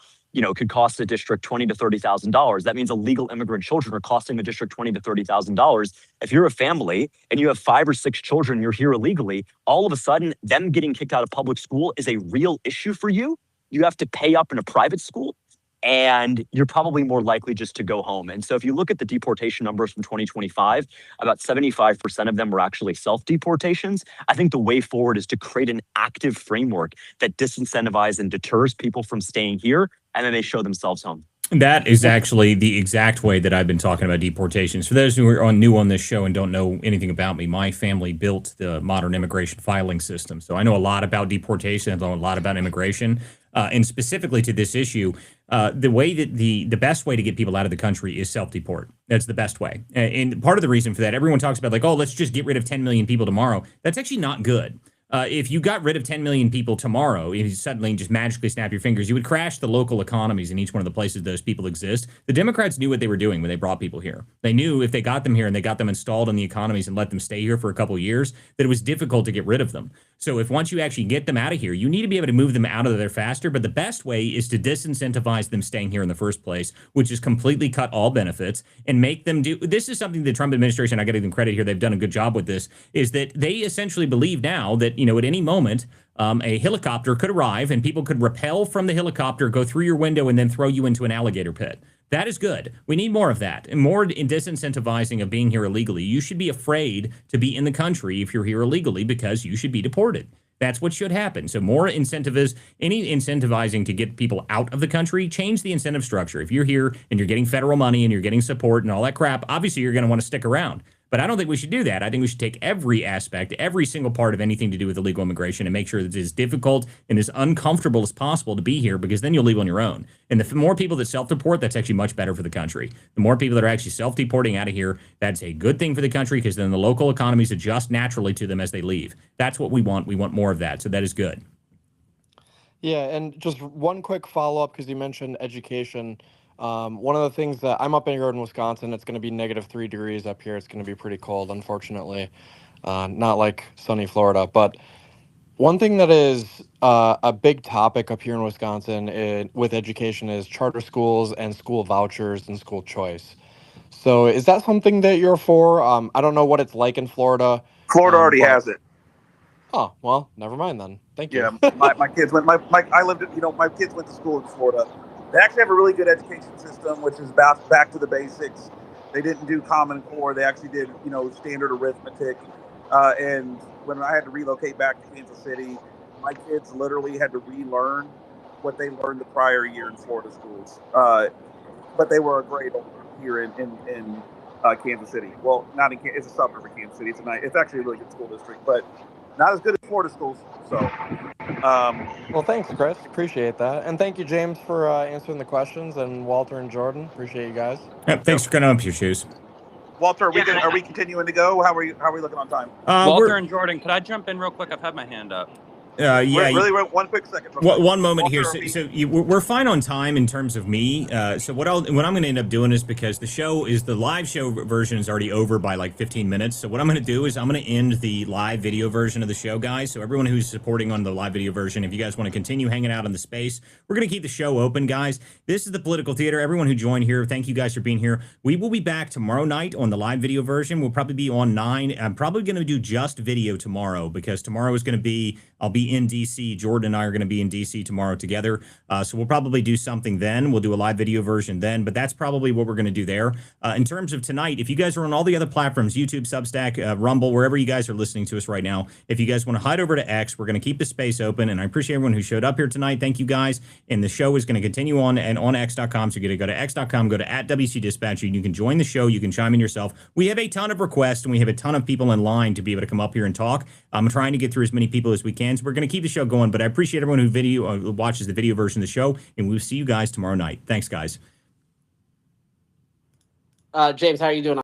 could cost the district $20,000 to $30,000. That means illegal immigrant children are costing the district $20,000 to $30,000. If you're a family and you have 5 or 6 children, you're here illegally, all of a sudden, them getting kicked out of public school is a real issue for you. You have to pay up in a private school, and you're probably more likely just to go home. And so if you look at the deportation numbers from 2025, about 75% of them were actually self-deportations. I think the way forward is to create an active framework that disincentivizes and deters people from staying here, and then they show themselves home. That is actually the exact way that I've been talking about deportations. For those who are new on this show and don't know anything about me, my family built the modern immigration filing system. So I know a lot about deportation, I know a lot about immigration. And specifically to this issue, the way that the best way to get people out of the country is self-deport. That's the best way. And part of the reason for that, everyone talks about let's just get rid of 10 million people tomorrow. That's actually not good. If you got rid of 10 million people tomorrow, if you suddenly just magically snap your fingers, you would crash the local economies in each one of the places those people exist. The Democrats knew what they were doing when they brought people here. They knew if they got them here and they got them installed in the economies and let them stay here for a couple of years, that it was difficult to get rid of them. So if once you actually get them out of here, you need to be able to move them out of there faster. But the best way is to disincentivize them staying here in the first place, which is completely cut all benefits and make them do. This is something the Trump administration, I got to give them credit here, they've done a good job with this, is that they essentially believe now that, at any moment, a helicopter could arrive and people could rappel from the helicopter, go through your window, and then throw you into an alligator pit. That is good. We need more of that, and more in disincentivizing of being here illegally. You should be afraid to be in the country if you're here illegally because you should be deported. That's what should happen. So more incentivizing to get people out of the country, change the incentive structure. If you're here and you're getting federal money and you're getting support and all that crap, obviously you're going to want to stick around. But I don't think we should do that. I think we should take every aspect, every single part of anything to do with illegal immigration and make sure that it's as difficult and as uncomfortable as possible to be here, because then you'll leave on your own. And the more people that self-deport, that's actually much better for the country. The more people that are actually self-deporting out of here, that's a good thing for the country, because then the local economies adjust naturally to them as they leave. That's what we want. We want more of that. So that is good. Yeah, and just one quick follow-up, because you mentioned education. One of the things that I'm up here in Wisconsin, it's going to be -3 degrees up here. It's going to be pretty cold, unfortunately. Not like sunny Florida. But one thing that is a big topic up here in Wisconsin with education is charter schools and school vouchers and school choice. So is that something that you're for? I don't know what it's like in Florida. Florida already has it. Oh, well, never mind then. Thank you. Yeah, my kids went. I lived. My kids went to school in Florida. They actually have a really good education system, which is back to the basics. They didn't do Common Core. They actually did, standard arithmetic. And when I had to relocate back to Kansas City, my kids literally had to relearn what they learned the prior year in Florida schools. But they were a grade older here in Kansas City. Well, not in Kansas. It's a suburb of Kansas City. It's actually a really good school district, but not as good as Florida schools. So, well, thanks, Chris. Appreciate that, and thank you, James, for answering the questions, and Walter and Jordan. Appreciate you guys. Yep, thanks for cutting up your shoes. Walter, are we continuing to go? How are we looking on time? Walter and Jordan, could I jump in real quick? I've had my hand up. Yeah. Really, one quick second. One moment here. So we're fine on time in terms of me. So what I'm going to end up doing is, because the live show version is already over by like 15 minutes. So what I'm going to do is I'm going to end the live video version of the show, guys. So everyone who's supporting on the live video version, if you guys want to continue hanging out in the space, we're going to keep the show open, guys. This is the Political Theater. Everyone who joined here, thank you guys for being here. We will be back tomorrow night on the live video version. We'll probably be on 9. I'm probably going to do just video tomorrow, because tomorrow is going to be, I'll be in DC. Jordan and I are going to be in DC tomorrow together. So we'll probably do something then. We'll do a live video version then, but that's probably what we're going to do there. In terms of tonight, if you guys are on all the other platforms, YouTube, Substack, Rumble, wherever you guys are listening to us right now, if you guys want to hide over to X, we're going to keep the space open. And I appreciate everyone who showed up here tonight. Thank you guys. And the show is going to continue on and on X.com. So you're going to go to X.com, go to @WC Dispatch. You can join the show. You can chime in yourself. We have a ton of requests, and we have a ton of people in line to be able to come up here and talk. I'm trying to get through as many people as we can. So we're going to keep the show going, but I appreciate everyone who watches the video version of the show, and we'll see you guys tomorrow night. Thanks, guys. James, how are you doing?